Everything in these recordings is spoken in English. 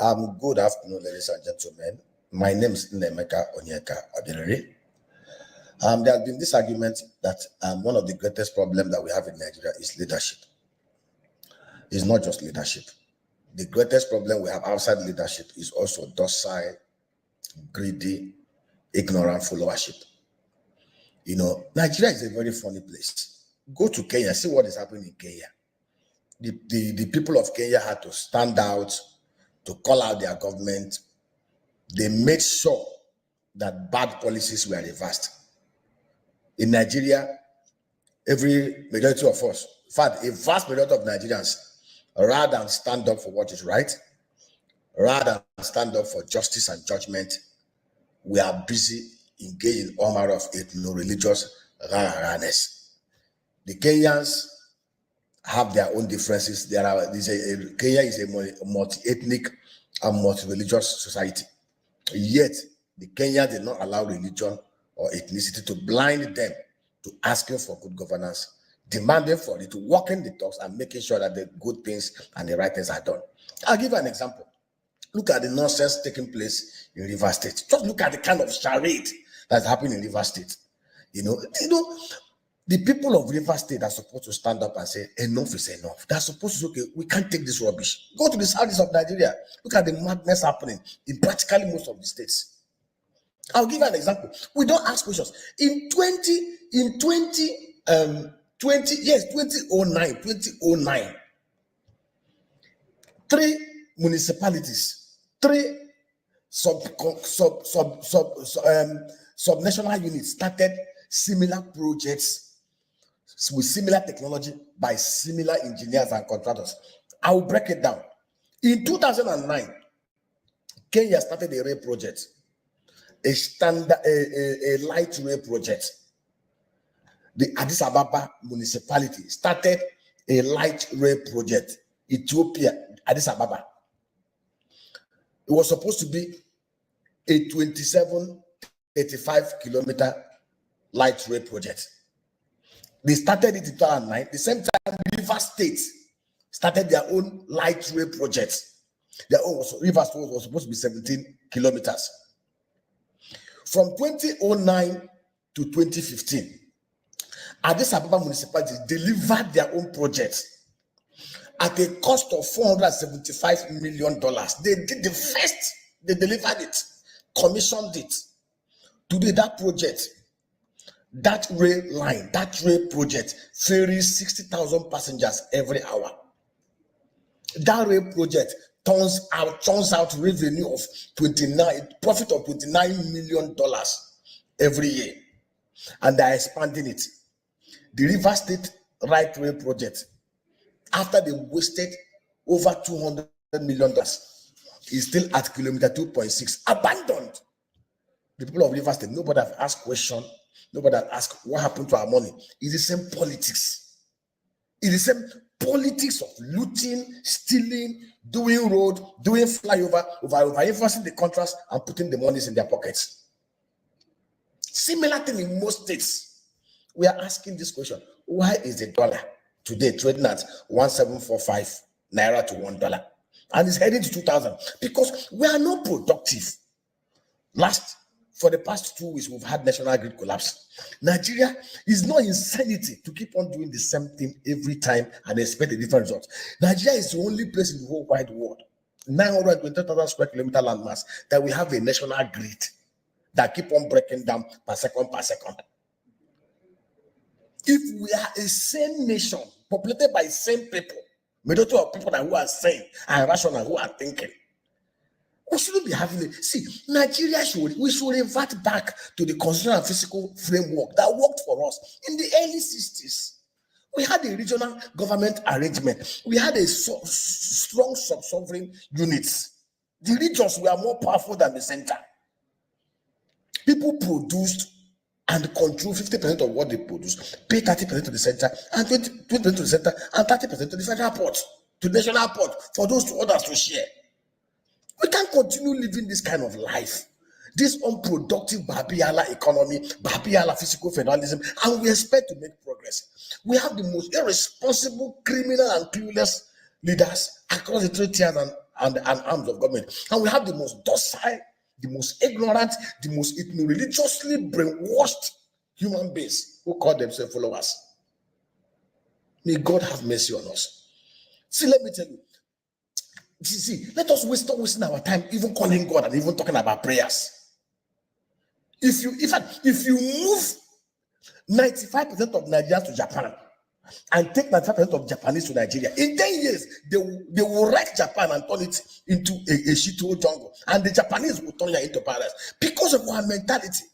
Good afternoon, ladies and gentlemen. My name is Naija Abirere. There has been this argument that one of the greatest problems that we have in Nigeria is leadership. It's not just leadership. The greatest problem we have outside leadership is also docile, greedy, ignorant followership. You know, Nigeria is a very funny place. Go to Kenya, see what is happening in Kenya. The people of Kenya had to stand out to call out their government. They made sure that bad policies were reversed. In Nigeria, every majority of us, in fact, a vast majority of Nigerians, rather than stand up for what is right, rather than stand up for justice and judgment, we are busy engaged in all manner of ethno-religious rah-rahness. The Kenyans have their own differences. Kenya is a multi-ethnic and multi-religious society. Yet, the Kenyans did not allow religion or ethnicity to blind them to asking for good governance, demanding for it, to walking the talks and making sure that the good things and the right things are done. I'll give you an example. Look at the nonsense taking place in Rivers State. Just look at the kind of charade that's happening in Rivers State. You know, the people of Rivers State are supposed to stand up and say, enough is enough. They're supposed to say, okay, we can't take this rubbish. Go to the southeast of Nigeria. Look at the madness happening in practically most of the states. I'll give you an example. We don't ask questions. In 2009, 3 municipalities, 3 subnational units started similar projects with similar technology by similar engineers and contractors. I will break it down. In 2009, Kenya started a rail project, a light rail project. The Addis Ababa municipality started a light rail project. Ethiopia, Addis Ababa. It was supposed to be a 35 kilometer light rail project. They started it in 2009. The same time, Rivers State started their own light rail project. Their own Rivers State was supposed to be 17 kilometers. From 2009 to 2015, Addis Ababa municipalities delivered their own projects at a cost of $475 million. They did the first, they delivered it, commissioned it. Today, that project, that rail line, that rail project ferries 60,000 passengers every hour. That rail project turns out revenue of profit of $29 million every year. And they're expanding it. The River State Light Rail project, after they wasted over $200 million, is still at kilometer 2.6, abandoned. The people of River State, nobody have asked question, nobody have asked what happened to our money. It's the same politics. It's the same politics of looting, stealing, doing road, doing flyover, over-enforcing the contracts and putting the monies in their pockets. Similar thing in most states. We are asking this question: why is the dollar today trading at 1745 naira to $1, and it's heading to 2000? Because we are not productive. For the past 2 weeks, we've had national grid collapse. Nigeria is not insanity to keep on doing the same thing every time and expect a different result. Nigeria is the only place in the whole wide world, 920,000 square kilometer landmass, that we have a national grid that keep on breaking down per second. If we are a same nation, populated by same people, majority of people who are sane and rational, who are thinking, we shouldn't be having it. See, Nigeria should revert back to the constitutional and physical framework that worked for us in the early 60s. We had a regional government arrangement. We had a strong sub-sovereign units. The regions were more powerful than the center. People produced and control 50% of what they produce, pay 30% to the center, and 20% to the center, and 30% to the federal port, to the national port, for those two others to share. We can't continue living this kind of life, this unproductive Babiala economy, Babiala physical federalism, and we expect to make progress. We have the most irresponsible, criminal, and clueless leaders across the 3 tiers and arms of government. And we have the most docile, the most ignorant, the most ethno-religiously brainwashed human beings who call themselves followers. May God have mercy on us. See, let me tell you. See, let us stop wasting our time even calling God and even talking about prayers. If you move 95% of Nigerians to Japan and take 95% of Japanese to Nigeria, in 10 years, they will wreck Japan and turn it into a shithole jungle. And the Japanese will turn it into paradise because of our mentality.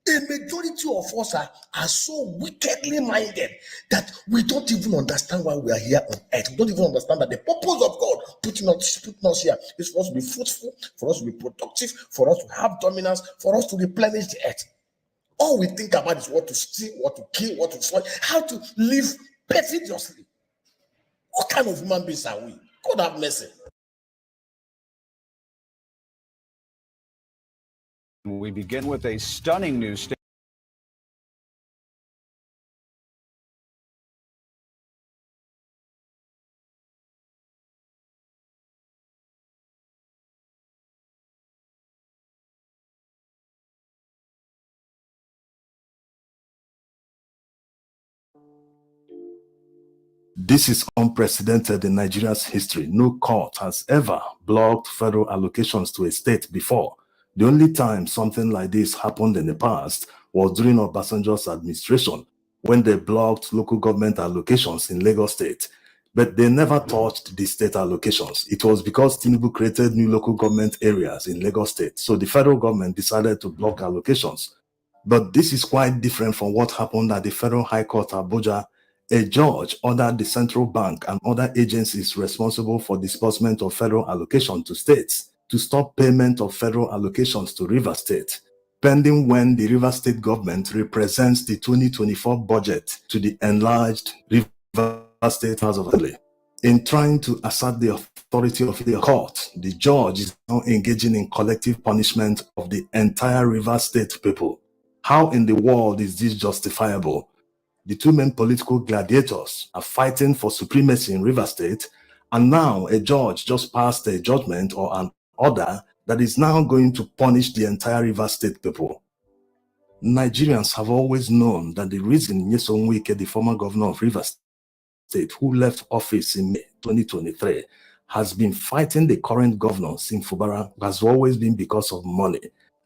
A majority of us are so wickedly minded that we don't even understand why we are here on earth. We don't even understand that the purpose of God putting us here is for us to be fruitful, for us to be productive, for us to have dominance, for us to replenish the earth. All we think about is what to steal, what to kill, what to destroy, how to live perfidiously. What kind of human beings are we? God have mercy. We begin with a stunning news statement. This is unprecedented in Nigeria's history. No court has ever blocked federal allocations to a state before. The only time something like this happened in the past was during Obasanjo's administration, when they blocked local government allocations in Lagos State. But they never touched the state allocations. It was because Tinubu created new local government areas in Lagos State. So the federal government decided to block allocations. But this is quite different from what happened at the Federal High Court, Abuja. A judge ordered the central bank and other agencies responsible for disbursement of federal allocation to states to stop payment of federal allocations to Rivers State, pending when the Rivers State government represents the 2024 budget to the enlarged Rivers State House of Assembly. In trying to assert the authority of the court, the judge is now engaging in collective punishment of the entire Rivers State people. How in the world is this justifiable? The two main political gladiators are fighting for supremacy in Rivers State, and now a judge just passed a judgment or an order that is now going to punish the entire Rivers State people. Nigerians have always known that the reason Nyesom Wike, the former governor of Rivers State, who left office in May 2023, has been fighting the current governor, Sim Fubara, has always been because of money.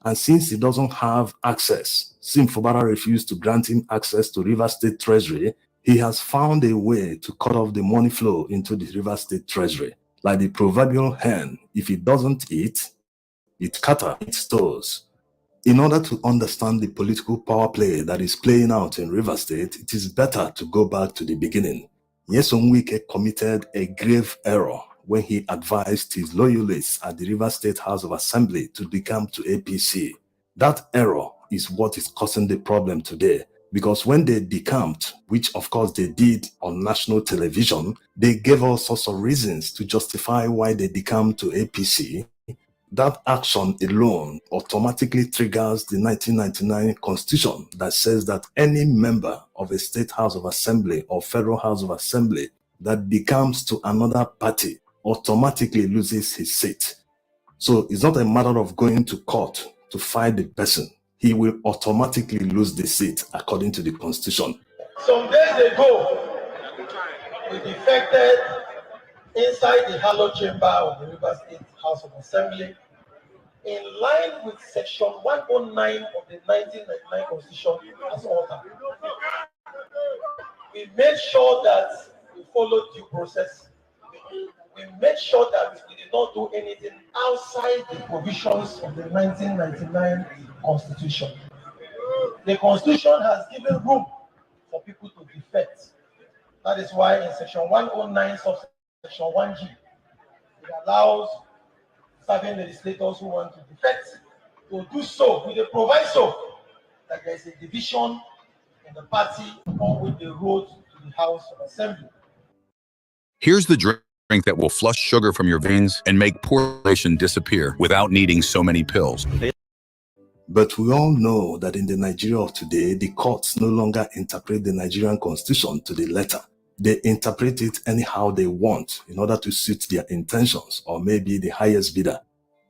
And since he doesn't have access, Sim Fubara refused to grant him access to Rivers State Treasury, he has found a way to cut off the money flow into the Rivers State Treasury. Like the proverbial hen, if it doesn't eat, it scatters its toes. In order to understand the political power play that is playing out in Rivers State, it is better to go back to the beginning. Nyesom Wike committed a grave error when he advised his loyalists at the Rivers State House of Assembly to decamp to APC. That error is what is causing the problem today, because when they decamped, which of course they did on national television, they gave all sorts of reasons to justify why they decamped to APC. That action alone automatically triggers the 1999 Constitution that says that any member of a State House of Assembly or Federal House of Assembly that decamps to another party automatically loses his seat. So it's not a matter of going to court to fight the person. He will automatically lose the seat according to the Constitution. Some days ago, we defected inside the Hallowed Chamber of the Rivers State House of Assembly in line with Section 109 of the 1999 Constitution as altered. We made sure that we followed due process. We made sure that we did not do anything outside the provisions of the 1999 Constitution. The Constitution has given room for people to defect. That is why in Section 109, subsection 1G, it allows serving legislators who want to defect to do so with a proviso that there is a division in the party on which they road to the House of Assembly. Here's the drink that will flush sugar from your veins and make poor relation disappear without needing so many pills. But we all know that in the Nigeria of today, the courts no longer interpret the Nigerian Constitution to the letter. They interpret it anyhow they want in order to suit their intentions or maybe the highest bidder.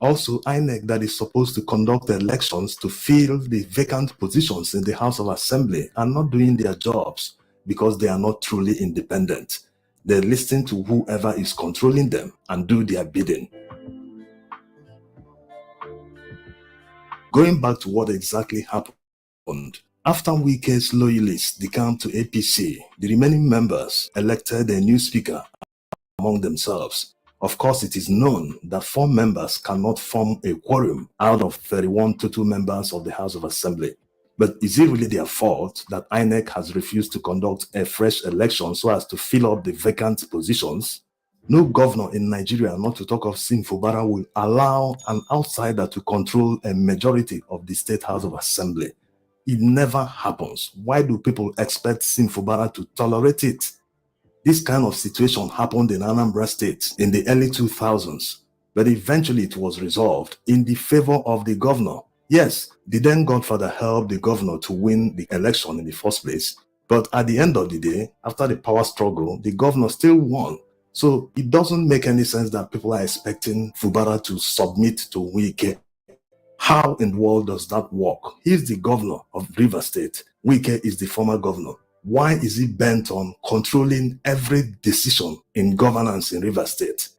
Also, INEC that is supposed to conduct elections to fill the vacant positions in the House of Assembly are not doing their jobs because they are not truly independent. They listen to whoever is controlling them and do their bidding. Going back to what exactly happened, after Wike's loyalists decamped to APC, the remaining members elected a new speaker among themselves. Of course, it is known that 4 members cannot form a quorum out of 31 total members of the House of Assembly. But is it really their fault that INEC has refused to conduct a fresh election so as to fill up the vacant positions? No governor in Nigeria, not to talk of Sim Fubara, will allow an outsider to control a majority of the State House of Assembly. It never happens. Why do people expect Sim Fubara to tolerate it? This kind of situation happened in Anambra State in the early 2000s, but eventually it was resolved in the favor of the governor. Yes, the then Godfather helped the governor to win the election in the first place, but at the end of the day, after the power struggle, the governor still won. So it doesn't make any sense that people are expecting Fubara to submit to Wike. How in the world does that work? He's the governor of Rivers State. Wike is the former governor. Why is he bent on controlling every decision in governance in Rivers State?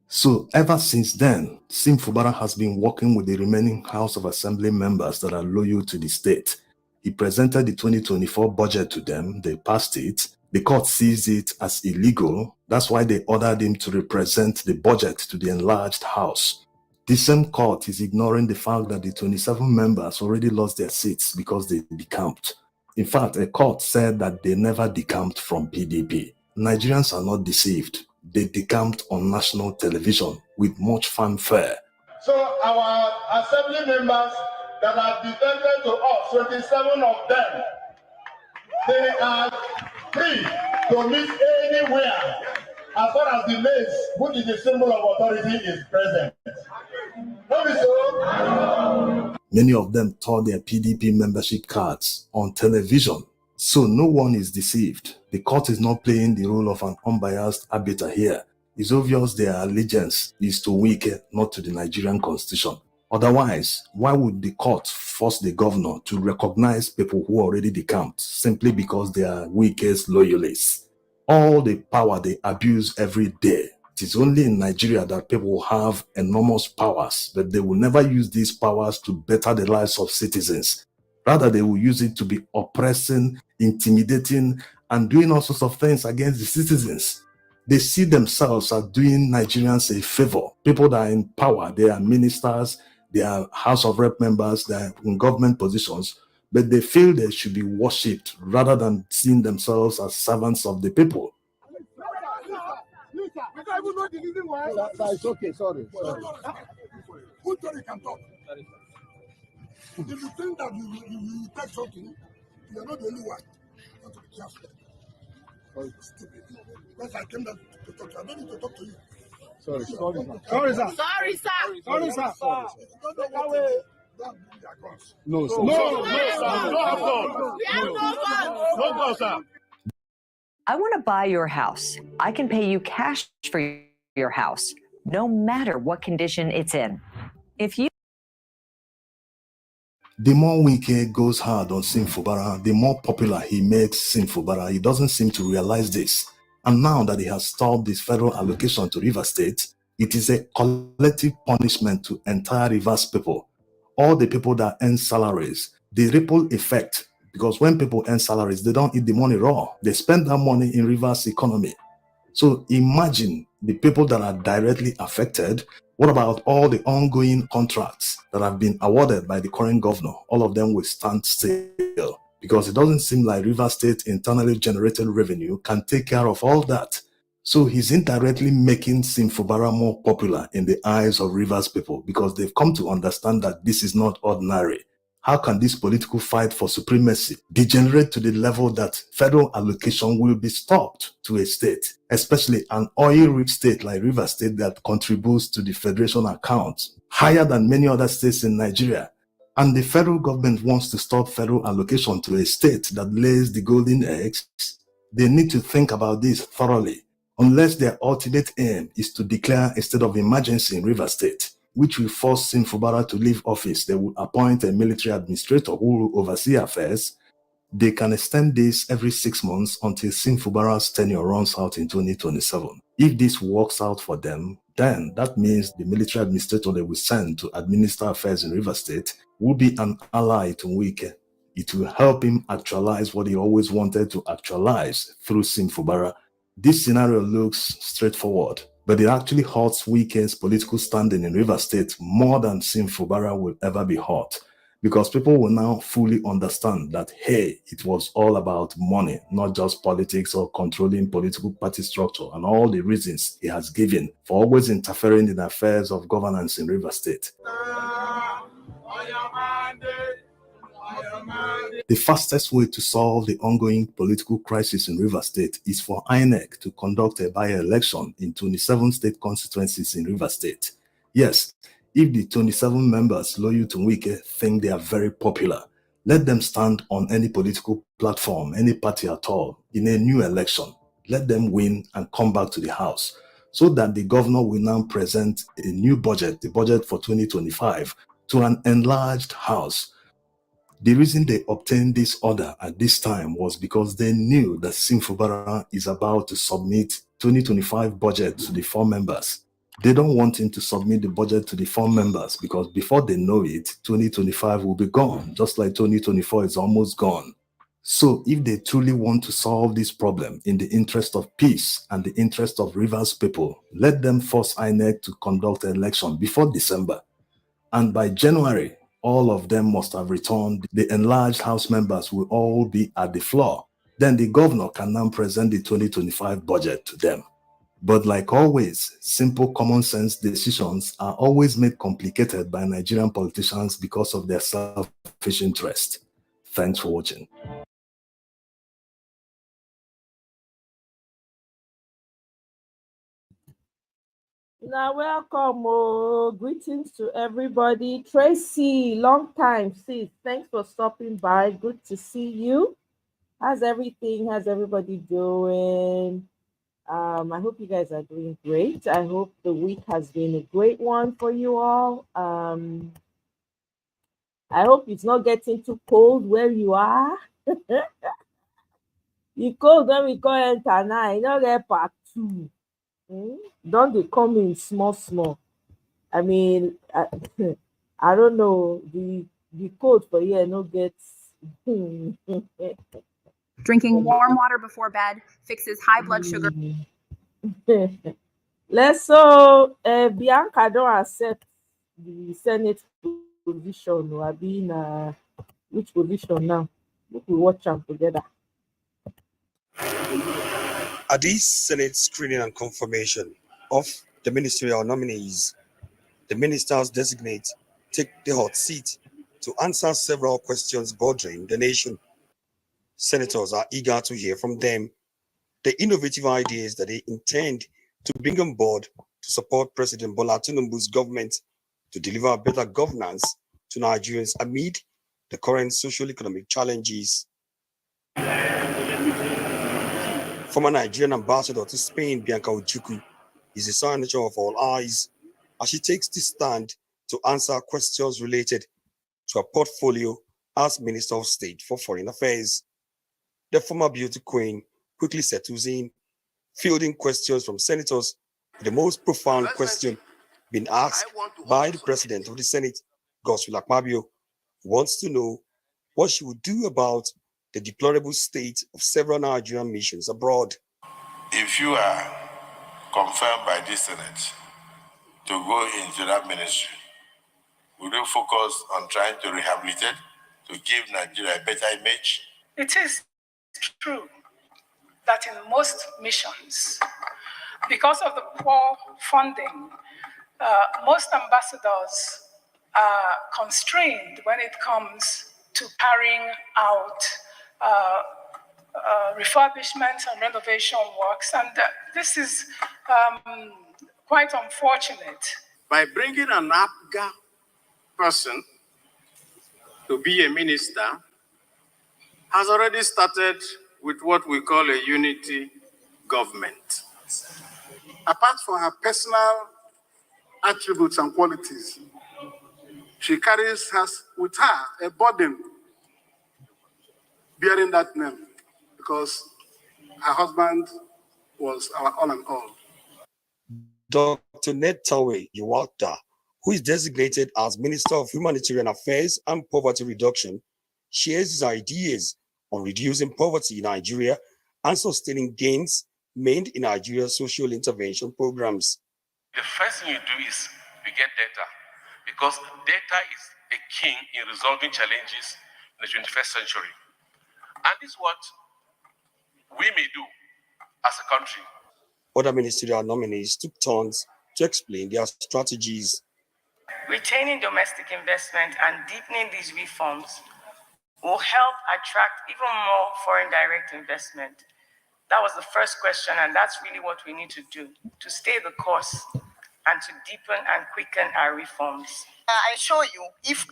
So ever since then, Sim Fubara has been working with the remaining House of Assembly members that are loyal to the state. He presented the 2024 budget to them, they passed it. The court sees it as illegal. That's why they ordered him to represent the budget to the enlarged House. The same court is ignoring the fact that the 27 members already lost their seats because they decamped. In fact, a court said that they never decamped from PDP. Nigerians are not deceived. They decamped on national television with much fanfare. So our assembly members that are defended to us, 27 of them, they are free to meet anywhere as far as the mace, which is the symbol of authority, is present. So, many of them tore their PDP membership cards on television. So no one is deceived. The court is not playing the role of an unbiased arbiter here. It's obvious their allegiance is to Wike, not to the Nigerian constitution. Otherwise, why would the court force the governor to recognize people who already decamped simply because they are Wike's loyalists? All the power they abuse every day. It is only in Nigeria that people have enormous powers, but they will never use these powers to better the lives of citizens. Rather, they will use it to be oppressing, intimidating, and doing all sorts of things against the citizens. They see themselves as doing Nigerians a favor. People that are in power, they are ministers, they are House of Rep members, they are in government positions, but they feel they should be worshipped rather than seeing themselves as servants of the people. It's okay, sorry. Who told you can talk? If you think that you take something, you're not the only one. You have to be careful. Stupid. Because I came down to talk to you. I don't need to talk to you. Sorry, sir. Sorry, sir. Sorry, sir. Sorry, sir. No, sir. No, sir. No, sir. I want to buy your house. I can pay you cash for your house, no matter what condition it's in. If you The more Wike goes hard on Sim Fubara, the more popular he makes Sim Fubara. He doesn't seem to realize this. And now that he has stopped this federal allocation to Rivers State, it is a collective punishment to entire Rivers people. All the people that earn salaries, the ripple effect, because when people earn salaries, they don't eat the money raw. They spend that money in Rivers economy. So imagine the people that are directly affected. What about all the ongoing contracts that have been awarded by the current governor? All of them will stand still because it doesn't seem like Rivers State internally generated revenue can take care of all that. So he's indirectly making Sim Fubara more popular in the eyes of Rivers people because they've come to understand that this is not ordinary. How can this political fight for supremacy degenerate to the level that federal allocation will be stopped to a state, especially an oil-rich state like Rivers State that contributes to the federation account higher than many other states in Nigeria? And the federal government wants to stop federal allocation to a state that lays the golden eggs. They need to think about this thoroughly, unless their ultimate aim is to declare a state of emergency in Rivers State, which will force Sim Fubara to leave office. They will appoint a military administrator who will oversee affairs. They can extend this every 6 months until Sim Fubara's tenure runs out in 2027. If this works out for them, then that means the military administrator they will send to administer affairs in Rivers State will be an ally to Wike. It will help him actualize what he always wanted to actualize through Sim Fubara. This scenario looks straightforward, but it actually hurts Wike's political standing in Rivers State more than Sim Fubara will ever be hurt. Because people will now fully understand that, hey, it was all about money, not just politics or controlling political party structure, and all the reasons he has given for always interfering in affairs of governance in Rivers State. The fastest way to solve the ongoing political crisis in Rivers State is for INEC to conduct a by-election in 27 state constituencies in Rivers State. Yes, if the 27 members loyal to Wike think they are very popular, let them stand on any political platform, any party at all, in a new election. Let them win and come back to the House, so that the governor will now present a new budget, the budget for 2025, to an enlarged House. The reason they obtained this order at this time was because they knew that Sim Fubara is about to submit 2025 budget to the 4 members. They don't want him to submit the budget to the 4 members because before they know it, 2025 will be gone, just like 2024 is almost gone. So if they truly want to solve this problem in the interest of peace and the interest of Rivers people, let them force INEC to conduct an election before December. And by January, all of them must have returned. The enlarged House members will all be at the floor. Then the governor can now present the 2025 budget to them. But like always, simple common sense decisions are always made complicated by Nigerian politicians because of their selfish interest. Thanks for watching. Now, welcome. Oh, greetings to everybody. Tracy, long time, sis. Thanks for stopping by. Good to see you. How's everything? How's everybody doing? I hope you guys are doing great. I hope the week has been a great one for you all. I hope it's not getting too cold where you are. You cold when we go enter now. You know, get part 2. Don't they come in small? I mean, I don't know. The code for here no gets. Drinking warm water before bed fixes high blood sugar. Let's so Bianca don't accept the Senate position. We are being which position now? We will watch them together. At this Senate screening and confirmation of the ministerial nominees, the ministers designate take the hot seat to answer several questions bothering the nation. Senators are eager to hear from them the innovative ideas that they intend to bring on board to support President Bola Tinubu's government to deliver better governance to Nigerians amid the current socio-economic challenges. Former Nigerian ambassador to Spain, Bianca Ojukwu, is the signature of all eyes as she takes the stand to answer questions related to her portfolio as Minister of State for Foreign Affairs. The former beauty queen quickly settles in, fielding questions from senators. The most profound question being asked by the President of the Senate, Godswill Akpabio, who wants to know what she would do about the deplorable state of several Nigerian missions abroad. If you are confirmed by this Senate to go into that ministry, will you focus on trying to rehabilitate, to give Nigeria a better image? It is true that in most missions, because of the poor funding, most ambassadors are constrained when it comes to carrying out refurbishment and renovation works, and this is quite unfortunate. By bringing an APGA person to be a minister has already started with what we call a unity government. Apart from her personal attributes and qualities, she carries with her a burden bearing that name because her husband was our all in all. Dr. Netawe Yuwakda, who is designated as Minister of Humanitarian Affairs and Poverty Reduction, shares his ideas on reducing poverty in Nigeria and sustaining gains made in Nigeria's social intervention programs. The first thing you do is you get data, because data is a king in resolving challenges in the 21st century. And this is what we may do as a country. Other ministerial nominees took turns to explain their strategies. Retaining domestic investment and deepening these reforms will help attract even more foreign direct investment. That was the first question, and that's really what we need to do, to stay the course and to deepen and quicken our reforms. I assure you, if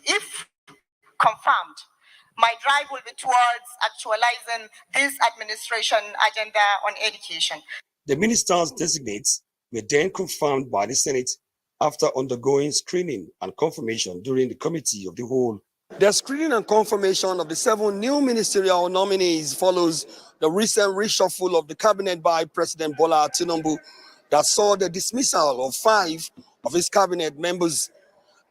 confirmed, my drive will be towards actualizing this administration agenda on education. The ministers designates were then confirmed by the Senate after undergoing screening and confirmation during the Committee of the Whole. The screening and confirmation of the 7 new ministerial nominees follows the recent reshuffle of the cabinet by President Bola Tinubu that saw the dismissal of 5 of his cabinet members.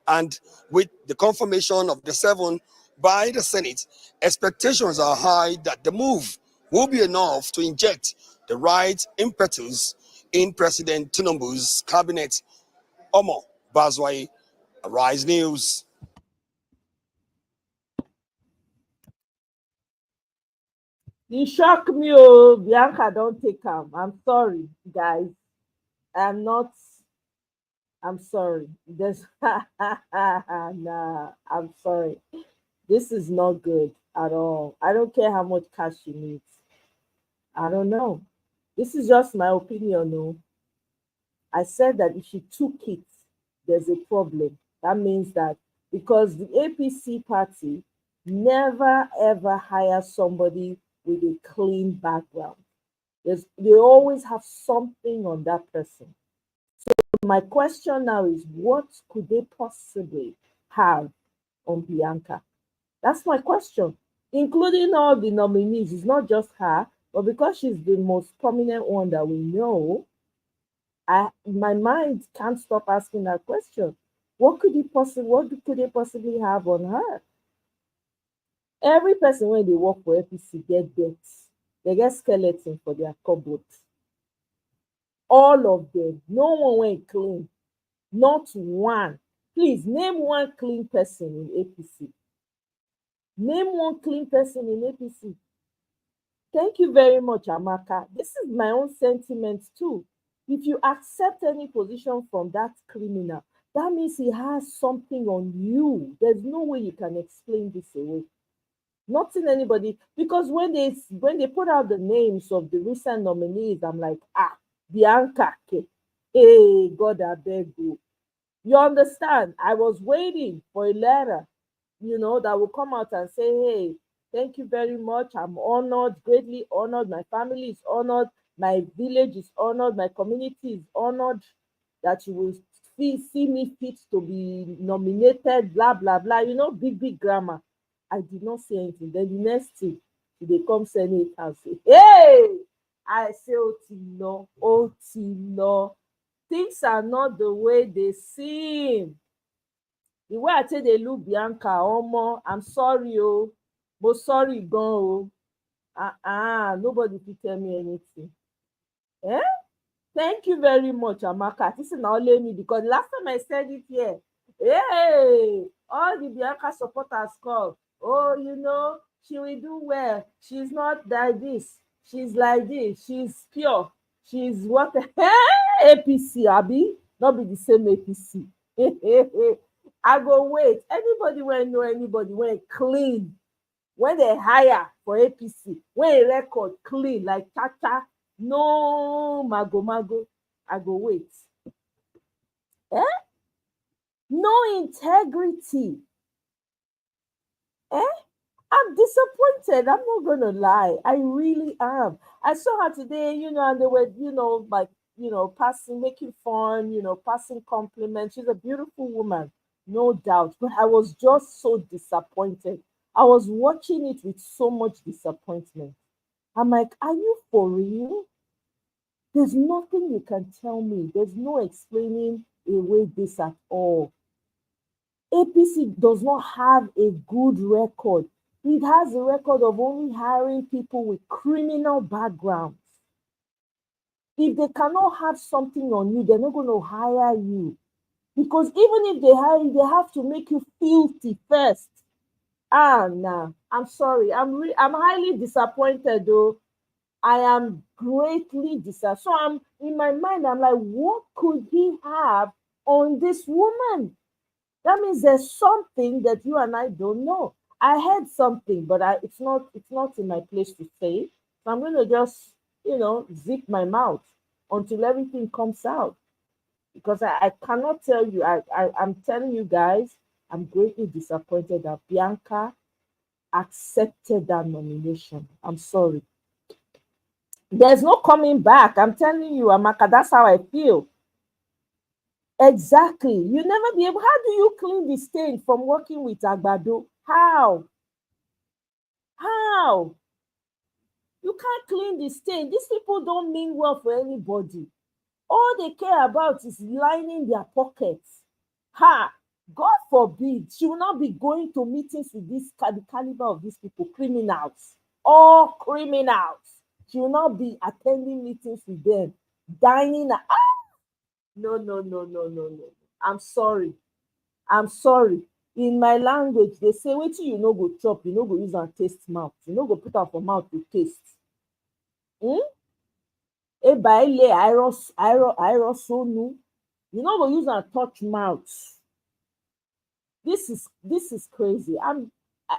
And with the confirmation of the 7 by the Senate, expectations are high that the move will be enough to inject the right impetus in President Tinubu's cabinet. Omo Bazwai, Arise News. You shock me, oh, Bianca, don't take him. I'm sorry, guys. I'm sorry. Nah, I'm sorry. This is not good at all. I don't care how much cash she needs. I don't know. This is just my opinion, no. I said that if she took it, there's a problem. That means that because the APC party never ever hires somebody with a clean background. They always have something on that person. So my question now is, what could they possibly have on Bianca? That's my question, including all the nominees. It's not just her, but because she's the most prominent one that we know, my mind can't stop asking that question. What could they possibly have on her? Every person when they work for APC get debts. They get skeleton for their cupboard. All of them. No one went clean. Not one. Please name one clean person in APC. Name one clean person in APC. Thank you very much, Amaka. This is my own sentiment too. If you accept any position from that criminal, that means he has something on you. There's no way you can explain this away. Not in anybody, because when they put out the names of the recent nominees, I'm like, Bianca, hey, God, I beg you. You understand? I was waiting for a letter, that will come out and say, hey, thank you very much. I'm honored, greatly honored. My family is honored. My village is honored. My community is honored that you will see me fit to be nominated, blah, blah, blah. Big grammar. I did not say anything. Then the next thing, they come send it and say, hey, I say, oh, no. Things are not the way they seem. The way I tell they look Bianca, I'm sorry, oh. But sorry, gone, oh. Nobody can tell me anything. Thank you very much, Amaka. This is not only me, because last time I said it here, hey, all the Bianca supporters call. Oh, she will do well. She's not like this. She's like this. She's pure. She's what? APC, Abi. Not be the same APC. I go wait. Anybody when know anybody when clean, when they hire for APC, when a record clean like Chacha, no mago. I go wait. No integrity. I'm disappointed. I'm not gonna lie. I really am. I saw her today, and they were, like, passing, making fun, passing compliments. She's a beautiful woman, no doubt. But I was just so disappointed. I was watching it with so much disappointment. I'm like, are you for real? There's nothing you can tell me. There's no explaining away this at all. APC does not have a good record. It has a record of only hiring people with criminal backgrounds. If they cannot have something on you, they're not going to hire you. Because even if they hire you, they have to make you filthy first. Nah, I'm sorry. I'm highly disappointed though. I am greatly disappointed. So I'm in my mind, I'm like, what could he have on this woman? That means there's something that you and I don't know. I heard something, but it's not in my place to say. So I'm gonna just, zip my mouth until everything comes out. Because I cannot tell you, I'm telling you guys, I'm greatly disappointed that Bianca accepted that nomination. I'm sorry. There's no coming back. I'm telling you, Amaka, that's how I feel. Exactly. You never be able. How do you clean the stain from working with Agbado? How? How? You can't clean the stain. These people don't mean well for anybody. All they care about is lining their pockets. Ha! God forbid, she will not be going to meetings with the caliber of these people, criminals. All criminals. She will not be attending meetings with them, dining. No, no, no, no, no, no. I'm sorry. I'm sorry. In my language, they say, wait till you no go chop, you no go use and taste mouth. You no go put out for mouth to taste. Aerosonu. You no go use and touch mouth. This is crazy.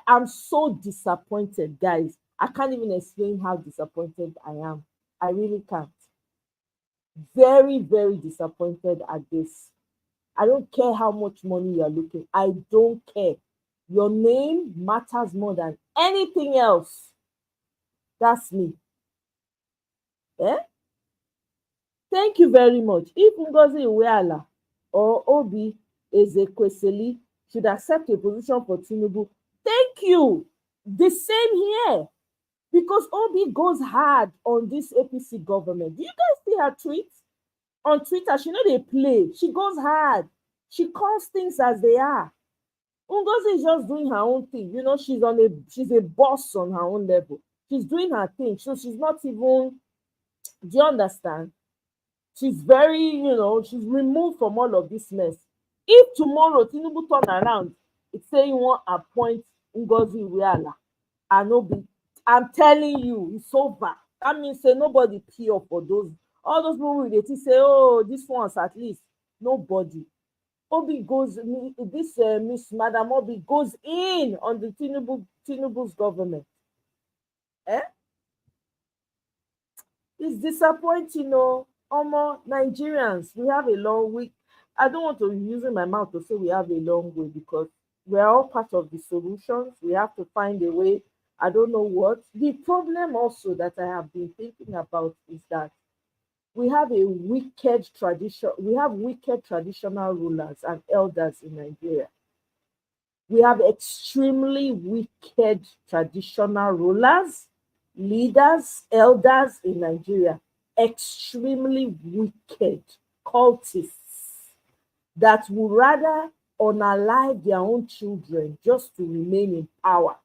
I'm so disappointed, guys. I can't even explain how disappointed I am. I really can't. Very, very disappointed at this. I don't care how much money you're looking. I don't care. Your name matters more than anything else. That's me. Thank you very much. If Ngozi Iweala or Obi Ezekwesili should accept a position for Tinubu, thank you. The same here. Because Obi goes hard on this APC government. Do you guys see her tweets? On Twitter, she know they play. She goes hard. She calls things as they are. Ngozi is just doing her own thing. She's a boss on her own level. She's doing her thing. So she's not even, do you understand? She's very, she's removed from all of this mess. If tomorrow Tinubu turn around, it's saying you want to appoint Ngozi Iweala and Obi, I'm telling you, it's over. That means say nobody pure for all those people they say, oh, this one's at least. Nobody. Obi goes, Miss Madam Obi goes in on the Tinubu's government. It's disappointing, Nigerians, we have a long week. I don't want to be using my mouth to say we have a long way because we're all part of the solutions. We have to find a way. I don't know what. The problem also that I have been thinking about is that we have a wicked tradition. We have wicked traditional rulers and elders in Nigeria. We have extremely wicked traditional rulers, leaders, elders in Nigeria. Extremely wicked cultists that would rather unalive their own children just to remain in power.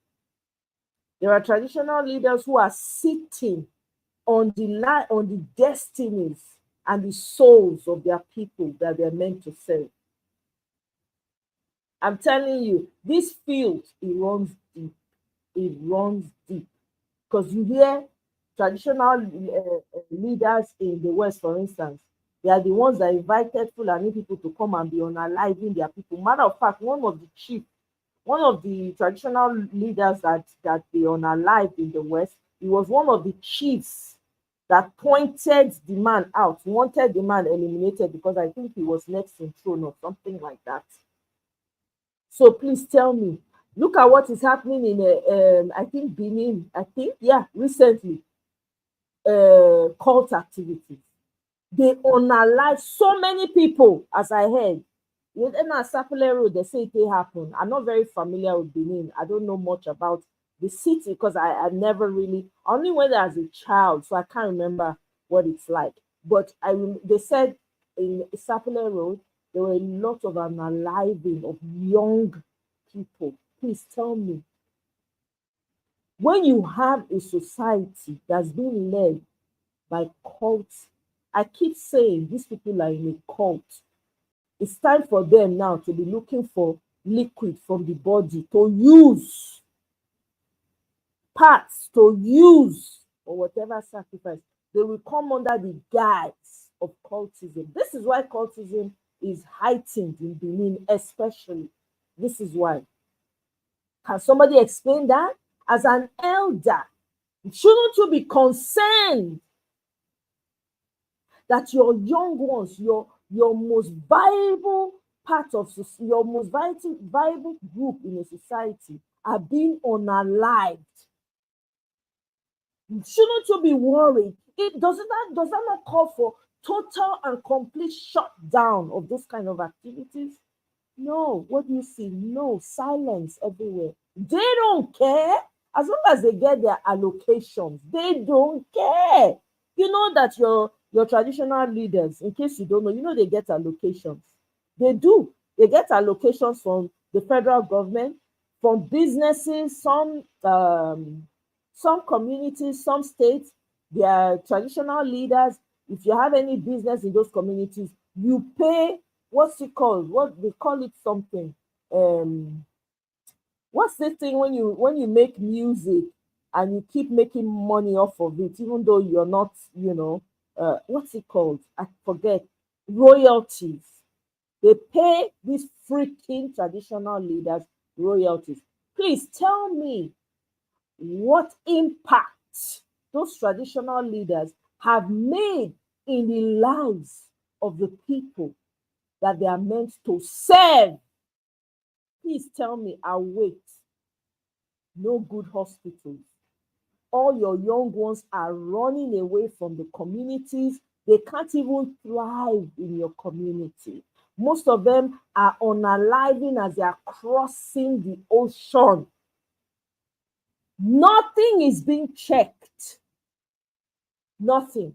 There are traditional leaders who are sitting on the destinies and the souls of their people that they're meant to serve. I'm telling you, this field, it runs deep. It runs deep. Because you hear traditional leaders in the West, for instance, they are the ones that invited Fulani people to come and be unaliving their people. Matter of fact, one of the traditional leaders that they unalived in the West, he was one of the chiefs that pointed the man out, wanted the man eliminated because I think he was next in throne or something like that. So please tell me, Look at what is happening in, I think, Benin. I think, yeah, recently. Cult activities. They unalive so many people, as I heard. In Sapele Road, they say it happened. I'm not very familiar with Benin. I don't know much about the city because I never really, I only went there as a child, so I can't remember what it's like. But they said in Sapele Road, there were a lot of unaliving of young people. Please tell me, when you have a society that's being led by cults, I keep saying these people are in a cult. It's time for them now to be looking for liquid from the body to use, parts to use, or whatever sacrifice. They will come under the guise of cultism. This is why cultism is heightened in Benin, especially. This is why. Can somebody explain that? As an elder, shouldn't you be concerned that your young ones, your most viable part of your most viable group in a society are being unalived? Shouldn't you be worried? Does that not call for total and complete shutdown of those kind of activities? No. What do you see? No. Silence everywhere. They don't care. As long as they get their allocations, they don't care. You know that your traditional leaders, in case you don't know, you know they get allocations. They do. They get allocations from the federal government, from businesses, some communities, some states, their traditional leaders. If you have any business in those communities, you pay, what's it called? What they call it something. What's this thing when you make music and you keep making money off of it, even though you're not, what's it called? I forget. Royalties. They pay these freaking traditional leaders royalties. Please tell me what impact those traditional leaders have made in the lives of the people that they are meant to serve. Please tell me. I'll wait. No good hospitals. All your young ones are running away from the communities. They can't even thrive in your community. Most of them are unaliving as they are crossing the ocean. Nothing is being checked. Nothing.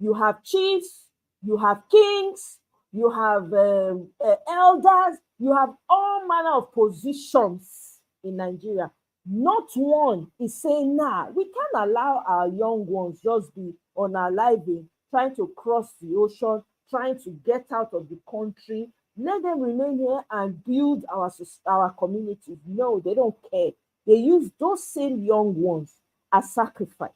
You have chiefs, you have kings, you have elders, you have all manner of positions in Nigeria. Not one is saying, nah, we can't allow our young ones just be unaliving, trying to cross the ocean, trying to get out of the country. Let them remain here and build our communities. No, they don't care. They use those same young ones as sacrifice.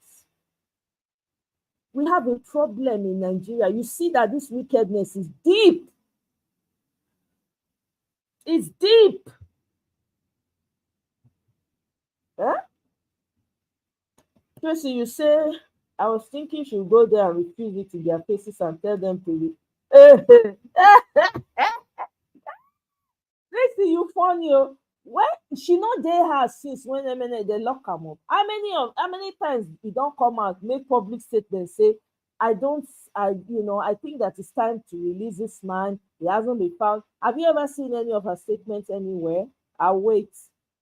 We have a problem in Nigeria. You see that this wickedness is deep. It's deep. Eh? Tracy, you say, I was thinking you should go there and refuse it in their faces and tell them to. Tracy, you funny. When she not dey house since when they lock am up. How many times he don't come out, make public statement, say, I think that it's time to release this man. He hasn't been found. Have you ever seen any of her statements anywhere? I'll wait.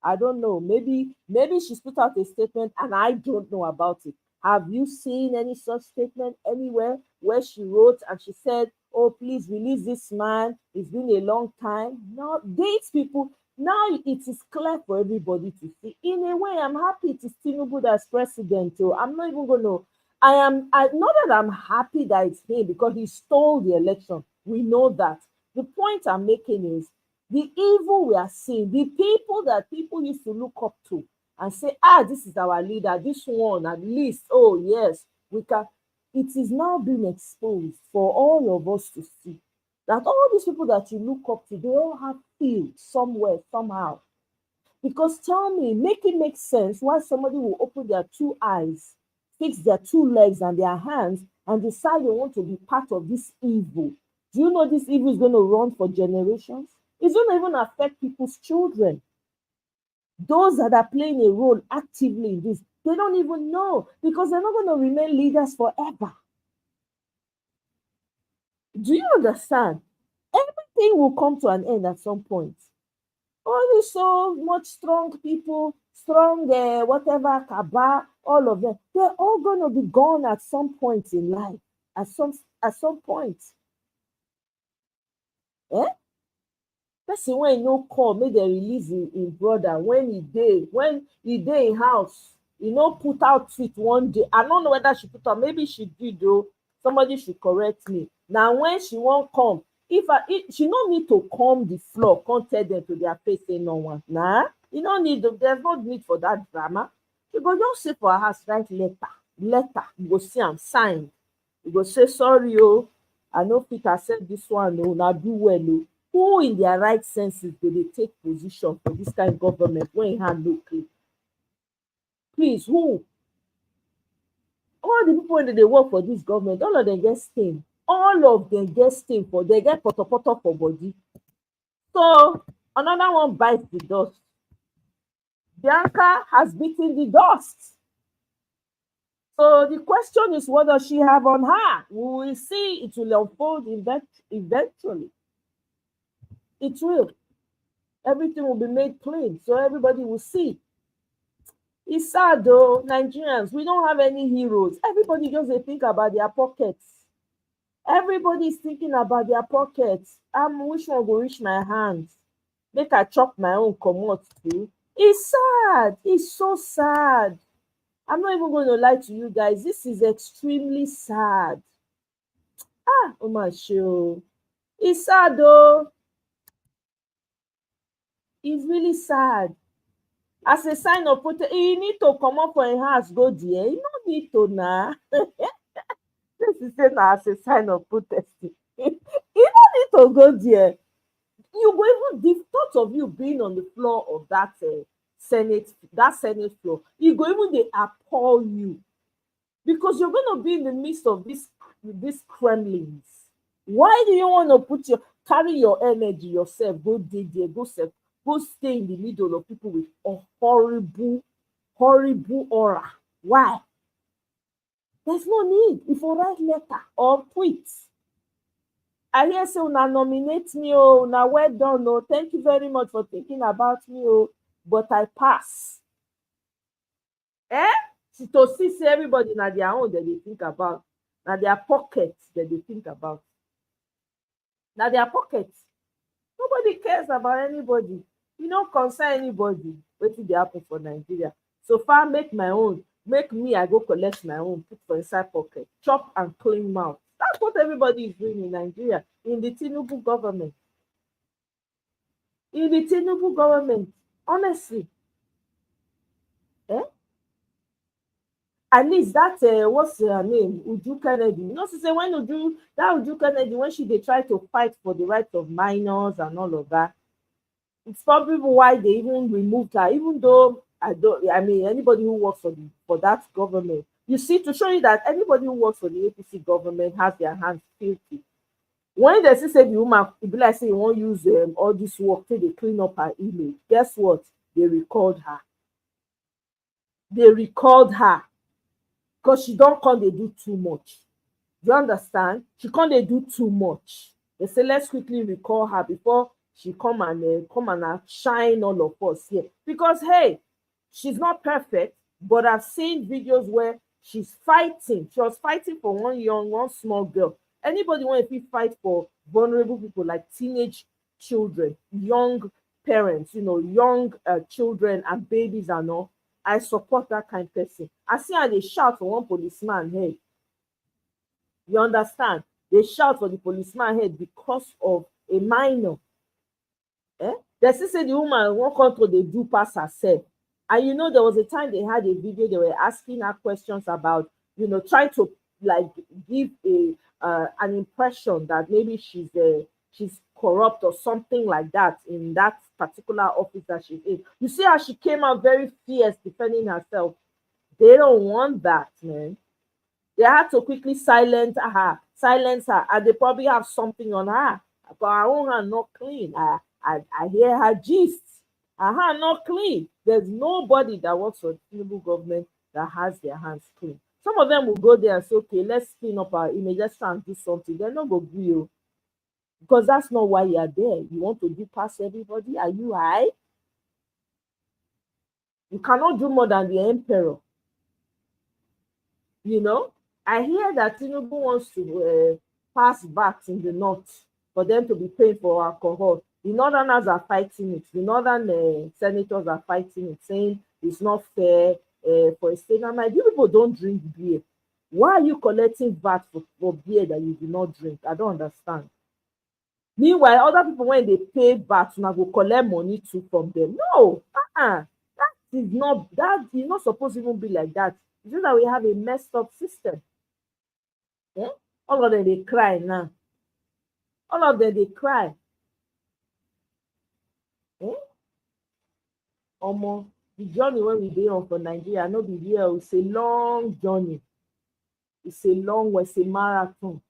I don't know. Maybe she's put out a statement and I don't know about it. Have you seen any such statement anywhere where she wrote and she said, oh, please release this man. It's been a long time. No, these people, now it is clear for everybody to see. In a way, I'm happy it is Tinubu as president. So I'm not even going to, not that I'm happy that it's him because he stole the election. We know that. The point I'm making is the evil we are seeing, the people that people used to look up to and say, this is our leader, this one at least, oh yes, we can. It is now being exposed for all of us to see that all these people that you look up to, they all have failed somewhere, somehow. Because tell me, make it make sense why somebody will open their two eyes, fix their two legs and their hands, and decide they want to be part of this evil. Do you know this evil is going to run for generations? It's going to even affect people's children. Those that are playing a role actively in this, they don't even know because they're not going to remain leaders forever. Do you understand? Everything will come to an end at some point. Only so much strong people, strong whatever, Kaba, all of them, they're all going to be gone at some point in life. At some point. Eh? Person when no call, make dem release him brother when he dey in house. He no put out tweet one day. I don't know whether she put out, maybe she did though. Somebody should correct me. Now when she won't come, if she no need to calm the floor, come tell them to their face say no one. Nah, you don't need there's no need for that drama. You go just say for her house, write letter. You go see am signed. You go say sorry, oh, I no fit accept this one, oh, na do well, oh. Who in their right senses go dey take position for this kind of government when hand no clean? Please, who? All the people wey dey work for this government, all of them get stain. All of them get stain for they get potopoto for body. So another one bites the dust. Bianca has beaten the dust. So the question is, what does she have on her? We will see. It will unfold eventually. It will. Everything will be made plain, so everybody will see. It's sad though, Nigerians, we don't have any heroes. Everybody just think about their pockets. Everybody is thinking about their pockets. Which one will reach my hands? Make I chop my own comot too. It's sad. It's so sad. I'm not even going to lie to you guys. This is extremely sad. Oh my show. It's sad though. It's really sad. As a sign of protest, you need to come up for a house, go there. You don't need to now. This is as a sign of protesting. You don't need to go there. You go even the thought of you being on the floor of that Senate floor, you go even they appall you because you're going to be in the midst of these Kremlins. Why do you want to carry your energy yourself, go there, go stay in the middle of people with a horrible aura? Why? There's no need. If you write letter or tweet, I hear say una nominate me, oh, una well done, oh, thank you very much for thinking about me, oh, but I pass. To see everybody na their own that they think about, na their pockets that they think about, na their pockets. Nobody cares about anybody. You don't concern anybody. Wetin dey happen for Nigeria? So far, make my own. Make me, I go collect my own, put for inside pocket, chop and clean mouth. That's what everybody is doing in Nigeria, in the Tinubu government. In the Tinubu government, honestly. At least that, what's her name? Uju Kennedy. You know, she say when Uju Kennedy, when she they try to fight for the rights of minors and all of that, it's probably why they even removed her, even though anybody who works for that government, you see, to show you that anybody who works for the APC government has their hands filthy. When they say the woman, it be like say you won't use all this work till they clean up her image. Guess what? They recalled her. Because she don't come they do too much. You understand? She can't they do too much. They say let's quickly recall her before she come and shine all of us here. Because hey, she's not perfect, but I've seen videos where she's fighting. She was fighting for one small girl. Anybody want to fight for vulnerable people like teenage children, young parents, young children and babies and all? I support that kind of person. I see how they shout for one policeman head. You understand? They shout for the policeman head because of a minor. They still say the woman won't control they do pass herself. And there was a time they had a video, they were asking her questions about, trying to like give an impression that maybe she's corrupt or something like that in that particular office that she's in. You see how she came out very fierce defending herself. They don't want that, man. They had to quickly silence her, and they probably have something on her. But her own hand not clean. I hear her gist. Not clean. There's nobody that works for the Tinubu government that has their hands clean. Some of them will go there and say, okay, let's clean up our image, let's try and do something. They're not going to do you. Because that's not why you are there. You want to do past everybody? Are you high? You cannot do more than the emperor. You know, I hear that Tinubu wants to pass VAT in the north for them to be paying for alcohol. The northerners are fighting it. The northern senators are fighting it, saying it's not fair for a state. I'm like, you people don't drink beer. Why are you collecting VAT for beer that you do not drink? I don't understand. Meanwhile, other people, when they pay VAT, now go collect money too from them. No, that is not supposed to even be like that. It's just that we have a messed up system. Yeah? All of them, they cry now. All of them, they cry. Yeah? Almost the journey when we dey on for Nigeria, no be here. It's a long journey. It's a long way, it's a marathon.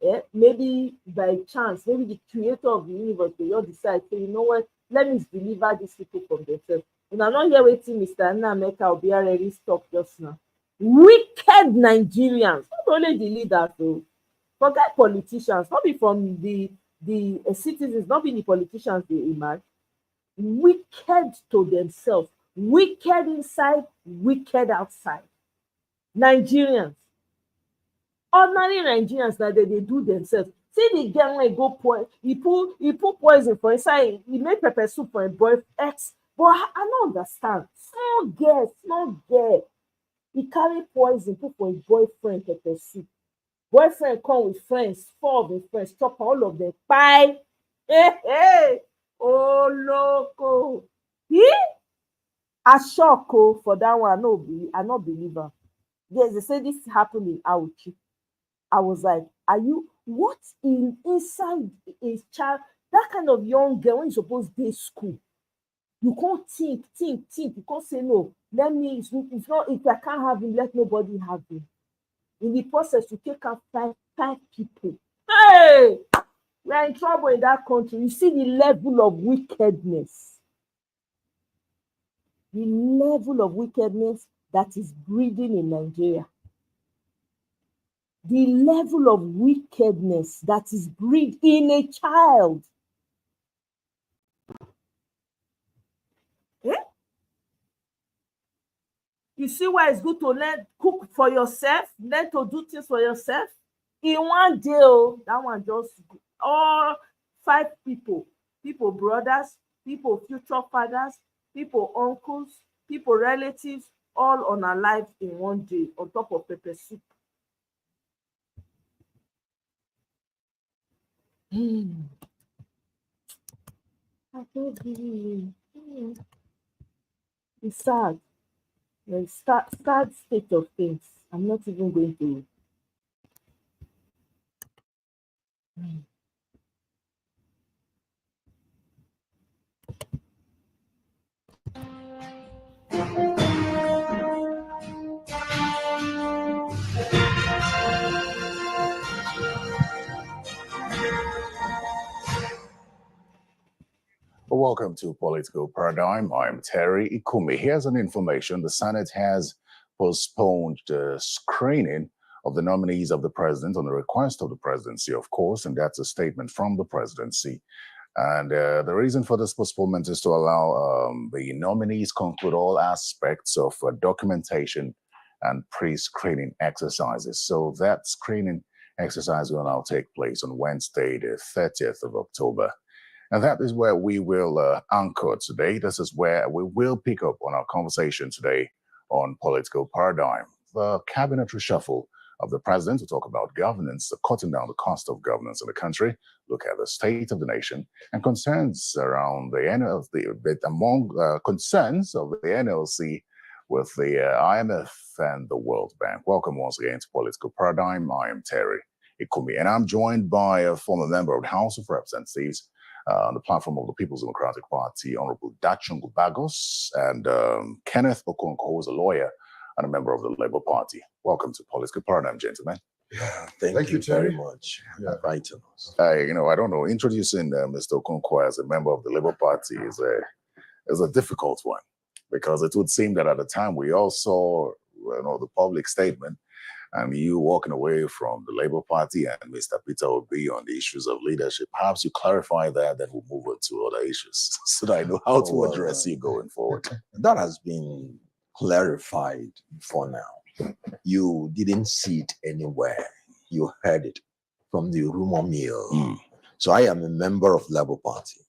Yeah? Maybe by chance, maybe the creator of the universe will just decide, say, you know what, let me deliver these people from themselves. And I'm not here waiting, Mr. Nnameka Obiareri stop just now. Wicked Nigerians, not only the leaders, though. Forget politicians, not be from the citizens, not be the politicians they emerge. Wicked to themselves, wicked inside, wicked outside. Nigerians, ordinary Nigerians that they do themselves. See the girl when he go poison, he put poison for inside, he made pepper soup for a boy ex. But I don't understand. Small girl. He carry poison, put for his boyfriend pepper soup. Boyfriend come with friends, 4 of his friends, chop all of them. Bye. Hey. Oh, loco. I shock for that one. I not believer. Yes, they say this happened in Auchi. I was like, what inside a child, that kind of young girl when you supposed to school? You can't think. You can't say no. If I can't have him, let nobody have him. In the process, to take out five people. Hey, we are in trouble in that country. You see the level of wickedness. The level of wickedness that is breeding in Nigeria. The level of wickedness that is breed in a child. Eh? You see why it's good to learn cook for yourself, learn to do things for yourself. In one day, that one just all 5 people, brothers, people future fathers, people uncles, people relatives, all unalive in one day on top of pepper soup. I don't believe. It's sad. It's sad state of things. I'm not even going to. Welcome to Political Paradigm. I'm Terry Ikumi. Here's an information. The Senate has postponed the screening of the nominees of the president on the request of the presidency, of course, and that's a statement from the presidency. And the reason for this postponement is to allow the nominees conclude all aspects of documentation and pre-screening exercises. So that screening exercise will now take place on Wednesday, the 30th of October. And that is where we will anchor today. This is where we will pick up on our conversation today on Political Paradigm. The cabinet reshuffle of the president to talk about governance, cutting down the cost of governance in the country, look at the state of the nation, and concerns around the NLC, among concerns of the NLC with the IMF and the World Bank. Welcome once again to Political Paradigm. I am Terry Ikumi, and I'm joined by a former member of the House of Representatives, on the platform of the People's Democratic Party, Honorable Dachungu Bagos, and Kenneth Okonkwo, who is a lawyer and a member of the Labour Party. Welcome to Political Paradigm, gentlemen. Yeah, thank you very much for inviting us. I don't know, introducing Mr. Okonkwo as a member of the Labour Party is is a difficult one, because it would seem that at the time we all saw, the public statement and you walking away from the Labour Party and Mr. Peter Obi on the issues of leadership. Perhaps you clarify that, then we'll move on to other issues so that I know how to address you going forward. That has been clarified for now. You didn't see it anywhere. You heard it from the rumor mill. So I am a member of Labour Party,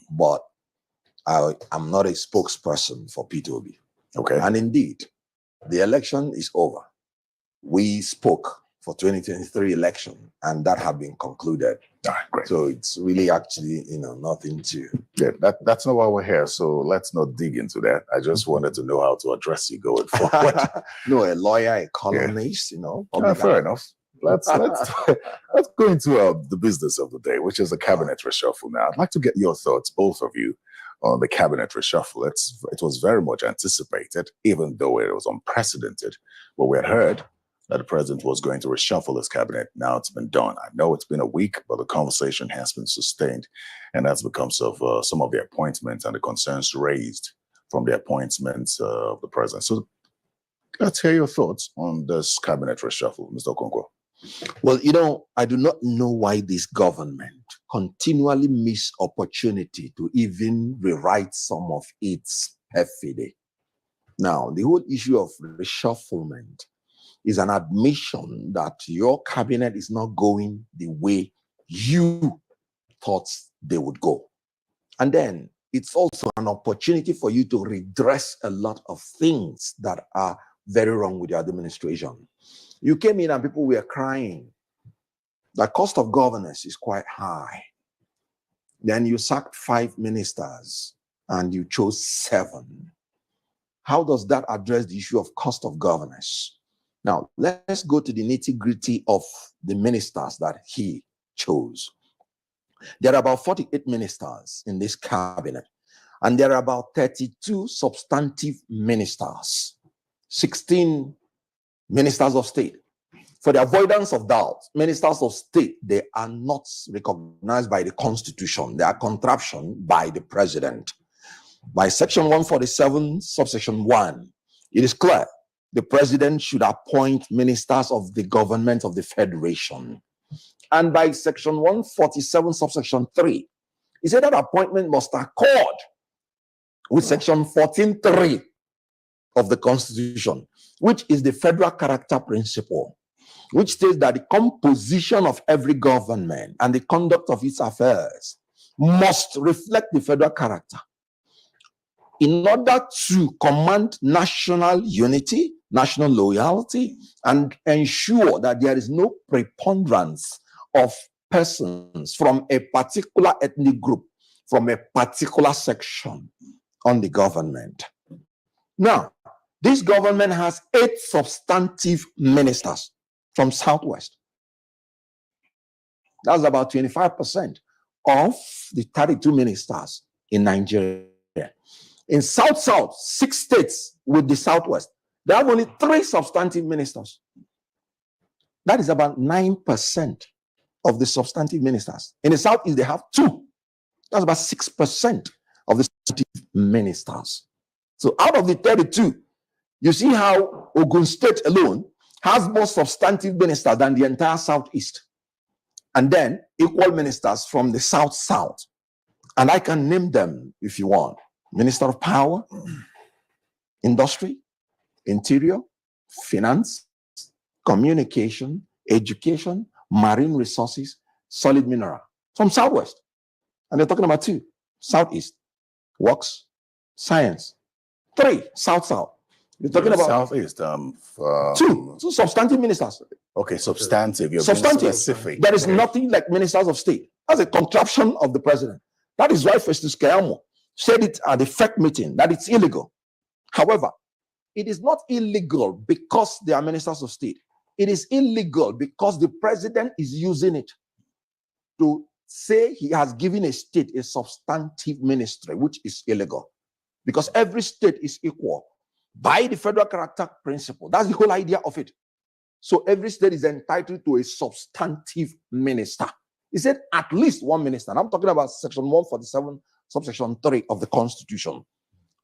but I'm not a spokesperson for Peter Obi. Okay. And indeed, the election is over. We spoke for 2023 election, and that had been concluded. All right, great. So it's really actually, nothing to. Yeah, that's not why we're here. So let's not dig into that. I just wanted to know how to address you going forward. No, a lawyer, a columnist, Fair enough. Let's go into the business of the day, which is the cabinet reshuffle. Now, I'd like to get your thoughts, both of you, on the cabinet reshuffle. It was very much anticipated, even though it was unprecedented. But we had heard that the president was going to reshuffle his cabinet. Now it's been done. I know it's been a week, but the conversation has been sustained. And that's because of some of the appointments and the concerns raised from the appointments of the president. So let's hear your thoughts on this cabinet reshuffle, Mr. Okonkwo. Well, I do not know why this government continually miss opportunity to even rewrite some of its perfidy. Now, the whole issue of reshufflement is an admission that your cabinet is not going the way you thought they would go. And then it's also an opportunity for you to redress a lot of things that are very wrong with your administration. You came in and people were crying. The cost of governance is quite high. Then you sacked 5 ministers and you chose 7. How does that address the issue of cost of governance? Now, let's go to the nitty-gritty of the ministers that he chose. There are about 48 ministers in this cabinet, and there are about 32 substantive ministers, 16 ministers of state. For the avoidance of doubt, ministers of state, they are not recognized by the Constitution. They are contraption by the president. By Section 147, subsection 1, it is clear the president should appoint ministers of the government of the federation. And by Section 147, subsection 3, it said that appointment must accord with Section 14.3 of the Constitution, which is the federal character principle, which states that the composition of every government and the conduct of its affairs must reflect the federal character. In order to command national unity, national loyalty, and ensure that there is no preponderance of persons from a particular ethnic group, from a particular section on the government. Now, this government has 8 substantive ministers from Southwest. That's about 25% of the 32 ministers in Nigeria. In South-South, 6 states with the Southwest, they have only 3 substantive ministers. That is about 9% of the substantive ministers. In the Southeast, they have 2. That's about 6% of the substantive ministers. So out of the 32, you see how Ogun State alone has more substantive ministers than the entire Southeast. And then equal ministers from the South-South. And I can name them if you want. Minister of Power, Industry, Interior, Finance, Communication, Education, Marine Resources, Solid Mineral. From Southwest. And they're talking about 2. Southeast, Works, Science. 3, South-South. You're talking about Southeast. 2 substantive ministers. Okay, substantive. You're Substantive. Specific. There is nothing like ministers of state. That's a contraption of the president. That is why Festus Keyamo said it at the FEC meeting that it's illegal. However, it is not illegal because they are ministers of state. It is illegal because the president is using it to say he has given a state a substantive ministry, which is illegal. Because every state is equal by the federal character principle. That's the whole idea of it. So every state is entitled to a substantive minister. He said at least 1 minister. And I'm talking about Section 147, subsection 3 of the Constitution.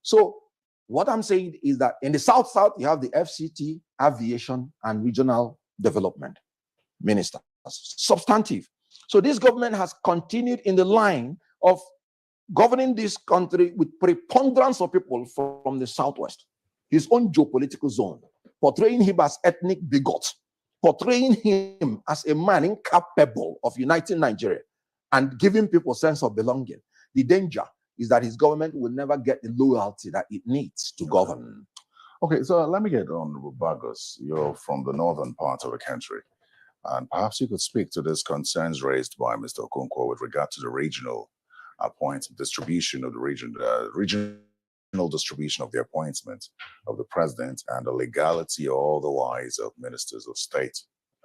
So what I'm saying is that in the South, you have the FCT, Aviation and Regional Development Minister, substantive. So this government has continued in the line of governing this country with preponderance of people from the Southwest, his own geopolitical zone, portraying him as ethnic bigot, portraying him as a man incapable of uniting Nigeria and giving people a sense of belonging. The danger is that his government will never get the loyalty that it needs to govern. Okay, so let me get on Rubagos. You're from the northern part of the country, and perhaps you could speak to these concerns raised by Mr. Okonkwo with regard to the regional distribution of the regional distribution of the appointment of the president and the legality or otherwise of ministers of state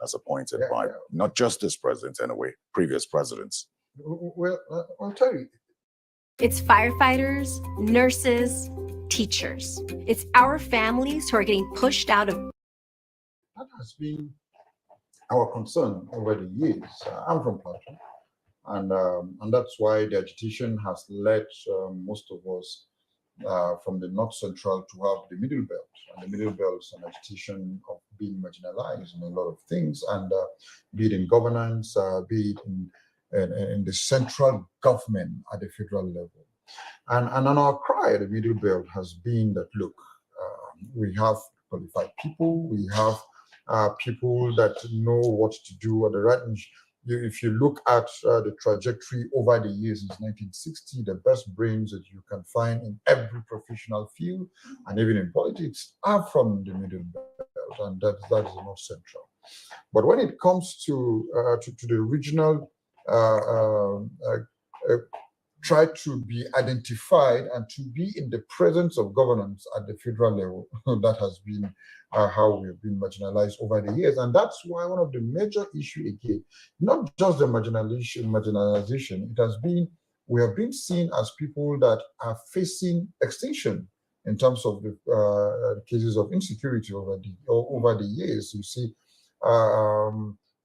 as appointed by not just this president anyway, previous presidents. Well, I'll tell you. It's firefighters, nurses, teachers. It's our families who are getting pushed out of. That has been our concern over the years. I'm from Plateau, and that's why the agitation has led most of us from the North Central to have the Middle Belt. And the Middle Belt is an agitation of being marginalized in a lot of things, and be it in governance, be it in the central government at the federal level. And on our cry, the Middle Belt has been that, look, we have qualified people, we have people that know what to do at the right. If you look at the trajectory over the years since 1960, the best brains that you can find in every professional field and even in politics are from the Middle Belt, and that is the North Central. But when it comes to the regional, try to be identified and to be in the presence of governance at the federal level, that has been how we have been marginalized over the years. And that's why one of the major issues again, not just the marginalization, it has been, we have been seen as people that are facing extinction in terms of the cases of insecurity over the years. You see,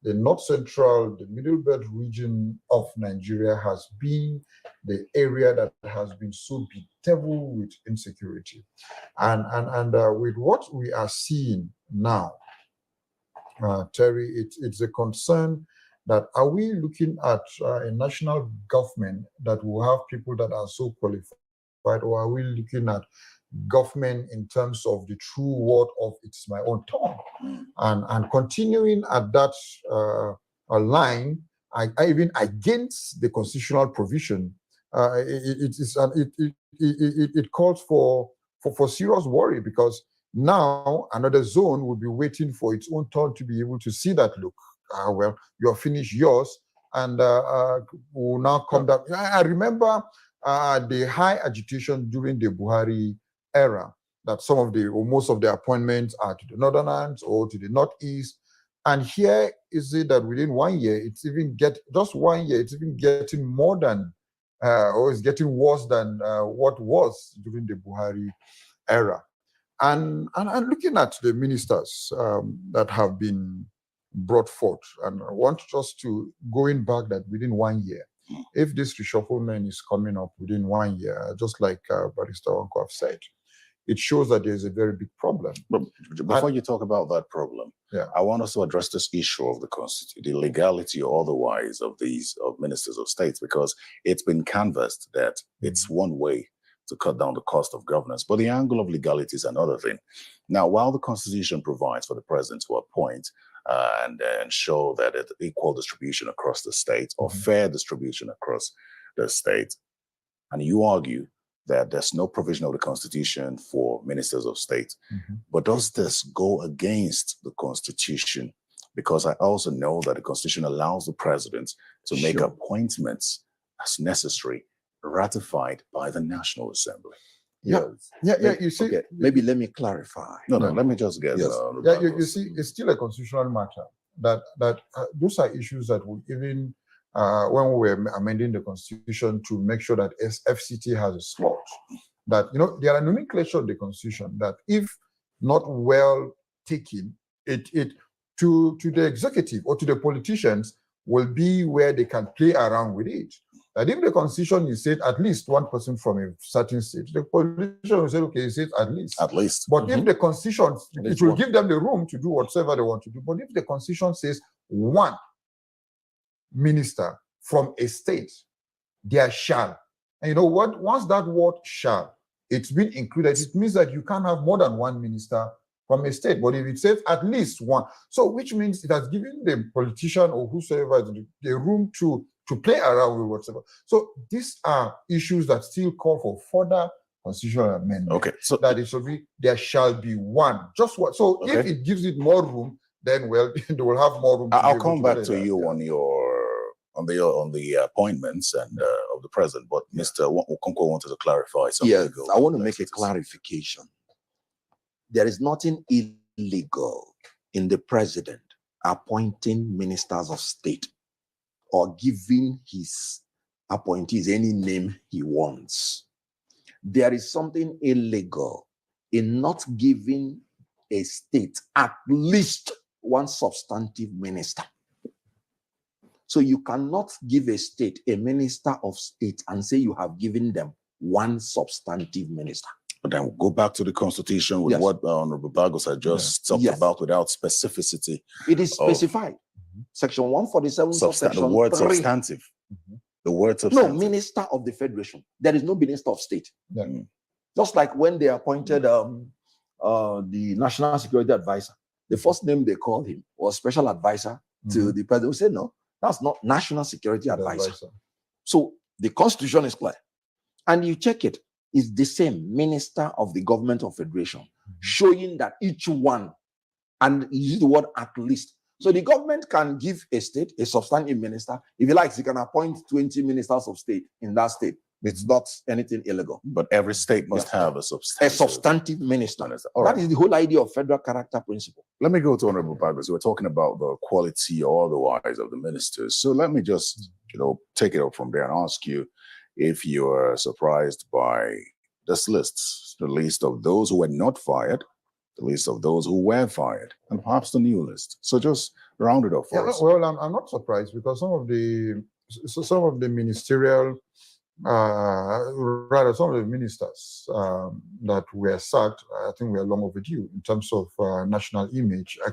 the North Central, the Middle Belt region of Nigeria has been the area that has been so bedeviled with insecurity. And with what we are seeing now, Terry, it's a concern that are we looking at a national government that will have people that are so qualified, or are we looking at government in terms of the true word of it's my own tongue, and continuing at that line, I even against the constitutional provision. It calls for serious worry, because now another zone will be waiting for its own turn to be able to see that, look, well, you're finished yours, and will now come down. I remember the high agitation during the Buhari era, that some of the, or most of the appointments are to the northern ends or to the northeast. And here is it that within 1 year, it's even just 1 year, it's even getting more than, or it's getting worse than what was during the Buhari era. And looking at the ministers that have been brought forth, and I want just to going back that within 1 year, if this reshufflement is coming up within 1 year, just like Barrister Wanko have said, it shows that there's a very big problem. But before you talk about that problem, I want us to address this issue of the constitution, the legality or otherwise of these ministers of state, because it's been canvassed that it's one way to cut down the cost of governance. But the angle of legality is another thing. Now, while the Constitution provides for the president to appoint and ensure that it's equal distribution across the state or fair distribution across the state, and you argue that there's no provision of the Constitution for ministers of state. But does this go against the Constitution? Because I also know that the Constitution allows the president to make appointments as necessary, ratified by the National Assembly. You see, okay, maybe let me clarify. No, let me just get you see, it's still a constitutional matter that those are issues that will even when we were amending the Constitution to make sure that FCT has a slot, that, you know, there are nomenclature in the Constitution that if not well taken, it to the executive or to the politicians will be where they can play around with it. that if the constitution is said at least one person from a certain state, the politician will say, okay, it says at least. At least. But if the constitution, it will one. give them the room to do whatever they want to do. But if the constitution says one minister from a state, there shall. And you know what? Once that word shall, it's been included, it means that you can't have more than one minister from a state. But if it says at least one, so which means it has given the politician or whosoever the room to play around with whatever. So these are issues that still call for further constitutional amendment. Okay, so that it should be there shall be one. Just what? So if it gives it more room, then well, they will have more room. I'll come back to you on the appointments and of the president. But Mr. Okonkwo wanted to clarify something. Yes, I want to make a clarification. There is nothing illegal in the president appointing ministers of state or giving his appointees any name he wants. There is something illegal in not giving a state at least one substantive minister. So you cannot give a state a minister of state and say you have given them one substantive minister. But then we'll go back to the constitution with what Honorable Bagos had just talked about without specificity. It is specified. Section 147, the word 3. Substantive. The word substantive. No, minister of the federation. There is no minister of state. Just like when they appointed the national security advisor, the first name they called him was special advisor to the president. We said, no, that's not national security advisor. So the constitution is clear. And you check it, it's the same minister of the government of federation, showing that each one, and you use the word at least. So the government can give a state a substantive minister. If he likes, he can appoint 20 ministers of state in that state. It's not anything illegal. But every state must have a substantive minister. All That right. is the whole idea of federal character principle. Let me go to Honorable Bagos. We're talking about the quality or otherwise of the ministers. So let me just, take it up from there and ask you if you are surprised by this list, the list of those who were not fired, the list of those who were fired, and perhaps the new list. So just round it up for us. Well, I'm not surprised because some of the ministerial, some of the ministers that were sacked, I think we are long overdue in terms of national image. I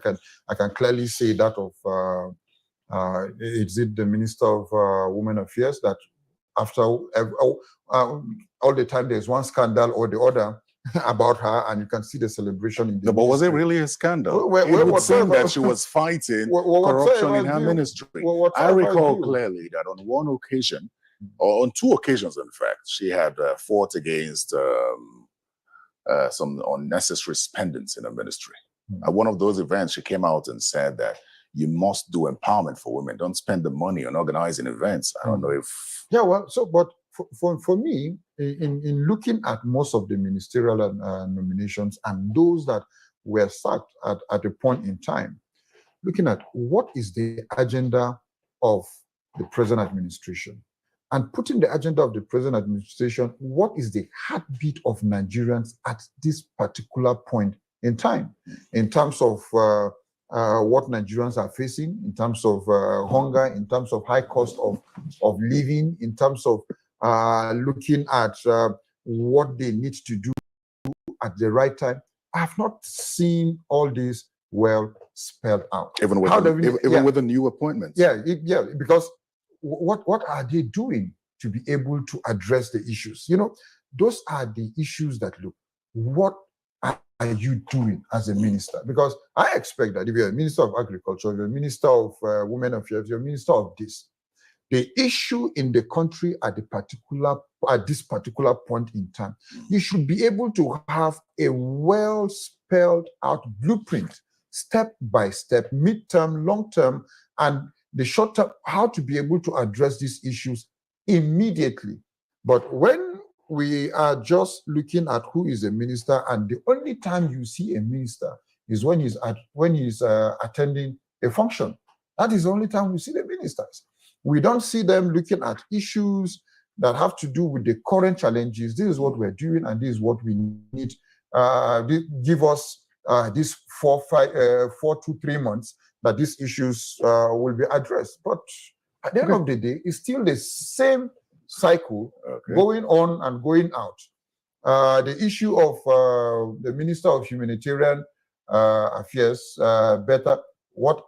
can clearly say that of is it the Minister of Women Affairs that after all the time there's one scandal or the other about her, and you can see the celebration in the but was it really a scandal? It would seem that she was fighting corruption in her ministry. I recall clearly that on one occasion, or on two occasions, in fact, she had fought against some unnecessary spendings in her ministry. At one of those events, she came out and said that you must do empowerment for women. Don't spend the money on organizing events. I don't know if... Yeah, well, but for me, in looking at most of the ministerial nominations and those that were sacked at a point in time, looking at what is the agenda of the present administration, and putting the agenda of the present administration, what is the heartbeat of Nigerians at this particular point in time, in terms of what Nigerians are facing, in terms of hunger, in terms of high cost of living, in terms of looking at what they need to do at the right time. I have not seen all this well spelled out. Even with with the new appointments. Yeah, because what are they doing to be able to address the issues? Those are the issues that look, what are you doing as a minister? Because I expect that if you're a minister of agriculture, you're a minister of women affairs, you're a minister of this, the issue in the country at this particular point in time, you should be able to have a well spelled out blueprint, step by step, midterm, long term, and the short term, how to be able to address these issues immediately. But when we are just looking at who is a minister, and the only time you see a minister is when he's attending a function. That is the only time we see the ministers. We don't see them looking at issues that have to do with the current challenges. This is what we're doing, and this is what we need. Give us this 4 to 3 months that these issues will be addressed. But at the end of the day, it's still the same cycle going on and going out. The issue of the Minister of Humanitarian Affairs, better, what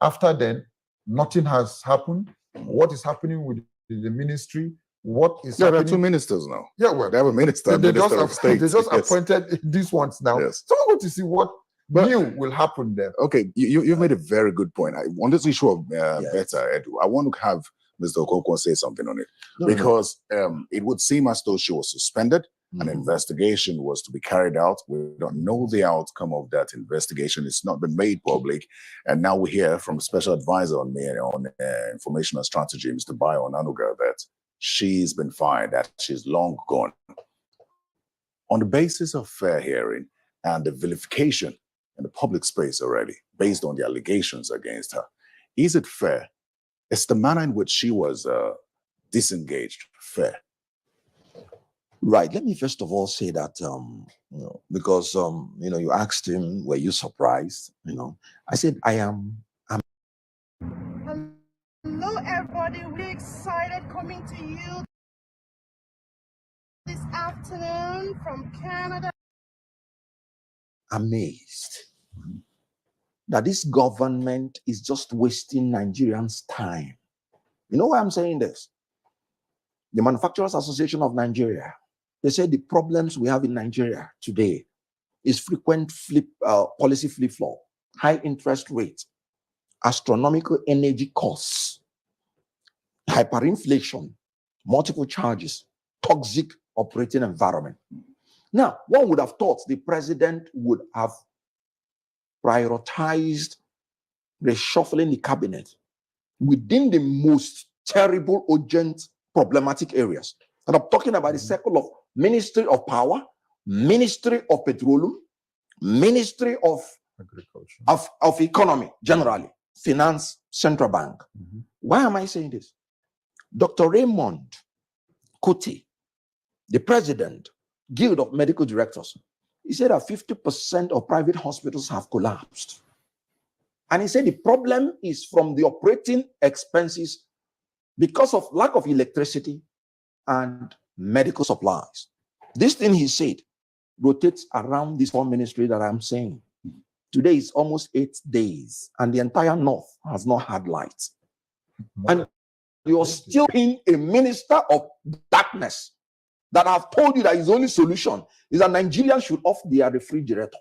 after then, nothing has happened. What is happening with the ministry? What is happening? There are two ministers now. Yeah, well, they have a minister, minister of state. They just appointed these ones now. Yes. So we're going to see what new will happen there. Okay, you've made a very good point. On this issue of better, Edu, I want to have Mr. Okoko say something on it. Because it would seem as though she was suspended. An investigation was to be carried out. We don't know the outcome of that investigation. It's not been made public. And now we hear from Special Advisor on Informational Strategy, Mr. Bayo Onanuga, that she's been fired, that she's long gone. On the basis of fair hearing and the vilification in the public space already, based on the allegations against her, is it fair? Is the manner in which she was disengaged fair? Right. Let me first of all say that, because, you asked him, were you surprised? I said, I'm. Hello, everybody. We're excited coming to you this afternoon from Canada. Amazed that this government is just wasting Nigerians' time. You know why I'm saying this? The Manufacturers Association of Nigeria, they say the problems we have in Nigeria today is frequent policy flip-flop, high interest rates, astronomical energy costs, hyperinflation, multiple charges, toxic operating environment. Now, one would have thought the president would have prioritized reshuffling the cabinet within the most terrible, urgent, problematic areas. And I'm talking about the circle of Ministry of Power, Ministry of Petroleum, Ministry of Agriculture, of Economy, generally, Finance, Central Bank. Why am I saying this? Dr. Raymond Kuti, the president, Guild of Medical Directors, he said that 50% of private hospitals have collapsed. And he said the problem is from the operating expenses because of lack of electricity and medical supplies. This thing, he said, rotates around this one ministry that I'm saying. Today is almost 8 days, and the entire North has not had lights. And you're still being a minister of darkness that have told you that his only solution is that Nigerians should off their refrigerator.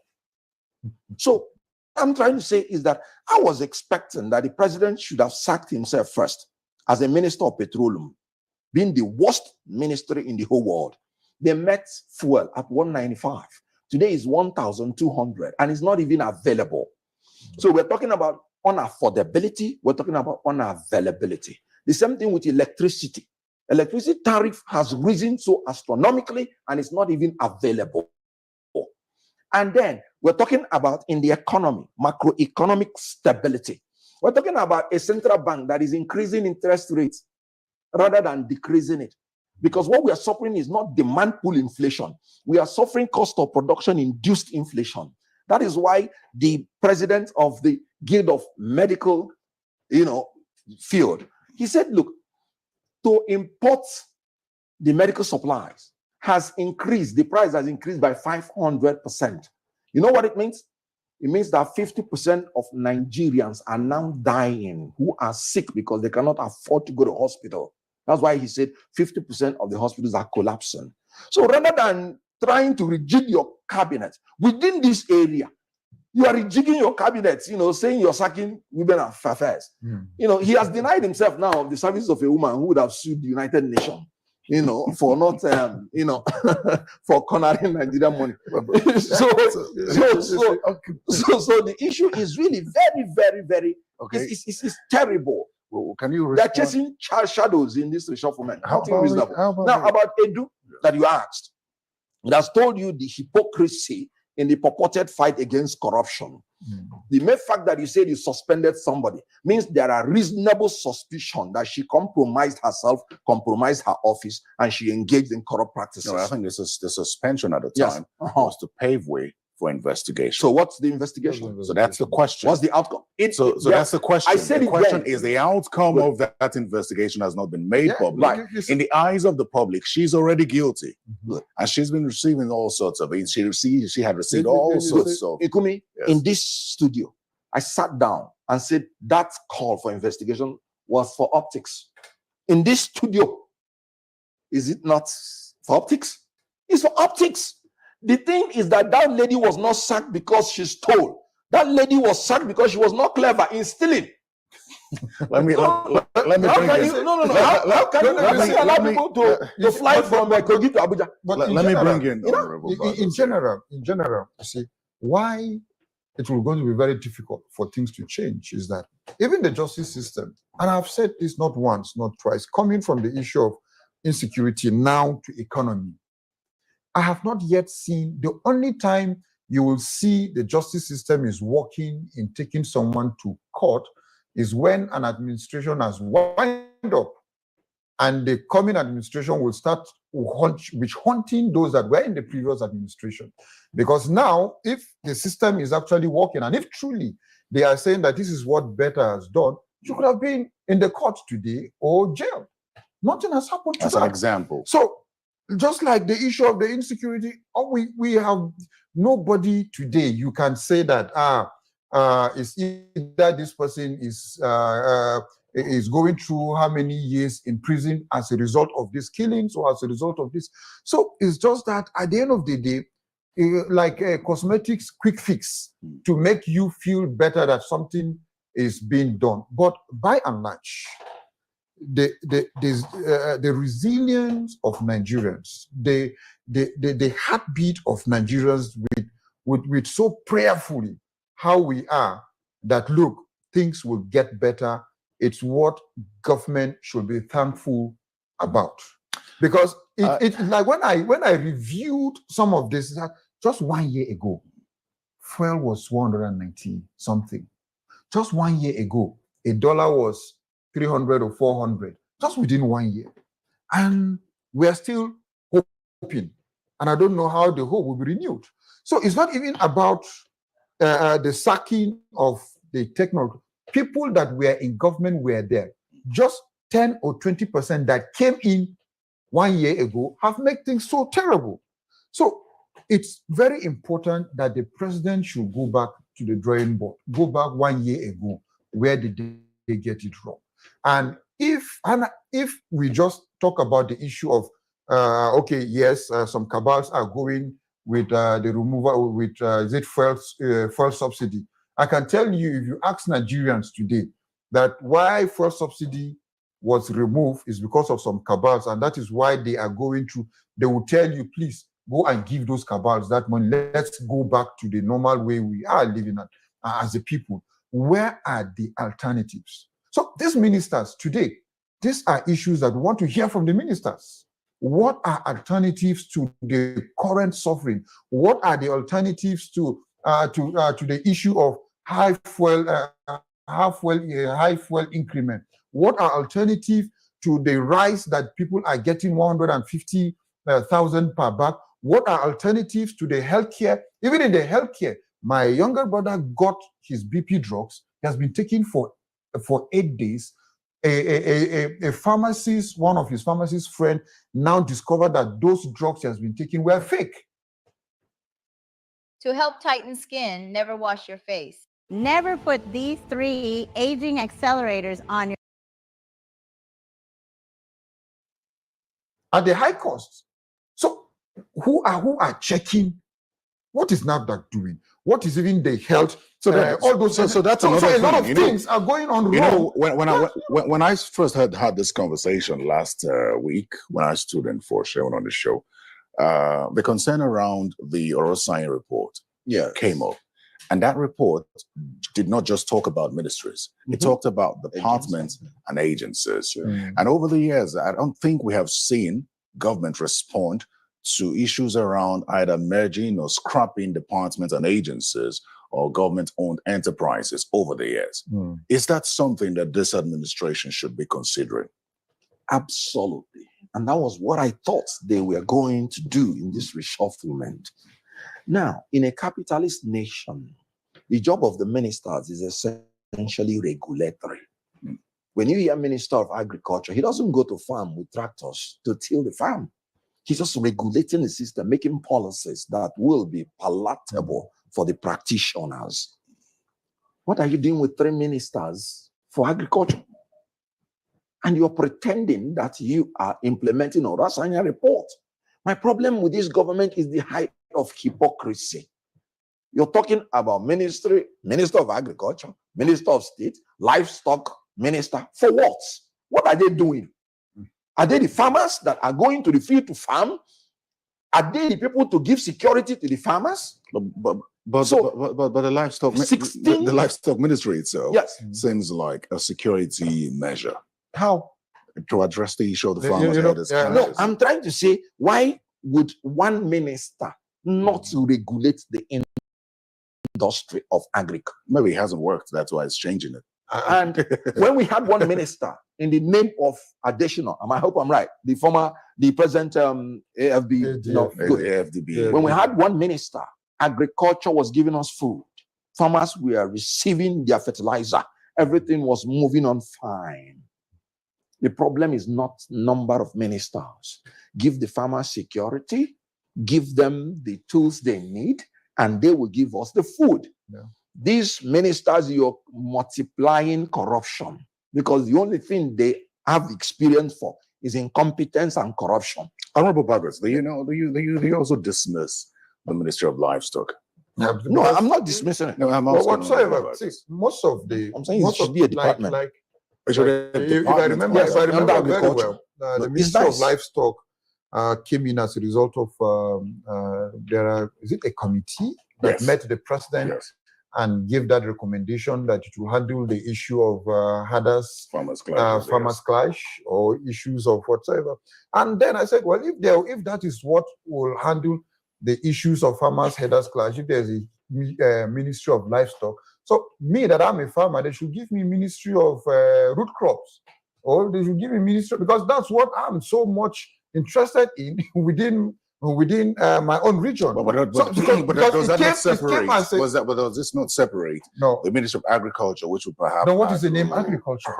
So what I'm trying to say is that I was expecting that the president should have sacked himself first as a minister of petroleum, being the worst ministry in the whole world. They met fuel at 195. Today is 1,200, and it's not even available. So we're talking about unaffordability. We're talking about unavailability. The same thing with electricity. Electricity tariff has risen so astronomically, and it's not even available. And then we're talking about in the economy, macroeconomic stability. We're talking about a central bank that is increasing interest rates rather than decreasing it. Because what we are suffering is not demand pull inflation. We are suffering cost of production induced inflation. That is why the president of the Guild of Medical, field, he said, look, to import the medical supplies has increased, the price has increased by 500%. You know what it means? It means that 50% of Nigerians are now dying who are sick because they cannot afford to go to hospital. That's why he said 50% of the hospitals are collapsing. So rather than trying to rejig your cabinet within this area, you are rejigging your cabinet, saying you're sacking women and affairs. He has denied himself now of the services of a woman who would have sued the United Nations, for not, for cornering Nigerian money. So the issue is really very, very, very, it's terrible. Well, can you respond? They're chasing shadows in this reshufflement. About Edu that you asked, it has told you the hypocrisy in the purported fight against corruption. The mere fact that you said you suspended somebody means there are reasonable suspicion that she compromised herself, compromised her office, and she engaged in corrupt practices. No, I think the suspension at the time was to pave way for investigation. So what's the investigation? So that's the question. What's the outcome? So that's the question. I said the question then. is the outcome of that investigation has not been made public. Right. In the eyes of the public, she's already guilty. And she's been receiving all sorts of it. She had received all sorts of. Ikumi, in this studio, I sat down and said that call for investigation was for optics. In this studio, is it not for optics? It's for optics. The thing is that that lady was not sacked because she stole. That lady was sacked because she was not clever in stealing. Let me bring it. How can you allow people to fly from Kogi to Abuja? But let me bring in in general, you see, why it will going to be very difficult for things to change is that even the justice system, and I've said this not once, not twice, coming from the issue of insecurity now to economy, I have not yet seen, the only time you will see the justice system is working in taking someone to court is when an administration has wound up and the coming administration will start hunting those that were in the previous administration. Because now, if the system is actually working, and if truly they are saying that this is what Better has done, you could have been in the court today or jail. Nothing has happened to that. As an example. So, just like the issue of the insecurity, we have nobody today you can say that it's either this person is going through how many years in prison as a result of these killings or as a result of this. So it's just that at the end of the day, like a cosmetics quick fix to make you feel better that something is being done. But by and large, the resilience of Nigerians, the heartbeat of Nigerians with so prayerfully how we are, that look, things will get better. It's what government should be thankful about. Because it's like when I reviewed some of this, just 1 year ago, fuel was 190 something. Just 1 year ago, a dollar was 300 or 400, just within 1 year. And we are still hoping. And I don't know how the hope will be renewed. So it's not even about the sacking of the technology. People that were in government were there. Just 10 or 20% that came in 1 year ago have made things so terrible. So it's very important that the president should go back to the drawing board. Go back 1 year ago. Where did they get it wrong? And if we just talk about the issue of okay, yes, some cabals are going with the removal with is it fuel subsidy. I can tell you, if you ask Nigerians today that why fuel subsidy was removed is because of some cabals, and that is why they are going through. They will tell you, please go and give those cabals that money. Let's go back to the normal way we are living as a people. Where are the alternatives? So these ministers today, these are issues that we want to hear from the ministers. What are alternatives to the current suffering? What are the alternatives to the issue of high fuel increment? What are alternatives to the rise that people are getting 150,000 per bag? What are alternatives to the healthcare? Even in the healthcare, my younger brother got his BP drugs. He has been taking for 8 days. A pharmacist, one of his pharmacist friend, now discovered that those drugs he has been taking were fake. To help tighten skin, never wash your face. Never put these 3 aging accelerators on your... At the high cost. So who are checking? What is NAFDAC doing? What is even the health? So all those. So that's another thing. A lot of thing, things are going on you wrong. Know, when I first had this conversation last week, when I stood in for Sharon on the show, the concern around the Orosai report came up. And that report did not just talk about ministries. It talked about departments and agencies. And over the years, I don't think we have seen government respond to issues around either merging or scrapping departments and agencies or government-owned enterprises over the years. Is that something that this administration should be considering? Absolutely. And that was what I thought they were going to do in this reshufflement. Now, in a capitalist nation, the job of the ministers is essentially regulatory. When you hear Minister of Agriculture, he doesn't go to farm with tractors to till the farm. He's just regulating the system, making policies that will be palatable for the practitioners. What are you doing with 3 ministers for agriculture? And you're pretending that you are implementing a Rasanya report. My problem with this government is the height of hypocrisy. You're talking about Minister of Agriculture, Minister of State, Livestock Minister. For what? What are they doing? Are they the farmers that are going to the field to farm? Are they the people to give security to the farmers? But the livestock, the livestock ministry itself seems like a security measure. How? To address the issue of the farmers. No, I'm trying to say, why would one minister not regulate the industry of agriculture? Maybe it hasn't worked. That's why it's changing it. And when we had one minister in the name of additional, I hope I'm right, the present AFB, AFDB. When we had one minister, agriculture was giving us food. Farmers were receiving their fertilizer. Everything was moving on fine. The problem is not number of ministers. Give the farmers security, give them the tools they need, and they will give us the food. Yeah. These ministers, you're multiplying corruption because the only thing they have experience for is incompetence and corruption. Honorable Bagras, do you also dismiss the Ministry of Livestock? No, I'm not dismissing it. No, I'm But asking whatsoever, see, most of the, I'm saying it should be a department. if I remember very well, the Ministry of Livestock came in as a result of is it a committee that met the president and gave that recommendation that it will handle the issue of farmers clash or issues of whatsoever. And then I said, well, if that is what will handle the issues of farmers headers clash, if there's a Ministry of Livestock, so me that I'm a farmer, they should give me Ministry of root crops, or they should give me Ministry, because that's what I'm so much interested in within my own region. But does that not separate? Does this not separate the Ministry of Agriculture, which would perhaps... No, what is the name agriculture?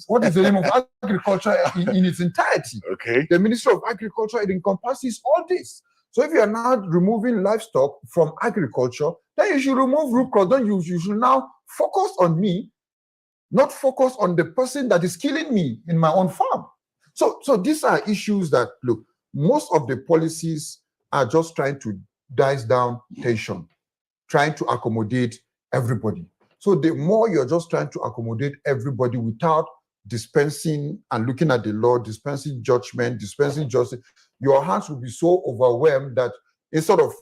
What is the name of agriculture in its entirety? Okay. The Ministry of Agriculture, it encompasses all this. So if you are now removing livestock from agriculture, then you should remove root crops. Then you should now focus on me, not focus on the person that is killing me in my own farm. So these are issues that, look, most of the policies are just trying to dice down tension, trying to accommodate everybody. So the more you're just trying to accommodate everybody without dispensing and looking at the law, dispensing judgment, dispensing justice, your hands will be so overwhelmed that instead of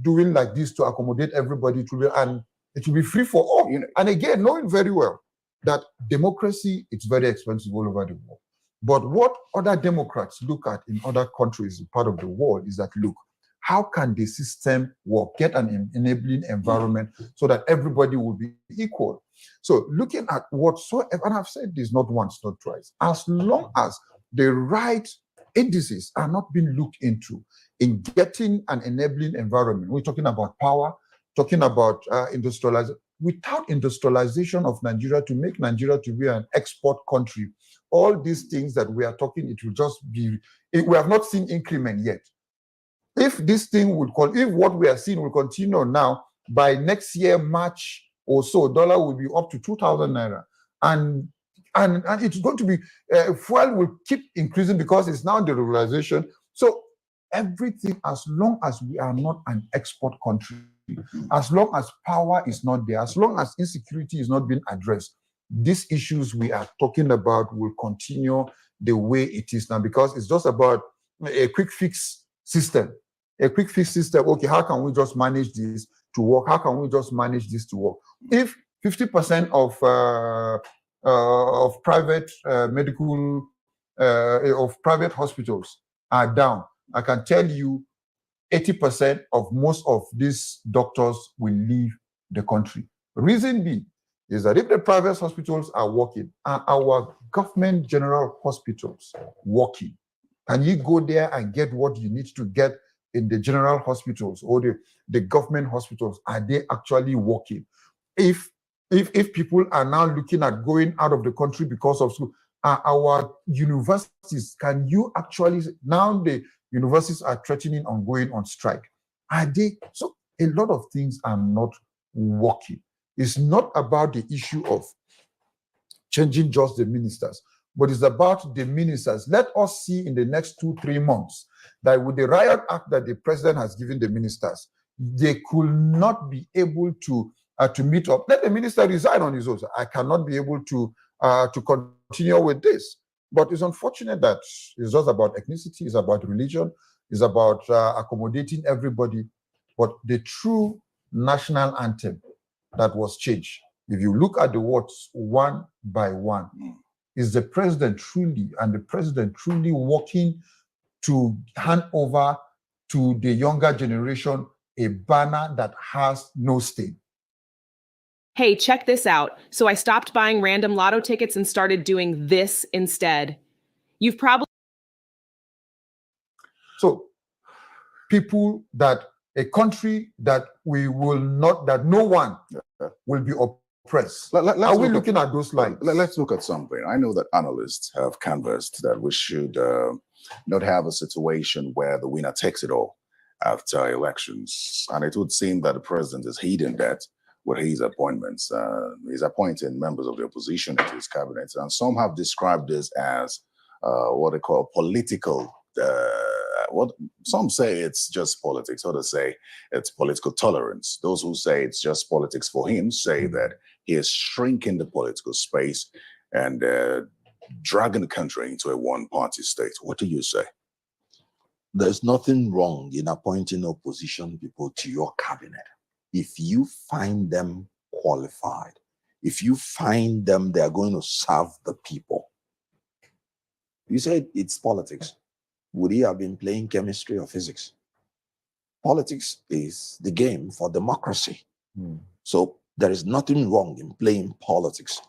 doing like this to accommodate everybody, it will be free for all. And again, knowing very well that democracy, it's very expensive all over the world. But what other Democrats look at in other countries, part of the world, is that, look, how can the system work, get an enabling environment so that everybody will be equal? So looking at whatsoever, and I've said this not once, not twice, as long as the right indices are not being looked into in getting an enabling environment, we're talking about power, talking about industrialization. Without industrialization of Nigeria to make Nigeria to be an export country, all these things that we are talking, it will just be, we have not seen increment yet. If this thing would, if what we are seeing will continue now, by next year, March or so, dollar will be up to 2,000 naira. And it's going to be, fuel will keep increasing because it's now the regularization. So everything, as long as we are not an export country, as long as power is not there, as long as insecurity is not being addressed, these issues we are talking about will continue the way it is now, because it's just about a quick fix system. A quick fix system, okay, how can we just manage this to work? How can we just manage this to work? If 50% of private medical, of private hospitals are down, I can tell you 80% of most of these doctors will leave the country. Reason being is that if the private hospitals are working, are our government general hospitals working? Can you go there and get what you need to get in the general hospitals or the government hospitals, are they actually working? If people are now looking at going out of the country because of school, our universities, can you actually, now the universities are threatening on going on strike. Are they? So a lot of things are not working. It's not about the issue of changing just the ministers, but it's about the ministers. Let us see in the next 2-3 months that with the riot act that the president has given the ministers, they could not be able to meet up. Let the minister resign on his own. I cannot be able to continue with this. But it's unfortunate that it's just about ethnicity, it's about religion, it's about accommodating everybody. But the true national anthem that was changed, if you look at the words one by one, is the president truly working to hand over to the younger generation a banner that has no stain. Hey, check this out. So I stopped buying random lotto tickets and started doing this instead. You've probably... So a country that we will not, that no one will be oppressed. Are we looking at those lines? Let's look at something. I know that analysts have canvassed that we should not have a situation where the winner takes it all after elections. And it would seem that the president is heeding that with his appointments. He's appointing members of the opposition into his cabinet. And some have described this as what they call political, what some say it's just politics, others say it's political tolerance. Those who say it's just politics for him say that he is shrinking the political space and dragging the country into a one-party state. What do you say? There's nothing wrong in appointing opposition people to your cabinet. If you find them qualified, if you find them, they are going to serve the people. You said it's politics. Would he have been playing chemistry or physics? Politics is the game for democracy. So there is nothing wrong in playing politics.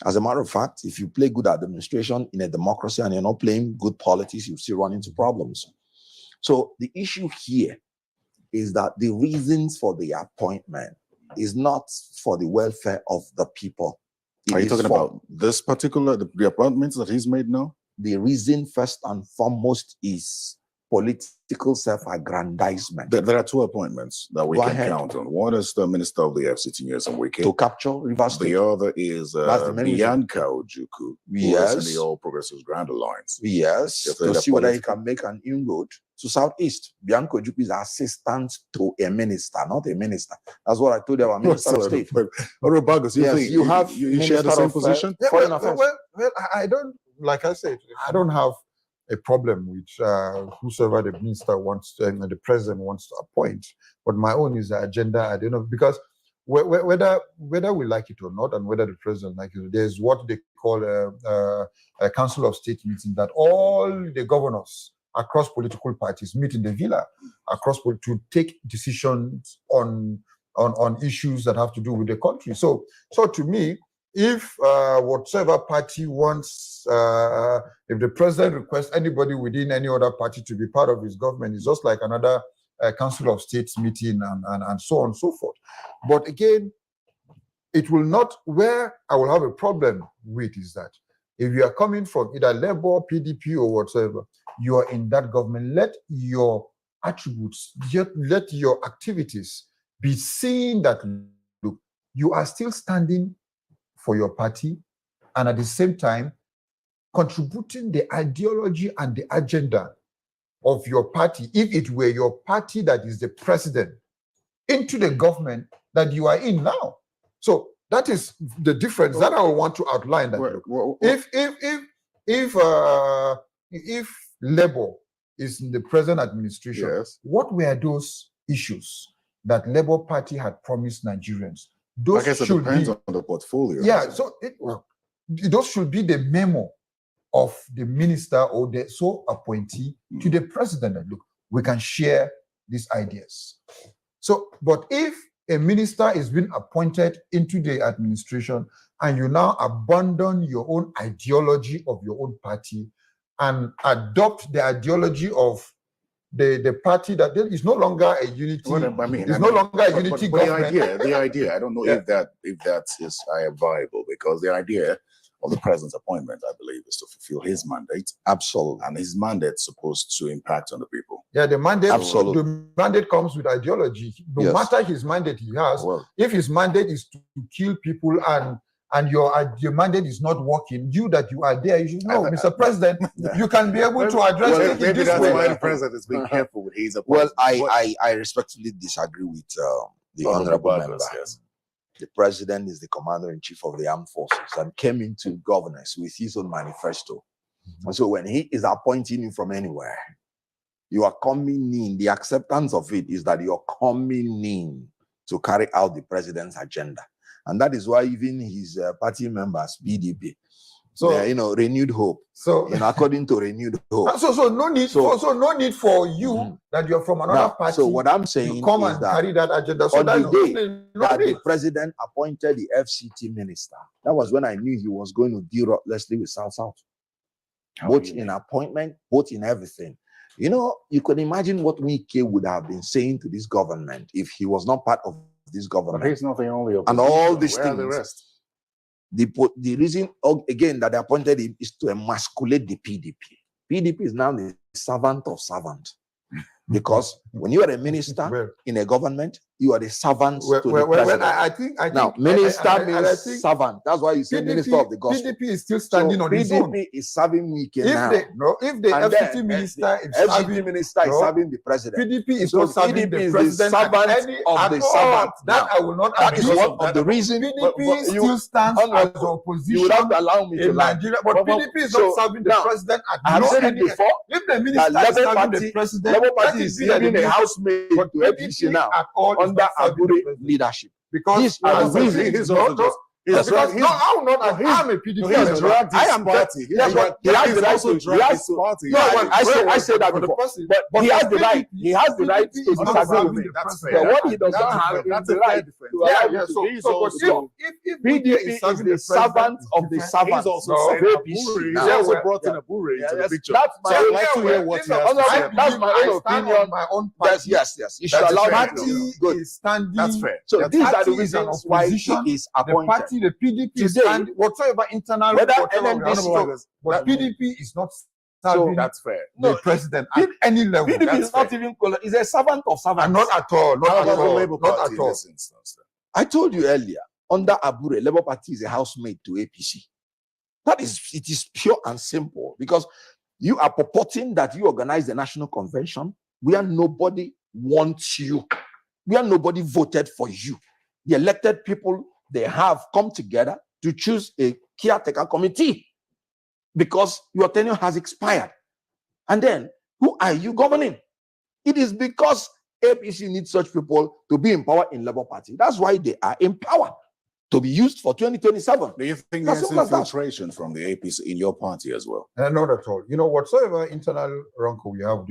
As a matter of fact, if you play good administration in a democracy and you're not playing good politics, you still run into problems. So the issue here is that the reasons for the appointment is not for the welfare of the people. Are you talking about this particular, the appointments that he's made now? The reason first and foremost is political self-aggrandizement. There are two appointments that we can count on. One is the Minister of the FCT News and Wiki. To capture Rivers State. The other is Bianca Ojukwu, who is in the All Progressives Grand Alliance. Yes, to see whether he can make an inroad to Southeast. Bianca Ojukwu is assistant to a minister, not a minister. That's what I told you about Minister of State. You share the same position? Foreign affairs. Well, I don't, like I said, I don't have a problem with whosoever the minister wants to, the president wants to appoint. But my own is the agenda. I don't know, because whether we like it or not, and whether the president likes it, there's what they call a Council of State meeting that all the governors across political parties meet in the villa to take decisions on issues that have to do with the country. So to me, if whatever party wants, if the president requests anybody within any other party to be part of his government, it's just like another Council of States meeting and so on and so forth. But again, it will not, where I will have a problem with is that if you are coming from either Labour, PDP or whatever, you are in that government, let your attributes, let your activities be seen that, look, you are still standing for your party, and at the same time, contributing the ideology and the agenda of your party, if it were your party that is the president, into the government that you are in now. So that is the difference that I want to outline. That if Labour is in the present administration, yes, what were those issues that Labour Party had promised Nigerians? Those I guess it depends on the portfolio. Yeah, so those should be the memo of the minister or the sole appointee to the president. That, look, we can share these ideas. So, but if a minister is being appointed into the administration and you now abandon your own ideology of your own party and adopt the ideology of the party that there is no longer a unity. It's no longer a unity government. The idea. I don't know if that is viable, because the idea of the president's appointment, I believe, is to fulfill his mandate. Absolutely. And his mandate is supposed to impact on the people. Yeah, the mandate. Absolutely. The mandate comes with ideology. No matter his mandate he has, if his mandate is to kill people and your mandate is not working, you are there, you should know, Mr. President, you can be able to address it in this way. Why the president is being careful with his appointment. Well, I respectfully disagree with the honorable member. Yes. The president is the commander-in-chief of the armed forces and came into governance with his own manifesto. And so when he is appointing you from anywhere, you are coming in. The acceptance of it is that you're coming in to carry out the president's agenda. And that is why even his party members, PDP, renewed hope. So, according to renewed hope. So no need for you that you're from another party. So what I'm saying come is and that carry that agenda. So on the day that the president appointed the FCT minister, that was when I knew he was going to deal ruthlessly with South, both in appointment, both in everything. You can imagine what Wike would have been saying to this government if he was not part of this government. But he's not the only opposition. And all these Where things. Are the rest? The reason, again, that they appointed him is to emasculate the PDP. PDP is now the servant of servant. Because when you are a minister in a government, you are the servant to the president. I think minister means servant. That's why you say minister of the gospel. PDP is still standing on his own. PDP is serving Wike now. If the FCT minister is serving the president, PDP is not serving the president. Servant of the servant. That I will not agree. That is one of the reasons. PDP still stands as the opposition. You would have to allow me to lie. Nigeria, but PDP is not serving the president. I have said it before. If the minister is serving the president, Labour Party is giving a housemaid to APC now under Abure leadership. Because these are the reasons. I'm a PDP. I am party. He has the right to drag his party. I said that before. But he has the right. He has the right to disagree with me. But what he does not have is the right to if PDP is the servant of the servant. He also brought in Abure into the picture. That's my own opinion. Yes. You should allow party is standing. That's fair. So these are the reasons why he is appointed. The PDP is standing, whatsoever internal, but PDP is not serving that's fair. The president at any level. PDP is not even is a servant of servants. And not at all. Not at all. I told you earlier, under Abure, Labour Party is a housemaid to APC. It is pure and simple, because you are purporting that you organize the national convention where nobody wants you, where nobody voted for you. The elected people, they have come together to choose a caretaker committee because your tenure has expired. And then, who are you governing? It is because APC needs such people to be in power in Labour Party. That's why they are in power, to be used for 2027. Do you think there's infiltration from the APC in your party as well? Not at all. Whatsoever internal rancor we have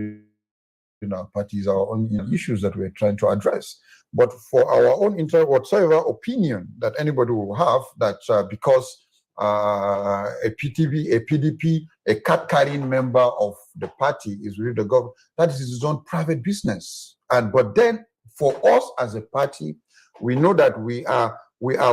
in our parties, our own issues that we're trying to address. But for our own whatsoever opinion that anybody will have, that because a PDP, a card-carrying member of the party is with the government, that is his own private business. But then, for us as a party, we know that we are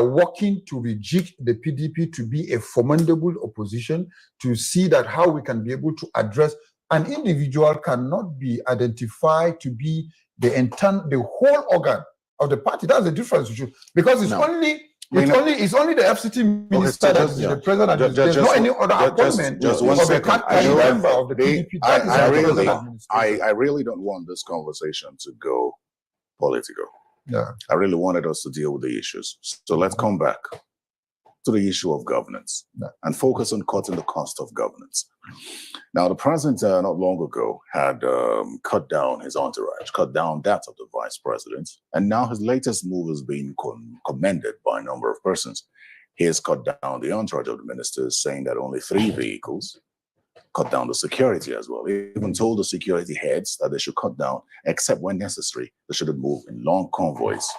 working to reject the PDP to be a formidable opposition, to see that how we can be able to address. An individual cannot be identified to be the whole organ of the party. That's the difference, because it's only the FCT minister that is the president. There's no any other appointment of a member of the PDP. I really don't want this conversation to go political. Yeah, I really wanted us to deal with the issues. So let's come back to the issue of governance and focus on cutting the cost of governance. Now, the president not long ago had cut down his entourage, cut down that of the vice president, and now his latest move has been commended by a number of persons. He has cut down the entourage of the ministers, saying that only 3 vehicles, cut down the security as well. He even told the security heads that they should cut down, except when necessary. They shouldn't move in long convoys.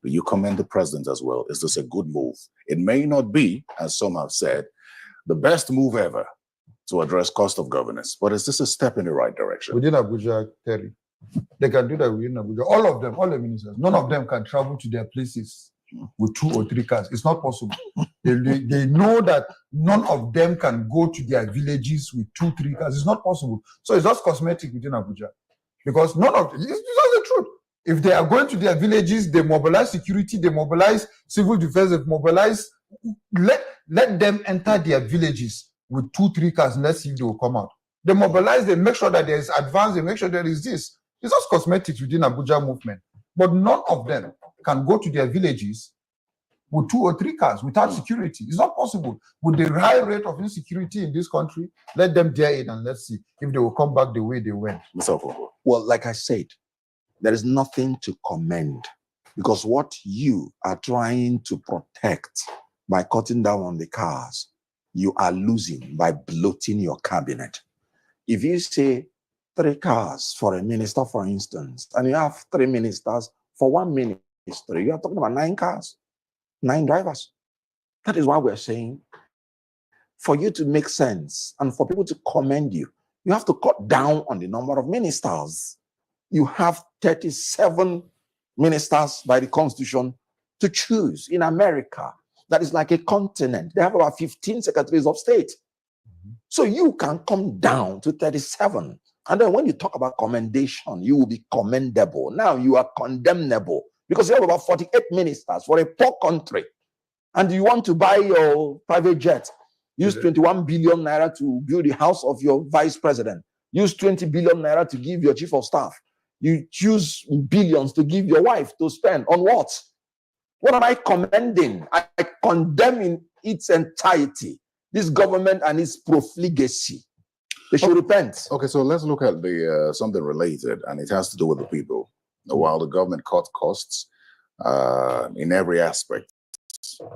Do you commend the president as well? Is this a good move? It may not be, as some have said, the best move ever, to address cost of governance. But is this a step in the right direction? Within Abuja, Terry, they can do that within Abuja. All of them, all the ministers, none of them can travel to their places with 2 or 3 cars. It's not possible. They know that none of them can go to their villages with 2, 3 cars. It's not possible. So it's just cosmetic within Abuja. Because none of it's just the truth. If they are going to their villages, they mobilize security, they mobilize civil defense, they mobilize, let them enter their villages with 2, 3 cars and let's see if they will come out. They mobilize, they make sure that there is advance, they make sure there is this. It's just cosmetics within Abuja movement. But none of them can go to their villages with 2 or 3 cars without security. It's not possible. With the high rate of insecurity in this country, let them dare it and let's see if they will come back the way they went. Well, like I said, there is nothing to commend because what you are trying to protect by cutting down on the cars, you are losing by bloating your cabinet. If you say 3 cars for a minister, for instance, and you have 3 ministers for 1 ministry, you are talking about 9 cars, 9 drivers. That is why we're saying, for you to make sense and for people to commend you, you have to cut down on the number of ministers. You have 37 ministers by the Constitution to choose in America. That is like a continent. They have about 15 secretaries of state. So you can come down to 37. And then when you talk about commendation, you will be commendable. Now you are condemnable because you have about 48 ministers for a poor country. And you want to buy your private jet. Use 21 billion naira to build the house of your vice president. Use 20 billion naira to give your chief of staff. You choose billions to give your wife to spend on what? What am I commending? I condemn in its entirety this government and its profligacy. They should repent. Okay, so let's look at the something related, and it has to do with the people. While the government cut costs in every aspect,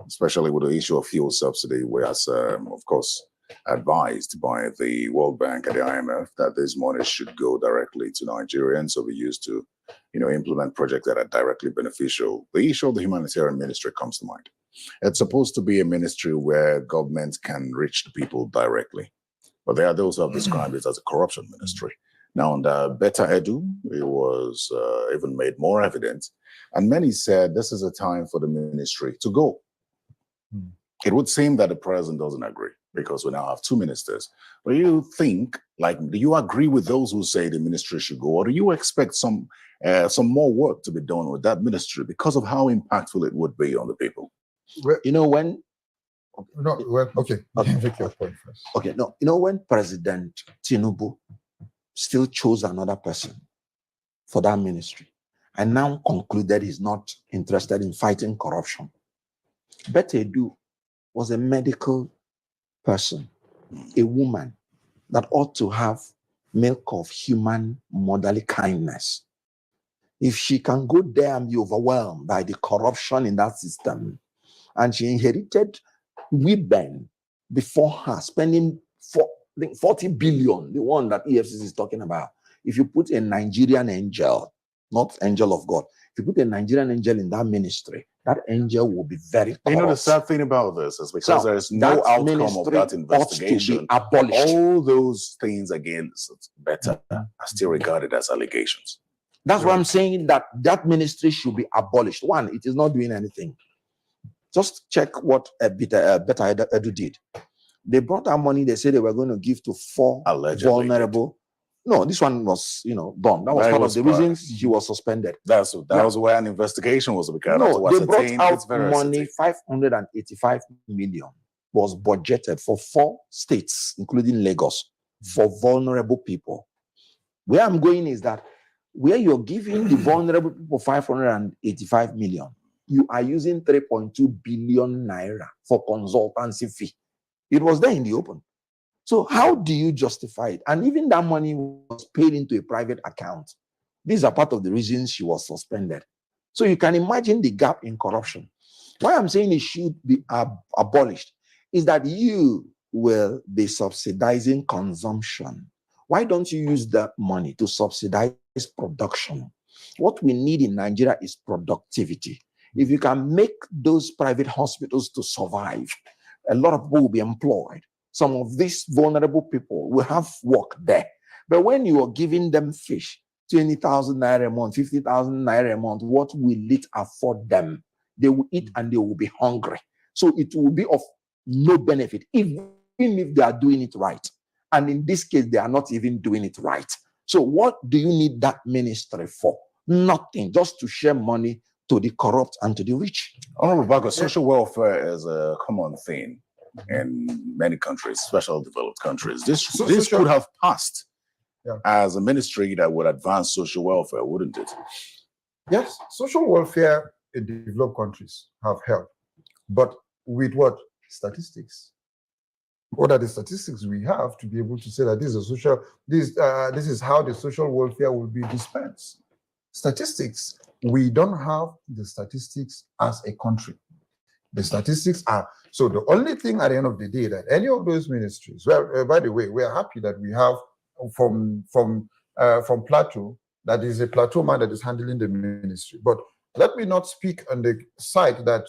especially with the issue of fuel subsidy, whereas, of course, advised by the World Bank and the IMF that this money should go directly to Nigerians, so we used to, implement projects that are directly beneficial. The issue of the humanitarian ministry comes to mind. It's supposed to be a ministry where government can reach the people directly, but there are those who have described it as a corruption ministry. Now, under Better Edu, it was even made more evident, and many said this is a time for the ministry to go. It would seem that the president doesn't agree because we now have 2 ministers. But you think, do you agree with those who say the ministry should go, or do you expect some more work to be done with that ministry because of how impactful it would be on the people? When Okay. Make your point first. Okay, no, when President Tinubu still chose another person for that ministry and now concluded he's not interested in fighting corruption. Better Edu was a medical person, a woman that ought to have milk of human motherly kindness. If she can go there and be overwhelmed by the corruption in that system, and she inherited women before her, spending 40 billion, the one that EFCC is talking about. If you put a Nigerian angel, not angel of God, if you put a Nigerian angel in that ministry, that angel will be very corrupt. The sad thing about this is because there is no outcome of that investigation. All those things against Better are still regarded as allegations. That's why I'm saying that ministry should be abolished. One, it is not doing anything. Just check what Better Edu did. They brought our money. They said they were going to give to 4 vulnerable. No, this one was, done. That was part of the reasons he was suspended. That was where an investigation was begun. No, they brought out money, 585 million was budgeted for 4 states, including Lagos, for vulnerable people. Where I'm going is that where you're giving the vulnerable people 585 million, you are using 3.2 billion naira for consultancy fee. It was there in the open. So how do you justify it? And even that money was paid into a private account. These are part of the reasons she was suspended. So you can imagine the gap in corruption. Why I'm saying it should be abolished is that you will be subsidizing consumption. Why don't you use that money to subsidize production? What we need in Nigeria is productivity. If you can make those private hospitals to survive, a lot of people will be employed. some of these vulnerable people will have work there. But when you are giving them fish, 20,000 naira a month, 50,000 naira a month, what will it afford them? They will eat and they will be hungry. So it will be of no benefit, even if they are doing it right. And in this case, they are not even doing it right. So what do you need that ministry for? Nothing, just to share money to the corrupt and to the rich. Honorable Bago, social welfare is a common thing in many countries, especially developed countries. This could have passed as a ministry that would advance social welfare, wouldn't it? Yes, social welfare in developed countries have helped, but with what? Statistics. What are the statistics we have to be able to say that this is how the social welfare will be dispensed? Statistics. We don't have the statistics as a country. The statistics are, so the only thing at the end of the day that any of those ministries, well, by the way, we are happy that we have from Plateau, that is a Plateau man that is handling the ministry. But let me not speak on the side that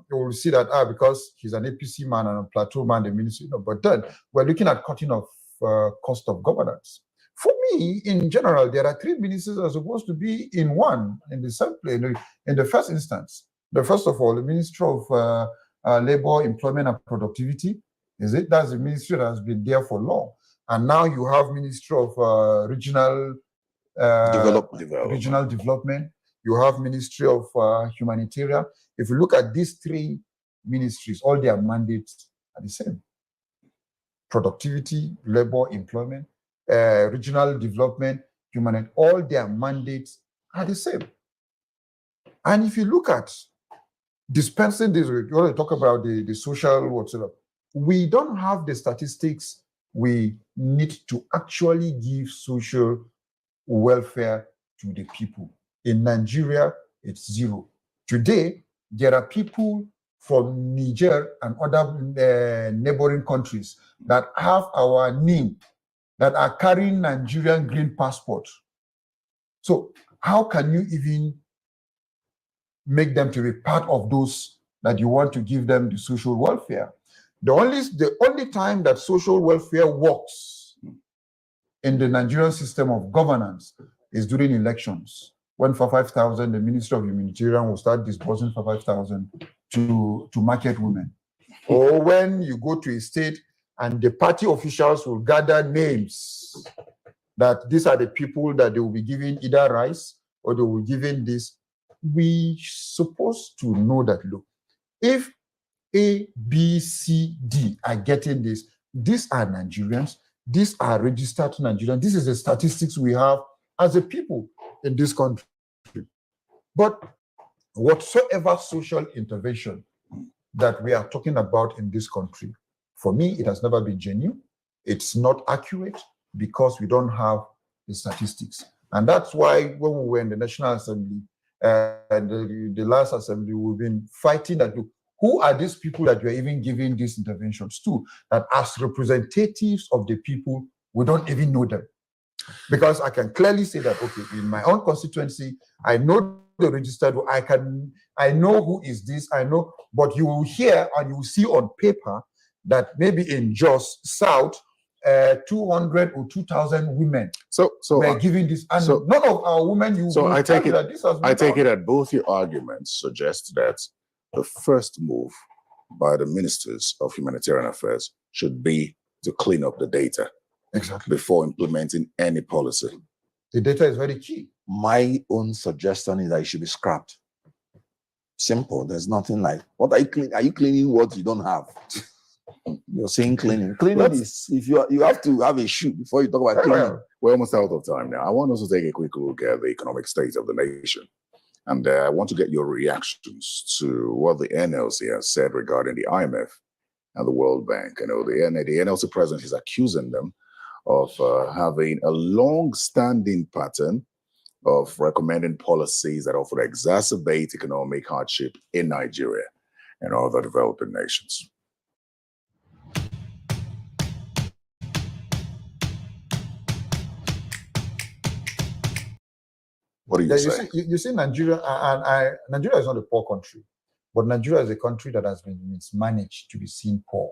you will see that because he's an APC man and a Plateau man, the ministry. No, but then we're looking at cutting off cost of governance. For me, in general, there are three ministries that are supposed to be in one, in the same place, in the first instance. The first of all, the Ministry of Labor, Employment and Productivity, is it? That's the ministry that has been there for long. And now you have Ministry of Regional Development. You have Ministry of Humanitarian. If you look at these three ministries, all their mandates are the same. Productivity, labor, employment, regional development, humanitarian, all their mandates are the same. And if you look at dispensing this, you want to talk about the social whatsoever, we don't have the statistics we need to actually give social welfare to the people. In Nigeria, it's zero. Today, there are people from Niger and other neighboring countries that have our name, that are carrying Nigerian green passport. So how can you even make them to be part of those that you want to give them the social welfare? The only time that social welfare works in the Nigerian system of governance is during elections. When for 5,000, the Ministry of Humanitarian will start disbursing for 5,000 to market women. Or when you go to a state and the party officials will gather names that these are the people that they will be giving either rice or they will be giving this. We supposed to know that, look, if A, B, C, D are getting this, these are Nigerians, these are registered Nigerians, this is the statistics we have as a people in this country. But whatsoever social intervention that we are talking about in this country, for me, it has never been genuine. It's not accurate because we don't have the statistics. And that's why when we were in the National Assembly, the last assembly, we've been fighting that, who are these people that you're even giving these interventions to? That as representatives of the people, we don't even know them. Because I can clearly say that, okay, in my own constituency, I know the registered, I know who is this, I know, but you will hear and you will see on paper that maybe in Jos South, 200 or 2,000 women were giving this, and none of our women. I take it that both your arguments suggest that the first move by the ministers of humanitarian affairs should be to clean up the data, before implementing any policy. The data is very key. My own suggestion is that it should be scrapped. Simple. There's nothing like, what are you cleaning? Are you cleaning what you don't have? You're saying cleaning. Cleaning is, if you have to have a shoe before you talk about cleaning. We're almost out of time now. I want us to take a quick look at the economic state of the nation. And I want to get your reactions to what the NLC has said regarding the IMF and the World Bank. You know, the NLC president is accusing them of having a long-standing pattern of recommending policies that often exacerbate economic hardship in Nigeria and other developing nations. What do you say? You see, Nigeria, Nigeria is not a poor country, but Nigeria is a country that has been mismanaged to be seen poor.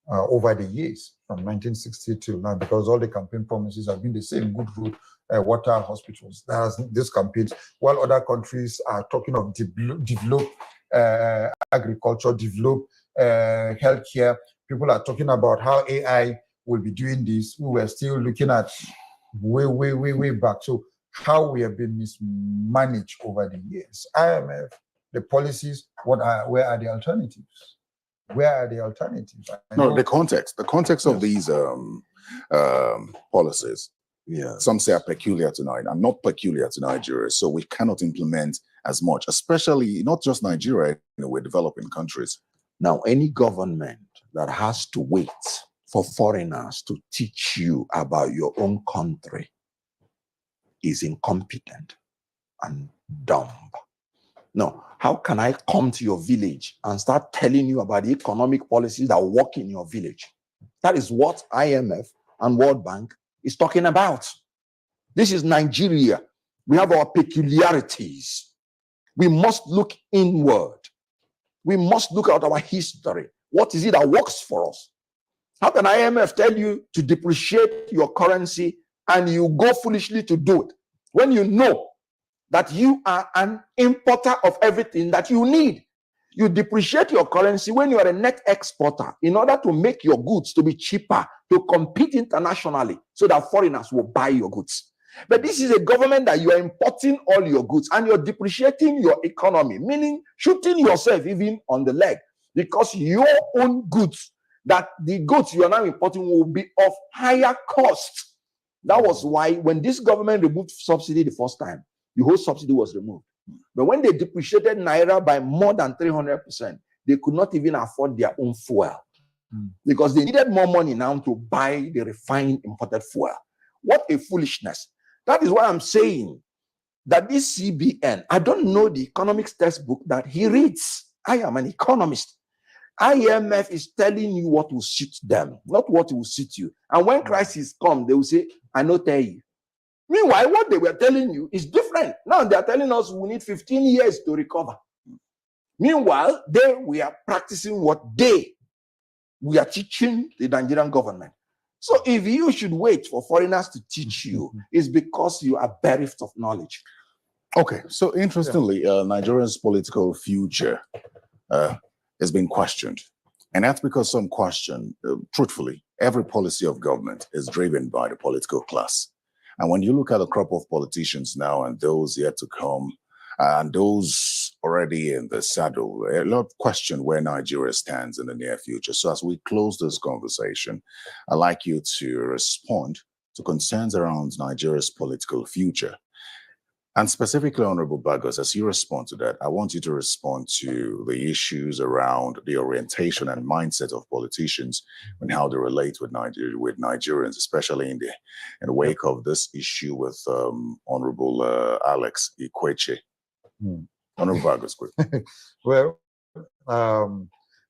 over the years from 1960 till now, because all the campaign promises have been the same: good road, water, hospitals. That's these campaigns. While other countries are talking of develop agriculture, develop healthcare, people are talking about how AI will be doing this. We were still looking at way back. So how we have been mismanaged over the years. IMF, the policies, where are the alternatives? Where are the alternatives? No, the context of these policies. Yeah. Some say are peculiar to Nigeria, and not peculiar to Nigeria. So we cannot implement as much, especially not just Nigeria, we're developing countries. Now, any government that has to wait for foreigners to teach you about your own country is incompetent and dumb. No, how can I come to your village and start telling you about the economic policies that work in your village? That is what IMF and World Bank is talking about. This is Nigeria. We have our peculiarities. We must look inward. We must look at our history. What is it that works for us? How can IMF tell you to depreciate your currency and you go foolishly to do it when you know that you are an importer of everything that you need? You depreciate your currency when you are a net exporter in order to make your goods to be cheaper, to compete internationally so that foreigners will buy your goods. But this is a government that you are importing all your goods and you're depreciating your economy, meaning shooting yourself even on the leg, because your own goods, that the goods you are now importing will be of higher cost. That was why when this government removed subsidy the first time, the whole subsidy was removed. But when they depreciated Naira by more than 300%, they could not even afford their own fuel because they needed more money now to buy the refined imported fuel. What a foolishness. That is why I'm saying that this CBN, I don't know the economics textbook that he reads. I am an economist. IMF is telling you what will suit them, not what will suit you. And when crisis comes, they will say, I no tell you. Meanwhile, what they were telling you is different. Now they are telling us we need 15 years to recover. Meanwhile, we are practicing what we are teaching the Nigerian government. So if you should wait for foreigners to teach you, it's because you are bereft of knowledge. Okay, so interestingly, Nigeria's political future has been questioned. And that's because some question, truthfully, every policy of government is driven by the political class. And when you look at the crop of politicians now and those yet to come, and those already in the saddle, a lot question where Nigeria stands in the near future. So as we close this conversation, I'd like you to respond to concerns around Nigeria's political future. And specifically, Honorable Bagos, as you respond to that, I want you to respond to the issues around the orientation and mindset of politicians and how they relate with Nigerians, especially in the wake of this issue with Honorable Alex Ikweche. Honorable Bagos, quick. Well,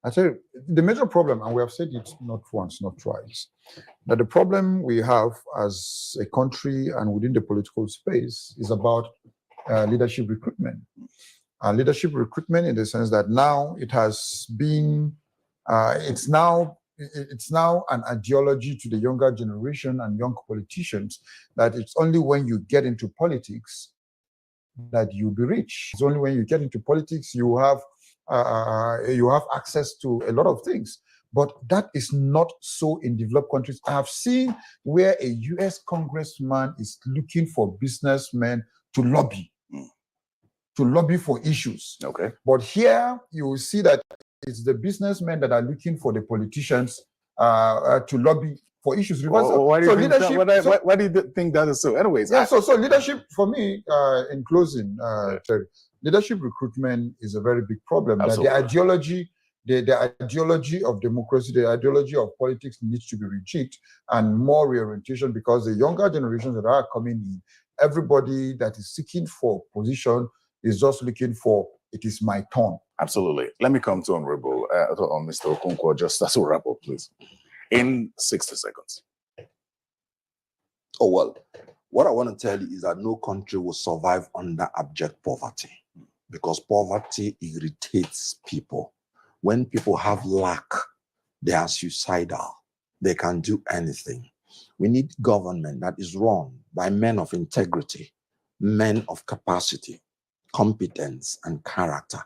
I tell you, the major problem, and we have said it not once, not twice, that the problem we have as a country and within the political space is about leadership recruitment. Leadership recruitment in the sense that now it has been, it's now an ideology to the younger generation and young politicians that it's only when you get into politics that you'll be rich. It's only when you get into politics you have access to a lot of things. But that is not so in developed countries. I have seen where a US congressman is looking for businessmen to lobby for issues. Okay. But here you will see that it's the businessmen that are looking for the politicians to lobby for issues. Why do you think that is so? Anyways. Yeah, so leadership, for me, in closing, Terry, leadership recruitment is a very big problem. That the ideology of democracy, the ideology of politics needs to be rejigged and more reorientation, because the younger generations that are coming in, everybody that is seeking for position is just looking for, it is my turn. Absolutely. Let me come to Honorable, on Mr. Okonkwo, just as a wrap up, please. In 60 seconds. Oh, well, what I want to tell you is that no country will survive under abject poverty, because poverty irritates people. When people have lack, They are suicidal. They can do anything. We need government that is run by men of integrity, men of capacity, competence, and character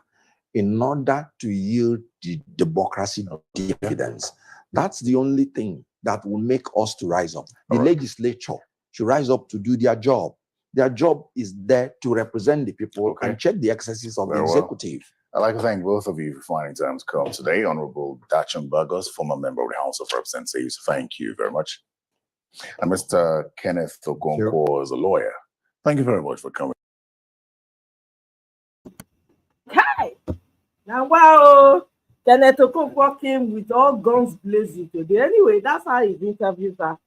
in order to yield the democracy dividends. That's the only thing that will make us to rise up. The legislature should rise up to do their job. Their job is there to represent the people and check the excesses of the executive. I'd like to thank both of you for finding time to come today. Honorable Dachshund Burgos, former member of the House of Representatives, thank you very much. And Mr. Kenneth Okonkwo is a lawyer. Thank you very much for coming. Hi! Now, wow! Kenneth Okonkwo came with all guns blazing today. Anyway, that's how his interviews are.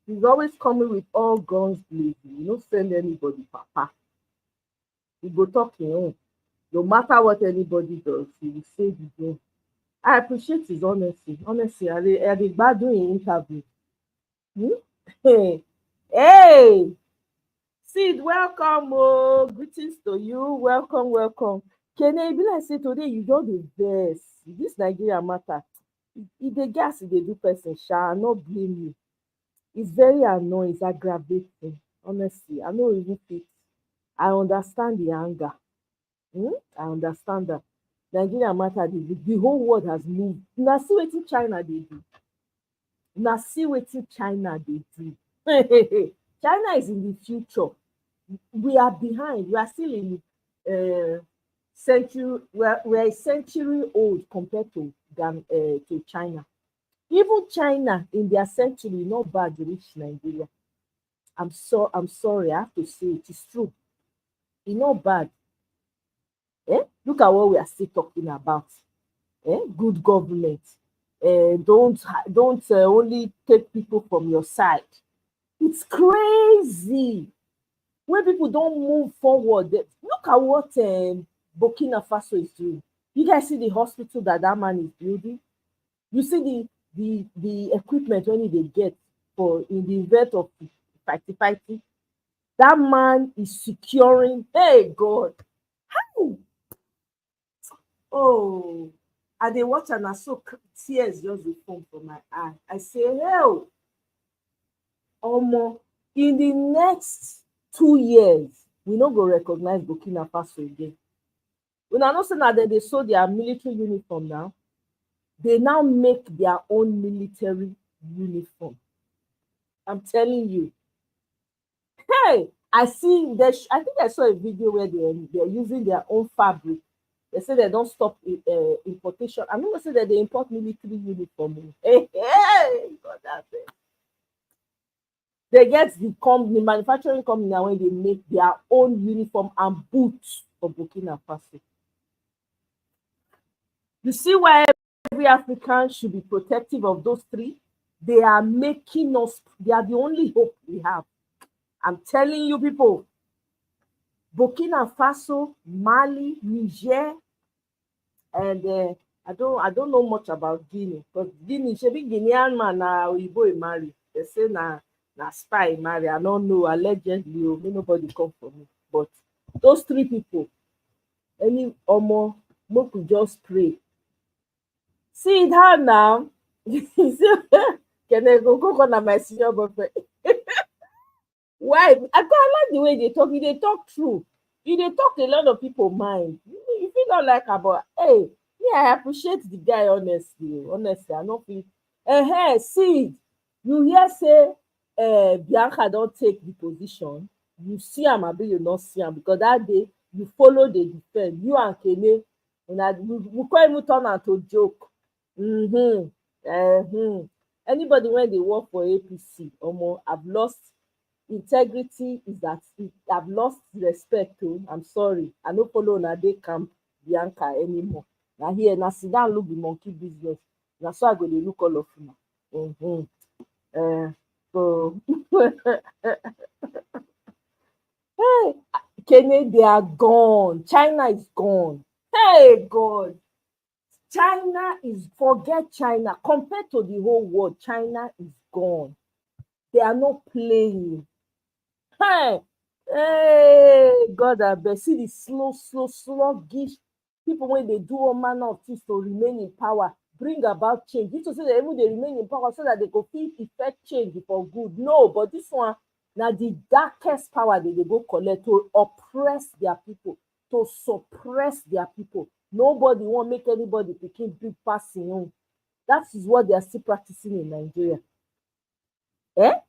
He's always coming with all guns blazing. You don't send anybody, papa. He go talk his own. No matter what anybody does, he will say his own. I appreciate his honesty. Honestly, I dey gbadun him interview. Hey! Sid, welcome. Oh, greetings to you. Welcome, welcome. Kene, e be like say today you don dey vex. This Nigeria matter. If dey gas, if dey do person, I no blame you. It's very annoying, it's aggravating. Honestly, I no even fit. I understand the anger. I understand that. Nigeria matter, the whole world has moved. Now see wetin China dey do. Now see wetin China dey do. China is in the future. We are behind. We are still in century. We're a century old compared to China. Even China in their century not bad reach Nigeria. I'm sorry, I have to say it is true. It's not bad. Look at what we are still talking about. Good government. Don't only take people from your side. It's crazy when people don't move forward. Look at what Burkina Faso is doing. You guys see the hospital that man is building. You see the equipment when they get for in the event of fighting. That man is securing. Hey God, how? Oh, and they watch and I saw tears just dey fall from my eye. I say, hell, Omo, in the next 2 years, we no go recognize Burkina Faso again. When I know say that they saw their military uniform now, they now make their own military uniform. I'm telling you. Hey, I see. I think I saw a video where they're using their own fabric. They say they don't stop importation. I'm not saying that they import military uniform. Hey, God, that's it. They get the manufacturing company now when they make their own uniform and boots for Burkina Faso. You see why every African should be protective of those three? They are making us, they are the only hope we have. I'm telling you people, Burkina Faso, Mali, Niger, and I don't know much about Guinea, because Guinea, should be Guinean man na Oyibo marry. They say na spy marry. I don't know, allegedly, nobody come for me. But those three people, any Omo, we could just pray. See it hard now. Can I go on my senior boyfriend? Why? I like the way they talk. They talk true. They talk a lot of people mind. You feel not like about, hey, yeah, I appreciate the guy, honestly. Honestly, I don't feel. See, you hear say Bianca don't take the position. You see him, abi you not see him, because that day you follow the defense. You and Kene, and we can't even turn out to joke. Anybody when they work for APC, I've lost integrity. Is that I've lost respect to. I'm sorry. I no follow na dey camp Bianca anymore. Now here, now sit down look the monkey business. Now so I go dey look all of you. So hey, Kenya, they are gone. China is gone. Hey God. China is, forget China. Compared to the whole world, China is gone. They are not playing. Hey, God, I bet. See the sluggish people when they do all manner of things to remain in power. bring about change. This to say that even they remain in power so that they go fit effect change for good. No, but this one now the darkest power they go collect to oppress their people, to suppress their people. Nobody want make anybody picking big passing on. That is what they are still practicing in Nigeria. Then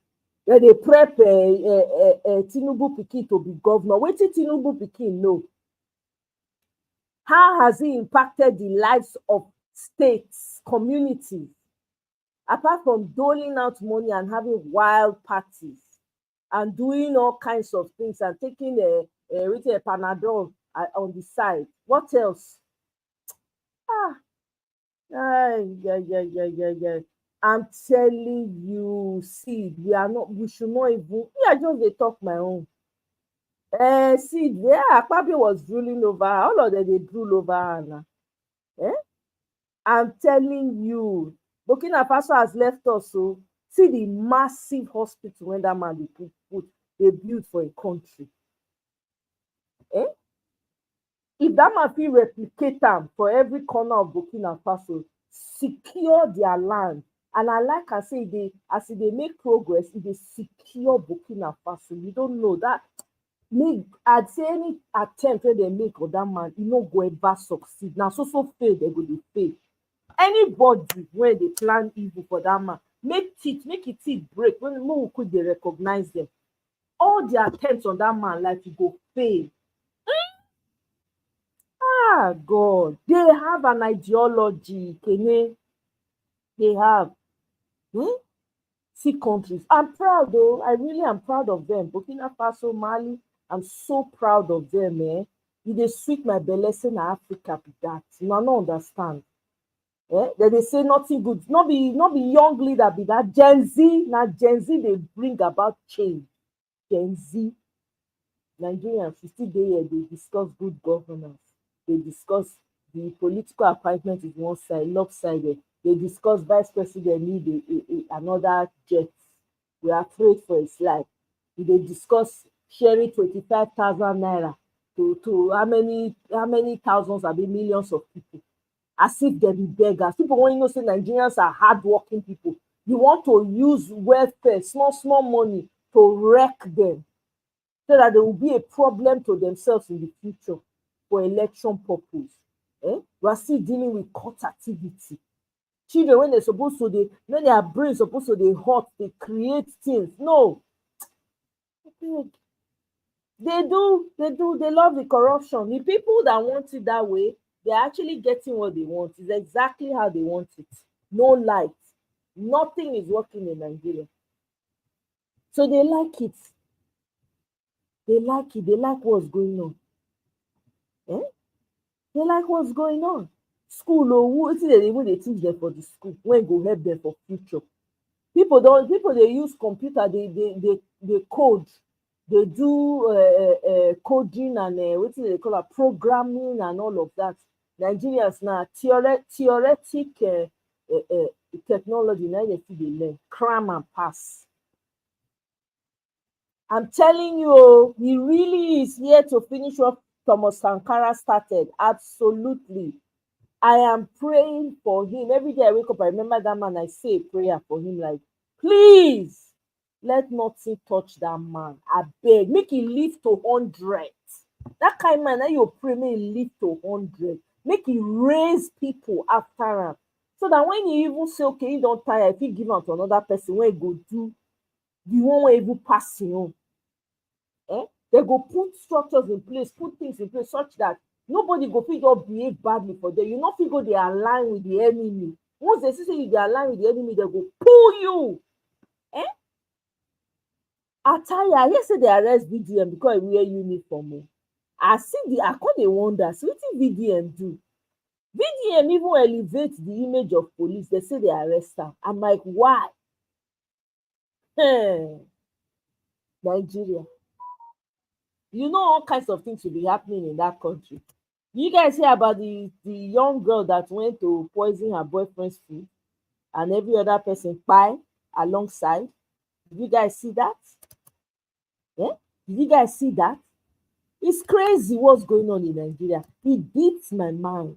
they prep Tinubu pikin to be governor. Wetin Tinubu pikin know? How has he impacted the lives of states, communities, apart from doling out money and having wild parties and doing all kinds of things and taking a Panadol on the side? What else? Yeah. I'm telling you, see, we should not even, me, I just dey talk my own. See, yeah, Akpabio was drooling over her. All of them, they drool over her now. I'm telling you, Burkina Faso has left us. So, see the massive hospital when that man they built for a country. If that man fit replicate them for every corner of Burkina Faso, secure their land, and I like I say as they make progress, they secure Burkina Faso. You don't know that. I'd say any attempt where they make on that man, go ever succeed. Now so fail, they go to fail. Anybody where they plan evil for that man, make it teeth break. When more could they recognize them? All the attempts on that man like to go fail. God, they have an ideology, Kene. They have. See countries. I'm proud though. I really am proud of them. Burkina Faso, Mali, I'm so proud of them, eh? They sweet my belly say na Africa be that. You know, I don't understand. Then they say nothing good. Not be young leader be that. Gen Z, now Gen Z they bring about change. Gen Z. Nigerians, we still there, they discuss good governance. They discuss the political appointment is one side, lopsided. They discuss vice president need another jet. We are afraid for his life. They discuss sharing 25,000 naira to how many thousands, I mean millions of people. As if they be beggars. People want to say Nigerians are hardworking people. You want to use welfare, small money to wreck them, so that there will be a problem to themselves in the future for election purpose. We are still dealing with court activity. Children, when they're supposed to, when their brain supposed to they hot, they create things. No. They love the corruption. The people that want it that way, they're actually getting what they want. It's exactly how they want it. No light. Nothing is working in Nigeria. So they like it. They like it. They like what's going on. They like what's going on. School, even they teach them for the school. When go help them for future. People they use computer, they code, they do coding and what do they call it, programming and all of that. Nigerians now theoretic technology now they learn, cram and pass. I'm telling you, he really is here to finish what Thomas Sankara started. Absolutely. I am praying for him. Every day I wake up, I remember that man, I say a prayer for him, like, please, let nothing touch that man. I beg, make him live to 100. That kind of man, now you pray, make him live to 100. Make him raise people after him. So that when you even say, okay, you don't tire, if you give him to another person, when you go do, the one way even pass you. They go put structures in place, put things in place such that nobody go fit just behave badly for them. You not fit go they align with the enemy. Once they say you they align with the enemy, they go pull you. I hear say they arrest VDM because he wear uniform. I can't wonder. So what did VDM do? VDM even elevate the image of police. They say they arrest them. I'm like, why? Nigeria. You know all kinds of things will be happening in that country. You guys hear about the young girl that went to poison her boyfriend's food and every other person pie alongside? Did you guys see that? Did you guys see that? It's crazy what's going on in Nigeria. It beats my mind.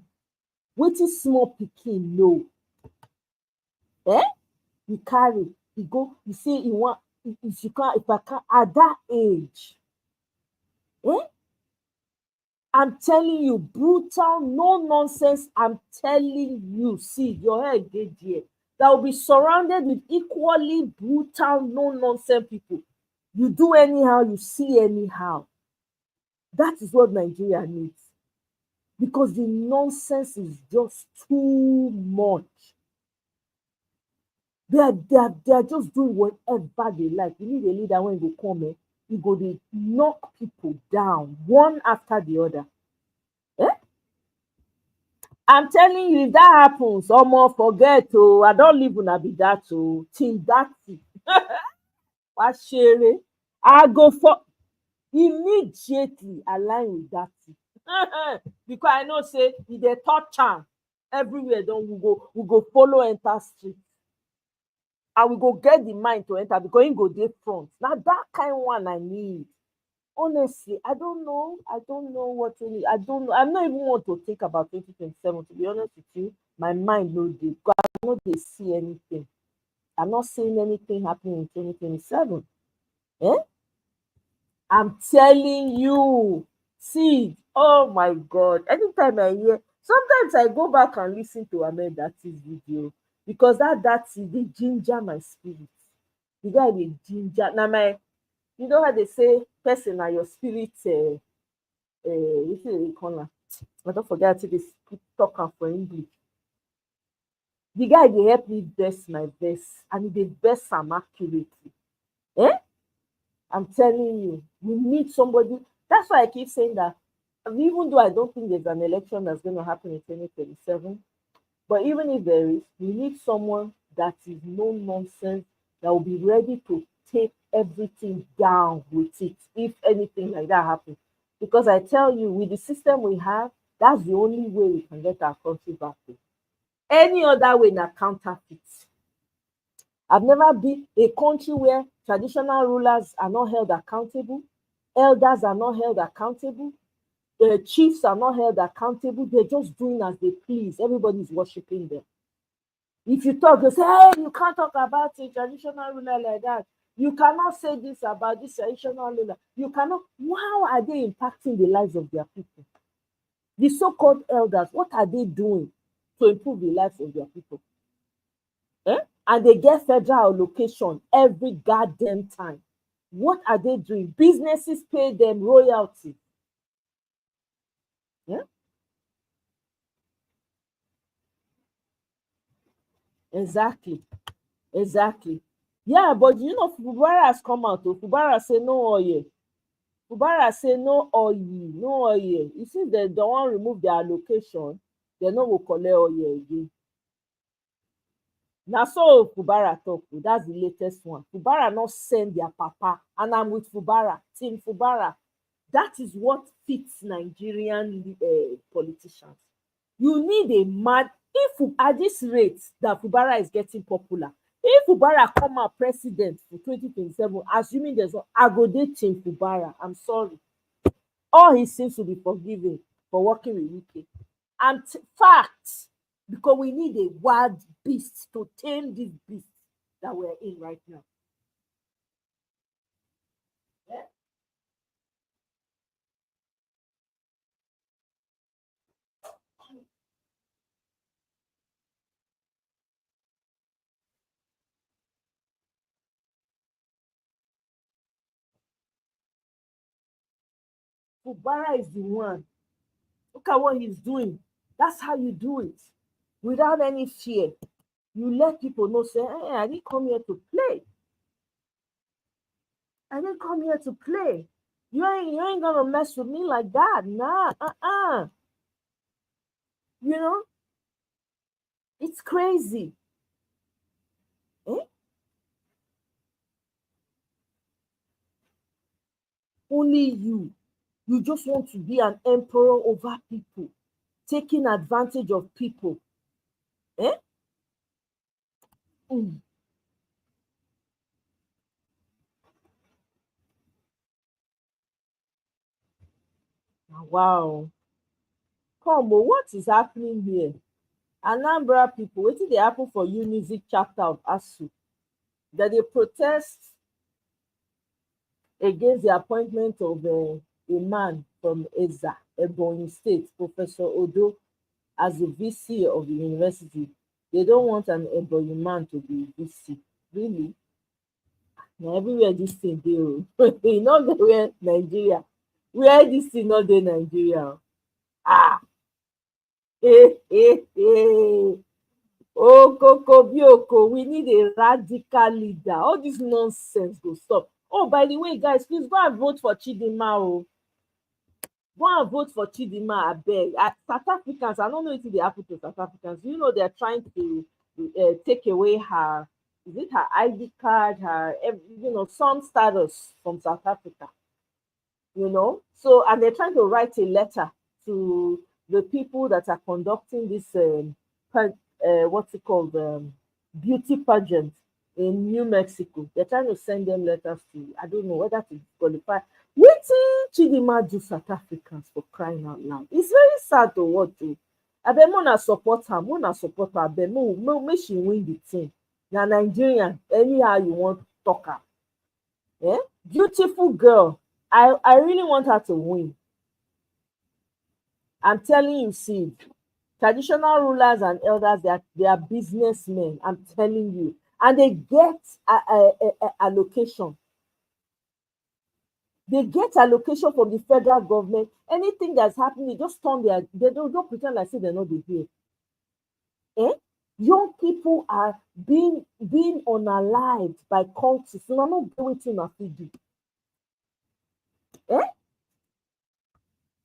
Wetin small pikin know. Eh? You carry, you go, you say you want, if you can't, if I can't, at that age, eh? I'm telling you, brutal, no nonsense. I'm telling you, see, your head get there. That will be surrounded with equally brutal, no nonsense people. You do anyhow, you see anyhow. That is what Nigeria needs. Because the nonsense is just too much. They are just doing whatever they like. You need a leader when you come, you go to knock people down one after the other. Eh? I'm telling you, if that happens, omo forget oh, I don't live una be that oh, team that wa share. I go for immediately align with that thing. Because I know say if they touch am everywhere, don we go follow enter street, and we go get the mind to enter because him go dey front. Na that kind one I need. Honestly, I don't know what really, I don't know. I'm not even want to think about 2027, to be honest with you. My mind no dey, because I no dey see anything. I'm not seeing anything happening in 2027. Eh? I'm telling you. See, oh my God. Anytime I hear, sometimes I go back and listen to Ahmed Dati's video, because that dey ginger my spirit. The guy dey ginger. Now my, you know how they say person na your spirit, wetin dey call am? I don forget how to dey talk am for English. The guy dey help me best my best, and he dey best am accurately. Eh? I'm telling you, we need somebody. That's why I keep saying that, even though I don't think there's an election that's going to happen in 2027, but even if there is, we need someone that is no nonsense, that will be ready to take everything down with it if anything like that happens. Because I tell you, with the system we have, that's the only way we can get our country back to. Any other way na counterfeit. I've never been a country where traditional rulers are not held accountable, elders are not held accountable, chiefs are not held accountable. They're just doing as they please. Everybody's worshiping them. If you talk, they say, hey, you can't talk about a traditional ruler like that. You cannot say this about this traditional ruler. You cannot. How are they impacting the lives of their people? The so-called elders, what are they doing to improve the lives of their people? Eh? And they get federal allocation every goddamn time. What are they doing? Businesses pay them royalty. Yeah? Exactly. Yeah, but you know, Fubara has come out. Fubara say no oil. Fubara say no oil, no oil. You see, they don't want to remove their allocation. They no go collect oil again. Na so Fubara talk. That's the latest one. Fubara not send their papa, and I'm with Fubara, Team Fubara. That is what fits Nigerian politicians. You need a mad. If at this rate that Fubara is getting popular, if Fubara come out president for 2027, assuming there's no, I go dey Team Fubara. I'm sorry. All he seems to be forgiven for working with UK. And fact, because we need a wild beast to tame this beast that we're in right now. Yeah. Fubara is the one. Look at what he's doing. That's how you do it. Without any fear. You let people know, say, hey, I didn't come here to play. I didn't come here to play. You ain't gonna mess with me like that. Nah, You know, it's crazy. Eh? Only you. You just want to be an emperor over people, taking advantage of people. Eh? Mm. Wow. Come on, what is happening here? Anambra people, wetin dey happen for Unizik chapter of ASUU? That they protest against the appointment of a man from Eza, Ebonyi State, Professor Odo, as the VC of the university. They don't want an Ebonyi man to be VC. Really? Now everywhere this thing dey o. E no dey where Nigeria. Where this thing no dey Nigeria. Ah! Okoko bioko, we need a radical leader. All this nonsense go stop. Oh, by the way, guys, please go and vote for Chidinma. Oh. Go and vote for Chidinma, abeg. South Africans, I don't know wetin dey happen to South Africans. You know they're trying to take away her, is it her ID card, her, some status from South Africa. So, and they're trying to write a letter to the people that are conducting this what's it called, beauty pageant in New Mexico. They're trying to send them letters to, I don't know whether to qualify. Wetin Chidinma do South Africans, for crying out loud? It's very sad to watch. Abeg, una support her, abeg, make she win the thing. Na Nigerian, anyhow you want to talk her. Beautiful girl. I really want her to win. I'm telling you, see, traditional rulers and elders, they are businessmen. I'm telling you, and they get allocation. They get allocation from the federal government. Anything that's happening, just turn they don't pretend like say they're not here. Young people are being unalived by cultists. So I'm not waiting to do.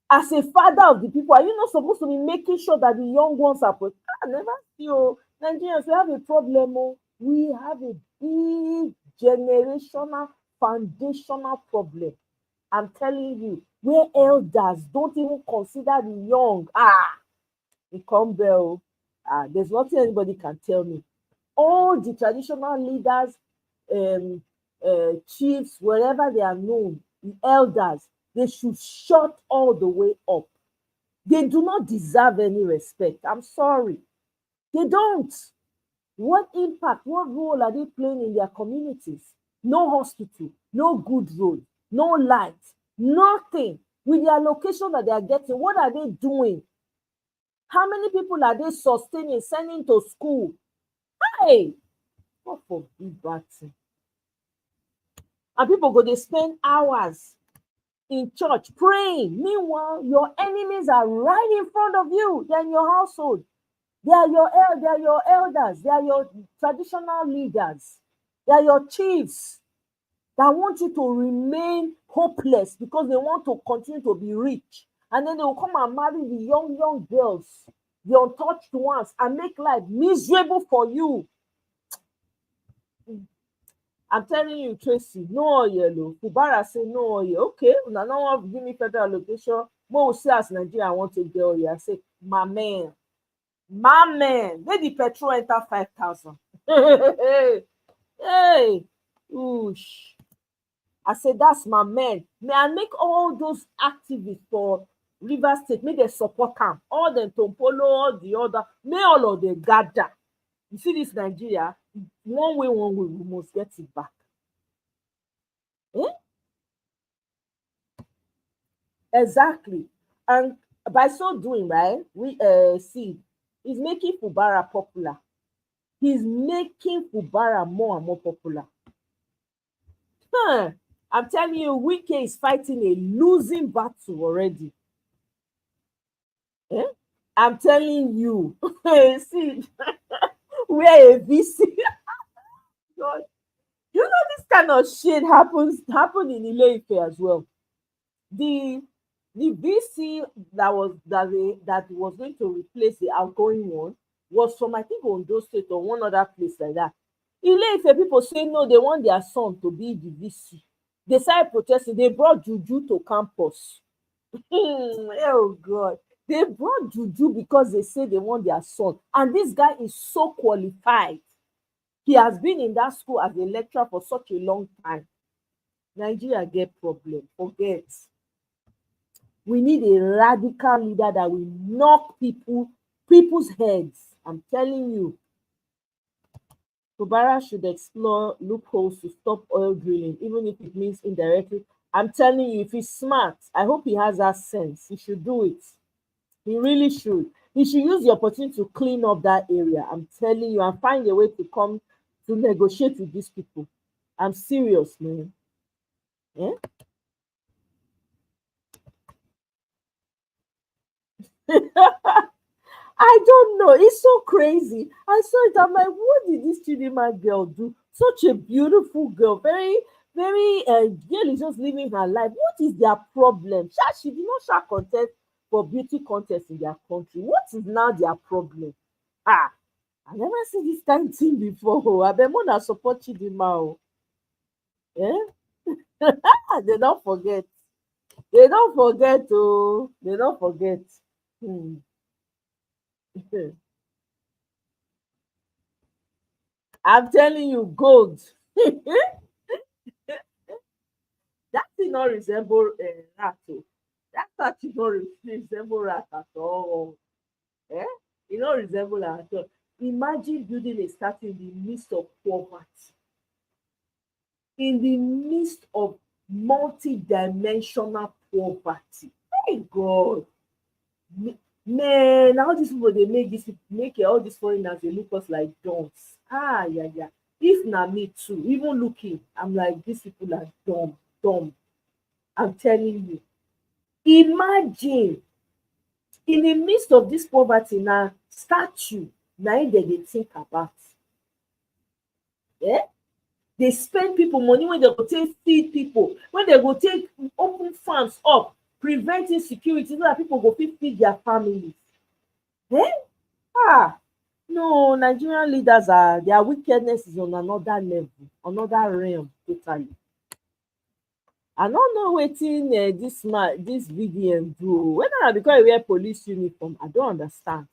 As a father of the people, are you not supposed to be making sure that the young ones are protected? I never see. Nigerians, we have a problem. We have a big generational, foundational problem. I'm telling you, where elders don't even consider the young. It come bell. There's nothing anybody can tell me. All the traditional leaders, chiefs, wherever they are known, the elders, they should shut all the way up. They do not deserve any respect. I'm sorry. They don't. What impact, what role are they playing in their communities? No hospital, no good road, no light, nothing. With the allocation that they are getting, what are they doing? How many people are they sustaining, sending to school? Hey, what for big bad thing? And people go, they spend hours in church praying. Meanwhile, your enemies are right in front of you. They're in your household. They are your elders. They are your traditional leaders. They are your chiefs that want you to remain hopeless because they want to continue to be rich. And then they will come and marry the young girls, the untouched ones, and make life miserable for you. I'm telling you, Tracy, no oil. Fubara say no oil. Okay, now no one give me federal allocation. More say as Nigeria, I want to get oil. I say, my man, let the petrol enter 5,000. Hey, oosh. I said, that's my man. May I make all those activists for River State, may they support them. All them Tompolo, all the other, may all of them gather. You see this Nigeria, one way, we must get it back. Exactly. And by so doing, right, we see, he's making Fubara popular. He's making Fubara more and more popular. I'm telling you, Wike is fighting a losing battle already. I'm telling you. See, we're a VC. God. You know this kind of shit happened in Ile-Ife as well. The VC that was going to replace the outgoing one was from, I think, Ondo State or one other place like that. Ile-Ife people say no, they want their son to be the VC. They started protesting. They brought Juju to campus. Oh God. They brought Juju because they say they want their son. And this guy is so qualified. He has been in that school as a lecturer for such a long time. Nigeria get problem. Forget. We need a radical leader that will knock people people's heads. I'm telling you. Kubara should explore loopholes to stop oil drilling, even if it means indirectly. I'm telling you, if he's smart, I hope he has that sense. He should do it. He really should. He should use the opportunity to clean up that area. I'm telling you, and find a way to come to negotiate with these people. I'm serious, man. Yeah? I don't know. It's so crazy. I saw it. I'm like, what did this Chidinma girl do? Such a beautiful girl. Very, very, girl is just living her life. What is their problem? She did not share contest for beauty contest in their country. What is now their problem? Ah, I never seen this kind of thing before. I bet more than support Chidinma. Eh? They don't forget. They don't forget, oh. They don't forget. Hmm. I'm telling you, gold. That thing not resemble rat. Oh. That thing not resemble rat at all. Eh? It not resemble at all. Imagine building a statue in the midst of poverty, in the midst of multi-dimensional poverty. My God. Man, all these people they make all these foreigners they look us like donks. Ah, yeah, yeah. If na me too, even looking, I'm like these people are dumb, dumb. I'm telling you. Imagine in the midst of this poverty now, statue, now they think about. Yeah? They spend people money when they go take feed people, when they go take open farms up, preventing security so that people go feed their families. Eh? Ah, no, Nigerian leaders are their wickedness is on another level, another realm totally. I don't know wetin this VDM do. Whether na because e wear police uniform, I don't understand.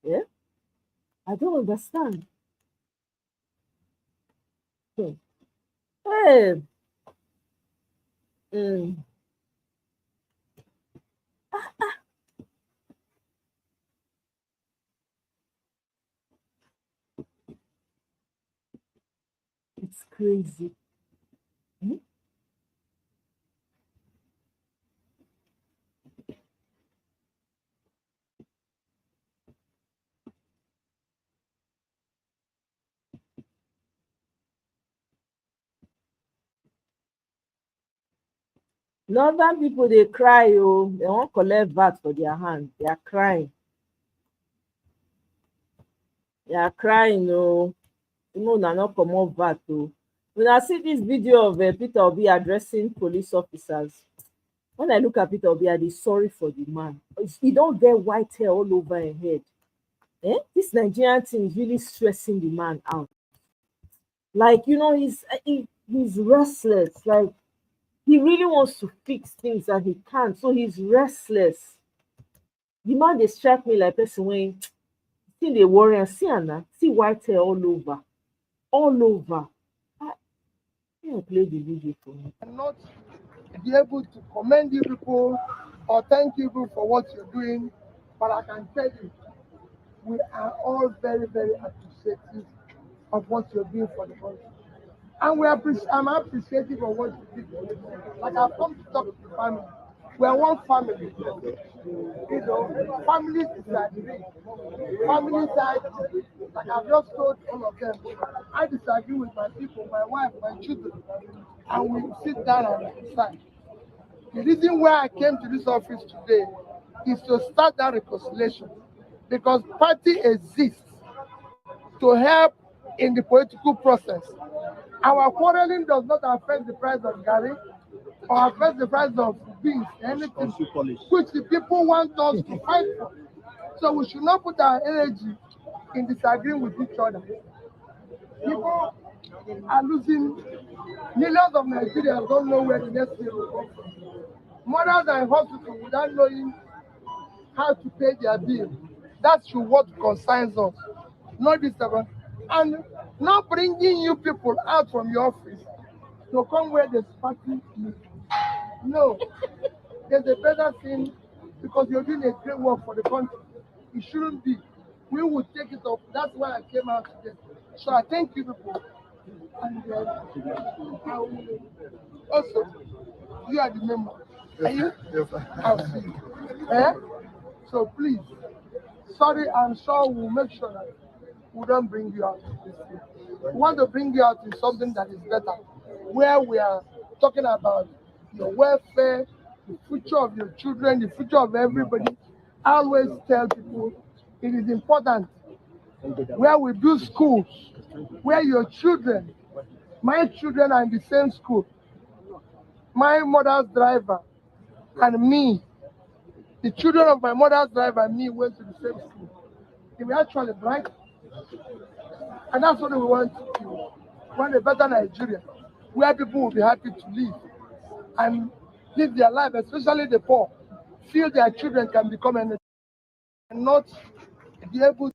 Yeah, I don't understand. Hmm. Hey, mm, it's crazy. Hmm? Northern people they cry, oh, they won't collect VAT for their hand. They are crying. They are crying, oh. No, na not comot VAT, oh. When I see this video of Peter Obi addressing police officers, when I look at Peter Obi, I dey sorry for the man. He don't get white hair all over his head. Eh? This Nigerian thing is really stressing the man out. Like, he's restless. Like, he really wants to fix things and he can't. So he's restless. The man dey strike me like person when see dey worry and see Anna, see white hair all over. All over. I play the video for me. Not be able to commend you people or thank you people for what you're doing, but I can tell you, we are all very, very appreciative of what you're doing for the country. And I'm appreciative of what you did. Like I've come to talk to the family. We are one family. You know, families disagree. Family side, like I've just told all of them, I disagree with my people, my wife, my children, and we sit down and decide. The reason why I came to this office today is to start that reconciliation, because party exists to help in the political process. Our quarreling does not affect the price of garri or affect the price of beans, anything which the people want us to fight for. So we should not put our energy in disagreeing with each other. People are losing, millions of Nigerians don't know where the next meal will come from. Mothers are in hospital without knowing how to pay their bill. That's what concerns us, not this about. And not bringing you people out from your office to come where there's party. No, there's a better thing, because you're doing a great work for the country. It shouldn't be. We will take it up. That's why I came out today. So I thank you people. And I will also, you are the member. Are you? Yes, I'll see you. Eh? So please, sorry, I'm sure we'll make sure that we don't bring you out this year. We want to bring you out in something that is better, where we are talking about your welfare, the future of your children, the future of everybody. I always tell people it is important where we do schools, where your children, my children are in the same school, my mother's driver and me, the children of my mother's driver and me went to the same school. They were actually bright. And that's what we want to do. We want a better Nigeria, where people will be happy to live and live their life, especially the poor, feel their children can become anything and not be able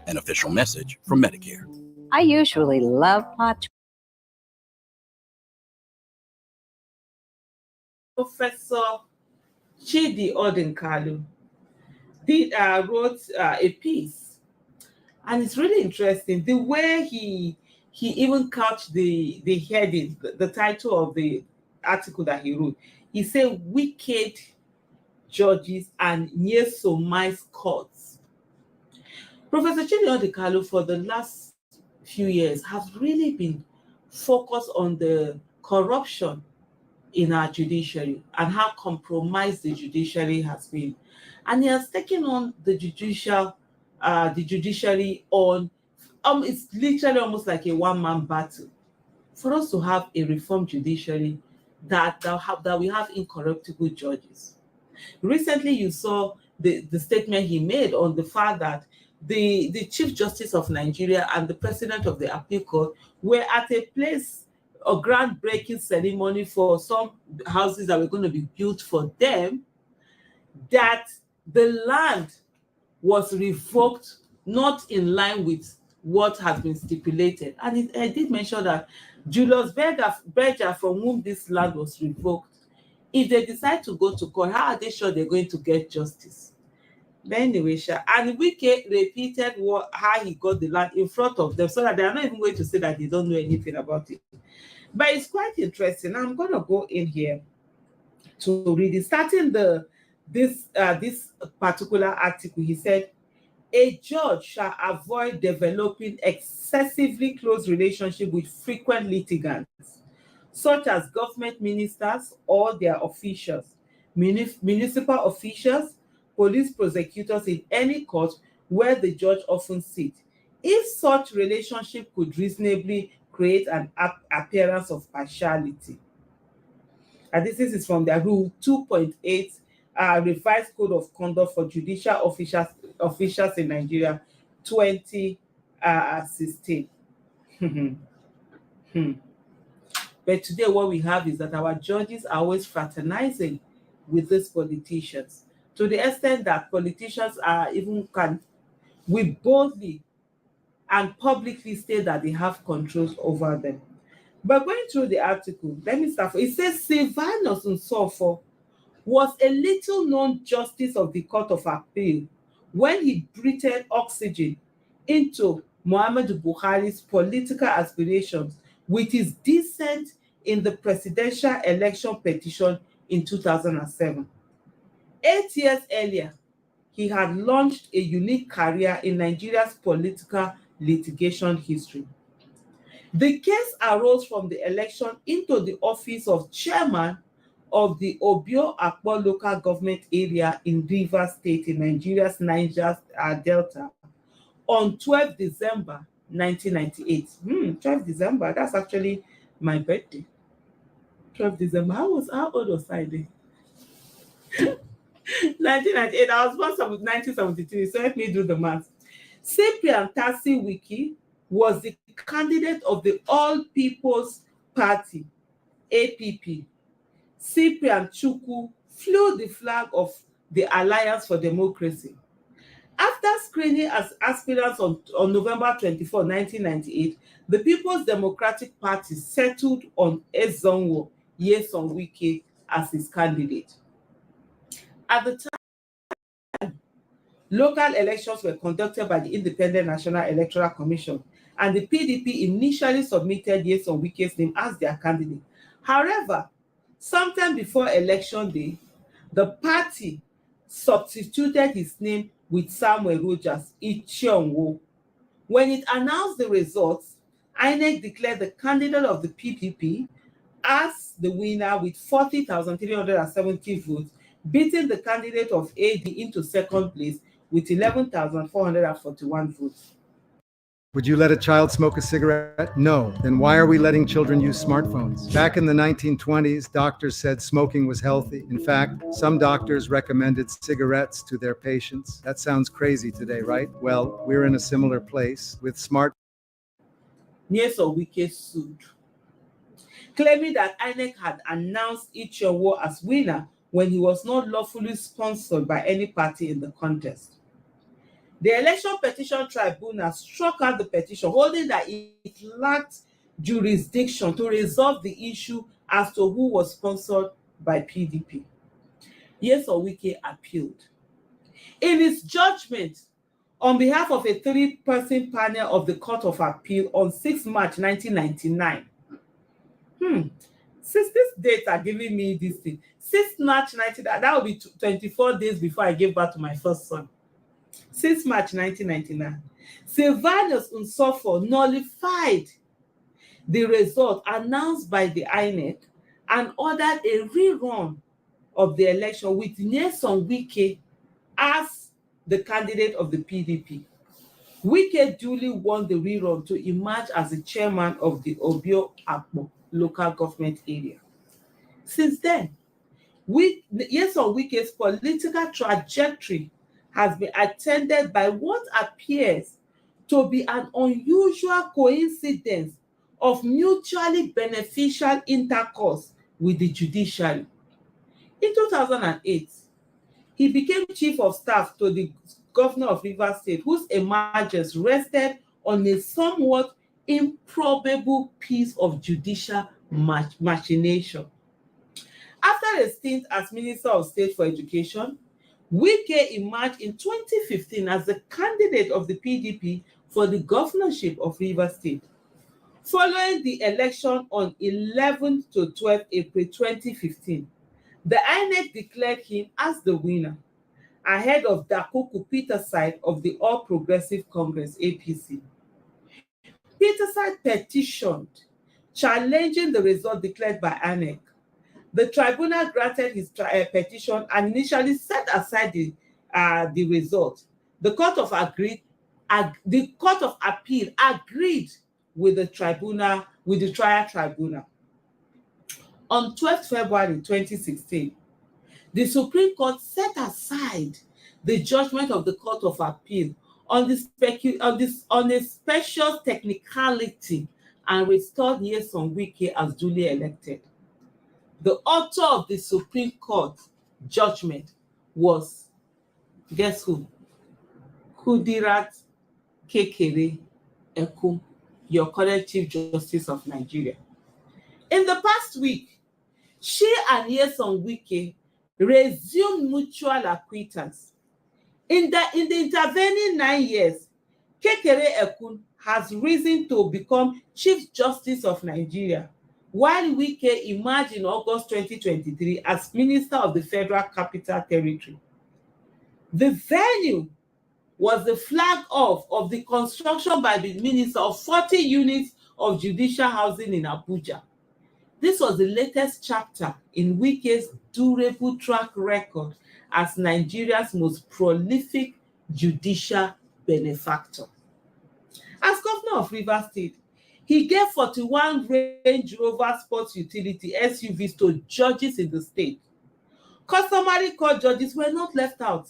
An official message from Medicare. I usually love pot. Professor Chidi Odinkalu wrote a piece, and it's really interesting the way he even couched the heading, the title of the article that he wrote. He said, "Wicked judges and Nyesomice courts." Professor Chidi Odinkalu, for the last few years, has really been focused on the corruption in our judiciary and how compromised the judiciary has been. And he has taken on the judiciary on, it's literally almost like a one-man battle for us to have a reformed judiciary that we have incorruptible judges. Recently, you saw the statement he made on the fact that the Chief Justice of Nigeria and the President of the Appeal Court were at a place, a groundbreaking ceremony for some houses that were going to be built for them, that the land was revoked, not in line with what has been stipulated. And I did mention that Julius Berger, from whom this land was revoked, if they decide to go to court, how are they sure they're going to get justice? But anyway, and Wike repeated how he got the land in front of them, so that they are not even going to say that they don't know anything about it. But it's quite interesting. I'm going to go in here to read it. Starting this particular article, he said, "A judge shall avoid developing excessively close relationship with frequent litigants, such as government ministers or their officials, municipal officials, police prosecutors in any court where the judge often sits, if such relationship could reasonably create an appearance of partiality." And this is from their Rule 2.8, Revised Code of Conduct for Judicial Officials in Nigeria, 2016. But today what we have is that our judges are always fraternizing with these politicians, to the extent that politicians we boldly and publicly state that they have controls over them. But going through the article, let me start. It says Silvanus Nsofo was a little-known justice of the Court of Appeal when he breathed oxygen into Muhammadu Buhari's political aspirations with his dissent in the presidential election petition in 2007. 8 years earlier, he had launched a unique career in Nigeria's political litigation history. The case arose from the election into the office of chairman of the Obio Akpo local government area in Rivers State in Nigeria's Niger Delta on 12 December 1998. 12 December, that's actually my birthday. 12 December, how old was I then? 1998, I was born in 1973, so let me do the math. Cyprian Tassi Wiki was the candidate of the All People's Party, APP. Cyprian Chukwu flew the flag of the Alliance for Democracy. After screening as aspirants on November 24, 1998, the People's Democratic Party settled on Ezonwo Nyesom Wike as his candidate. At the time, local elections were conducted by the Independent National Electoral Commission, and the PDP initially submitted Nyesom Wike's name as their candidate. However, sometime before election day, the party substituted his name with Samuel Rogers Ichionwo. When it announced the results, INEC declared the candidate of the PPP as the winner with 40,370 votes, beating the candidate of AD into second place with 11,441 votes. Would you let a child smoke a cigarette? No. Then why are we letting children use smartphones? Back in the 1920s, doctors said smoking was healthy. In fact, some doctors recommended cigarettes to their patients. That sounds crazy today, right? Well, we're in a similar place with smart. Nyesom Wike sued, claiming that INEC had announced Ichionwo as winner when he was not lawfully sponsored by any party in the contest. The Election Petition Tribunal struck out the petition, holding that it lacked jurisdiction to resolve the issue as to who was sponsored by PDP. Nyesom Wike appealed. In his judgment, on behalf of a 3-person panel of the Court of Appeal on 6 March 1999, since this dates are giving me this thing, 6 March 1999, that will be 24 days before I gave birth to my first son. 6 March 1999, Sylvanus Nsofo nullified the result announced by the INEC and ordered a rerun of the election with Nyesom Wike as the candidate of the PDP. Wike duly won the rerun to emerge as the chairman of the Obio Akpo local government area. Since then, Nyesom Wike's political trajectory has been attended by what appears to be an unusual coincidence of mutually beneficial intercourse with the judiciary. In 2008, he became chief of staff to the governor of Rivers State, whose emergence rested on a somewhat improbable piece of judicial machination. After a stint as Minister of State for Education, Wike emerged in 2015 as the candidate of the PDP for the governorship of Rivers State. Following the election on 11 to 12 April 2015, the INEC declared him as the winner, ahead of Dakuku Peterside of the All Progressive Congress, APC. Peterside petitioned, challenging the result declared by INEC. The tribunal granted his petition and initially set aside the result. The Court of Appeal agreed with the trial tribunal. On 12 February 2016, the Supreme Court set aside the judgment of the Court of Appeal on a special technicality and restored Nyesom Wike as duly elected. The author of the Supreme Court judgment was, guess who? Kudirat Kekere Ekum, your current Chief Justice of Nigeria. In the past week, she and Nyesom Wike resumed mutual acquaintance. In the intervening 9 years, Kekere Ekun has risen to become Chief Justice of Nigeria, while Wike emerged in August 2023 as Minister of the Federal Capital Territory. The venue was the flag off of the construction by the minister of 40 units of judicial housing in Abuja. This was the latest chapter in Wike's durable track record as Nigeria's most prolific judicial benefactor. As governor of Rivers State, he gave 41 Range Rover Sports Utility SUVs to judges in the state. Customary court judges were not left out.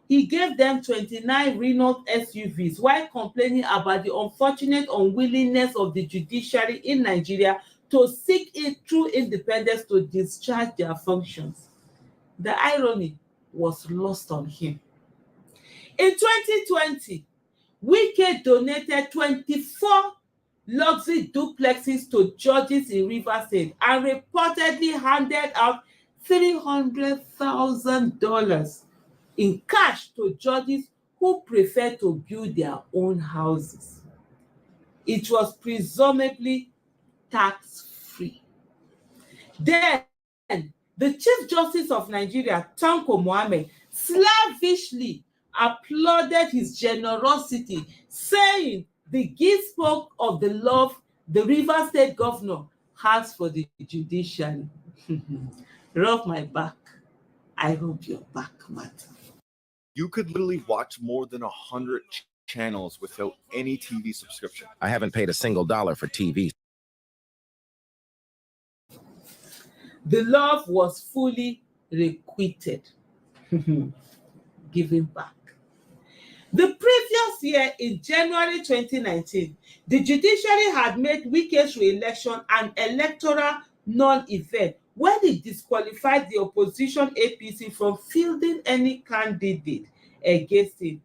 He gave them 29 Renault SUVs while complaining about the unfortunate unwillingness of the judiciary in Nigeria to seek true independence to discharge their functions. The irony was lost on him. In 2020, Wike donated 24 luxury duplexes to judges in Rivers State and reportedly handed out $300,000 in cash to judges who prefer to build their own houses. It was presumably tax-free. Then, the Chief Justice of Nigeria, Tanko Mohammed, slavishly applauded his generosity, saying the gift spoke of the love the Rivers State governor has for the judiciary. Rub my back, I rub your back, matter. You could literally watch more than 100 channels without any TV subscription. I haven't paid a single dollar for TV. The love was fully requited, given back. The previous year, in January 2019, the judiciary had made Wike's re-election an electoral non-event when it disqualified the opposition APC from fielding any candidate against him.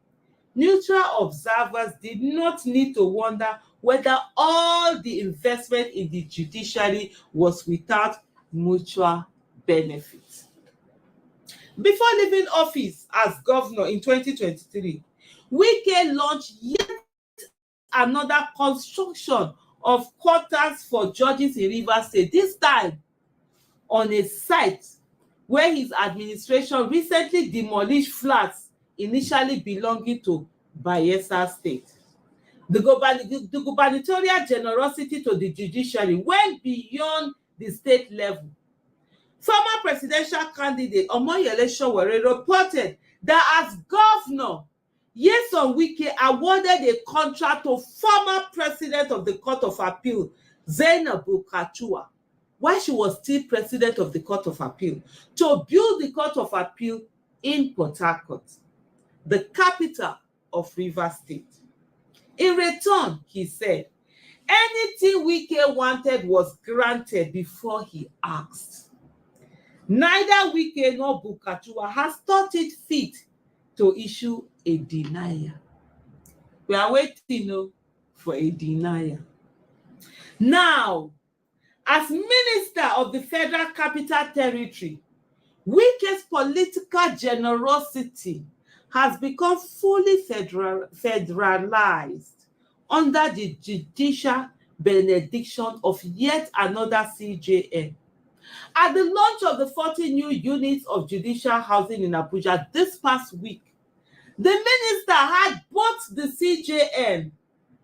neutral observers did not need to wonder whether all the investment in the judiciary was without mutual benefit. Before leaving office as governor in 2023, Wike launched yet another construction of quarters for judges in Rivers State, this time on a site where his administration recently demolished flats initially belonging to Bayelsa State. The gubernatorial generosity to the judiciary went beyond the state level. Former presidential candidate Omoyele Sowore reported that as governor, Nyesom Wike awarded a contract to former president of the Court of Appeal, Zainab Kachua, while she was still president of the Court of Appeal, to build the Court of Appeal in Port Harcourt, the capital of Rivers State. In return, he said, anything Wike wanted was granted before he asked. Neither Wike nor Bukachua has thought it fit to issue a denial. We are waiting for a denial. Now, as Minister of the Federal Capital Territory, Wike's political generosity has become fully federalized under the judicial benediction of yet another CJN. At the launch of the 40 new units of judicial housing in Abuja this past week, the minister had both the CJN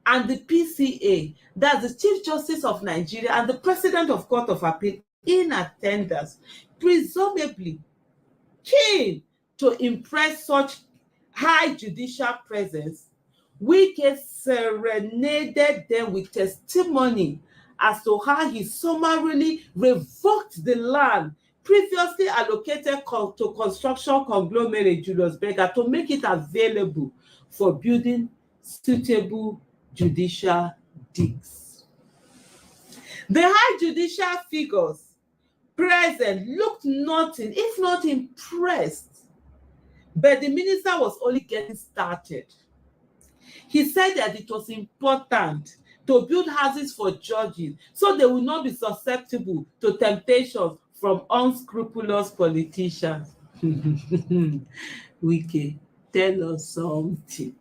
and the PCA, that's the Chief Justice of Nigeria and the President of Court of Appeal, in attendance, presumably keen to impress such high judicial presence. Wike serenaded them with testimony as to how he summarily revoked the land previously allocated to construction conglomerate Julius Berger to make it available for building suitable judicial digs. The high judicial figures present looked nothing, if not impressed, but the minister was only getting started. He said that it was important to build houses for judges so they will not be susceptible to temptations from unscrupulous politicians. Wike, tell us something.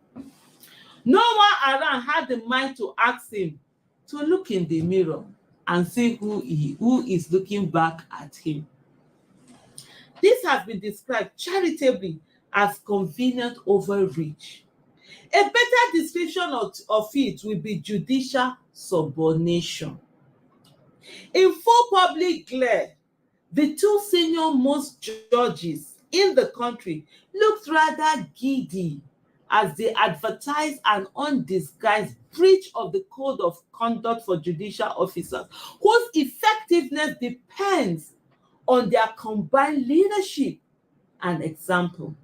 No one around had the mind to ask him to look in the mirror and see who is looking back at him. This has been described charitably as convenient overreach. A better description of it will be judicial subornation. In full public glare, the two senior most judges in the country looked rather giddy as they advertised an undisguised breach of the code of conduct for judicial officers, whose effectiveness depends on their combined leadership and example.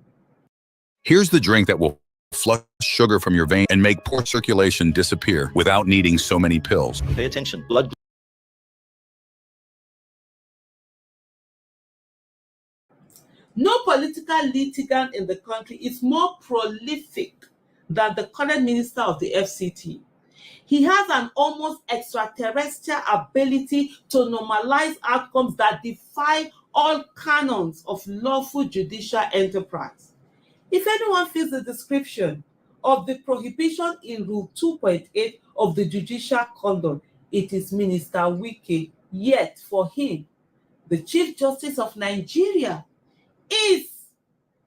Here's the drink that will flush sugar from your vein and make poor circulation disappear without needing so many pills. Pay attention. Blood. No political litigant in the country is more prolific than the current minister of the FCT. He has an almost extraterrestrial ability to normalize outcomes that defy all canons of lawful judicial enterprise. If anyone fits the description of the prohibition in Rule 2.8 of the Judicial Conduct, it is Minister Wike. Yet, for him, the Chief Justice of Nigeria is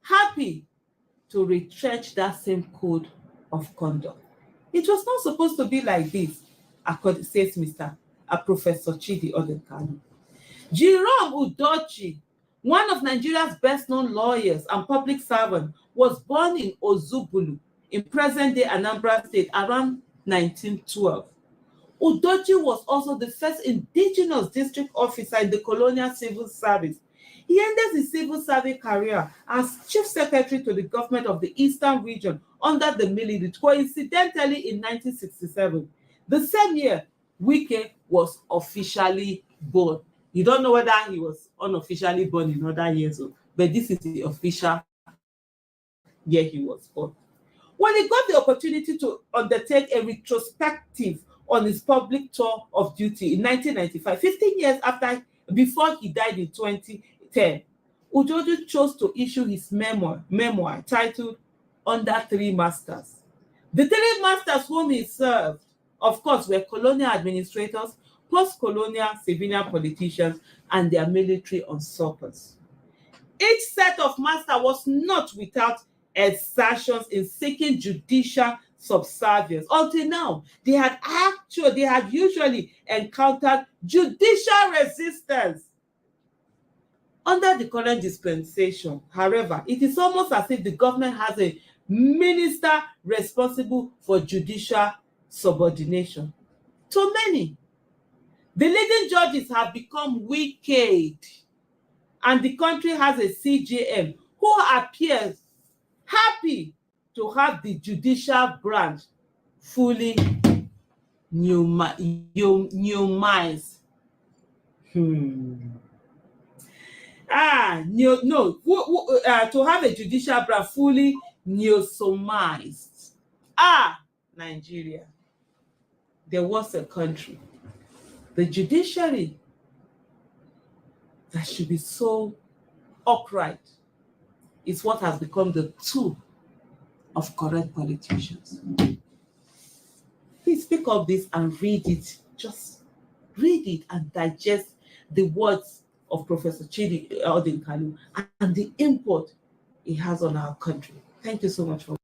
happy to retrench that same code of conduct. It was not supposed to be like this, according says Professor Chidi Odekanu. Jerome Udochi, one of Nigeria's best-known lawyers and public servants, was born in Ozubulu in present-day Anambra State around 1912. Udochi was also the first indigenous district officer in the colonial civil service. He ended his civil service career as chief secretary to the government of the Eastern region under the military, coincidentally in 1967. The same year, Wike was officially born. You don't know whether he was unofficially born in other years, but this is the official year he was born. When he got the opportunity to undertake a retrospective on his public tour of duty in 1995, 15 years before he died in 2010, Ujoju chose to issue his memoir titled Under Three Masters. The three masters whom he served, of course, were colonial administrators, post-colonial civilian politicians, and their military usurpers. Each set of master was not without exertions in seeking judicial subservience. Until now, they had usually encountered judicial resistance. Under the current dispensation, however, it is almost as if the government has a minister responsible for judicial subordination. To many, the leading judges have become wicked, and the country has a CJM who appears happy to have the judicial branch fully pneumized. To have a judicial branch fully neosomized. Nigeria, there was a country, the judiciary that should be so upright is what has become the tool of correct politicians. Please pick up this and read it. Just read it and digest the words of Professor Chidi Odinkalu and the import it has on our country. Thank you so much for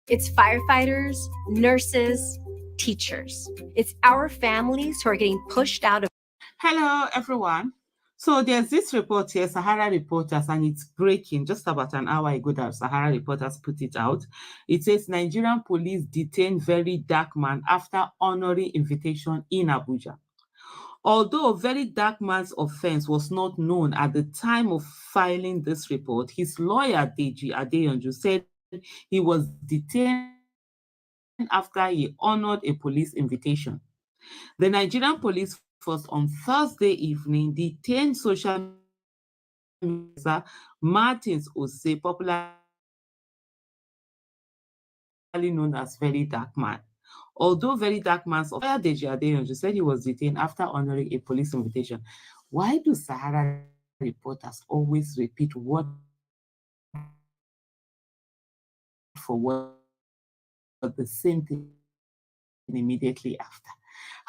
It's firefighters, nurses, teachers. It's our families who are getting pushed out of. Hello, everyone. So there's this report here, Sahara Reporters, and it's breaking just about an hour ago that Sahara Reporters put it out. It says Nigerian police detained very dark man after honoring invitation in Abuja. Although Very Dark Man's offense was not known at the time of filing this report, his lawyer, Deji Adeyanju, said he was detained after he honored a police invitation. The Nigerian police force on Thursday evening detained social media Martins Ose, popularly known as Very Dark Man. Although Very Dark Man's lawyer, Deji Adeyanju, said he was detained after honoring a police invitation. Why do Sahara Reporters always repeat word for word the same thing immediately after?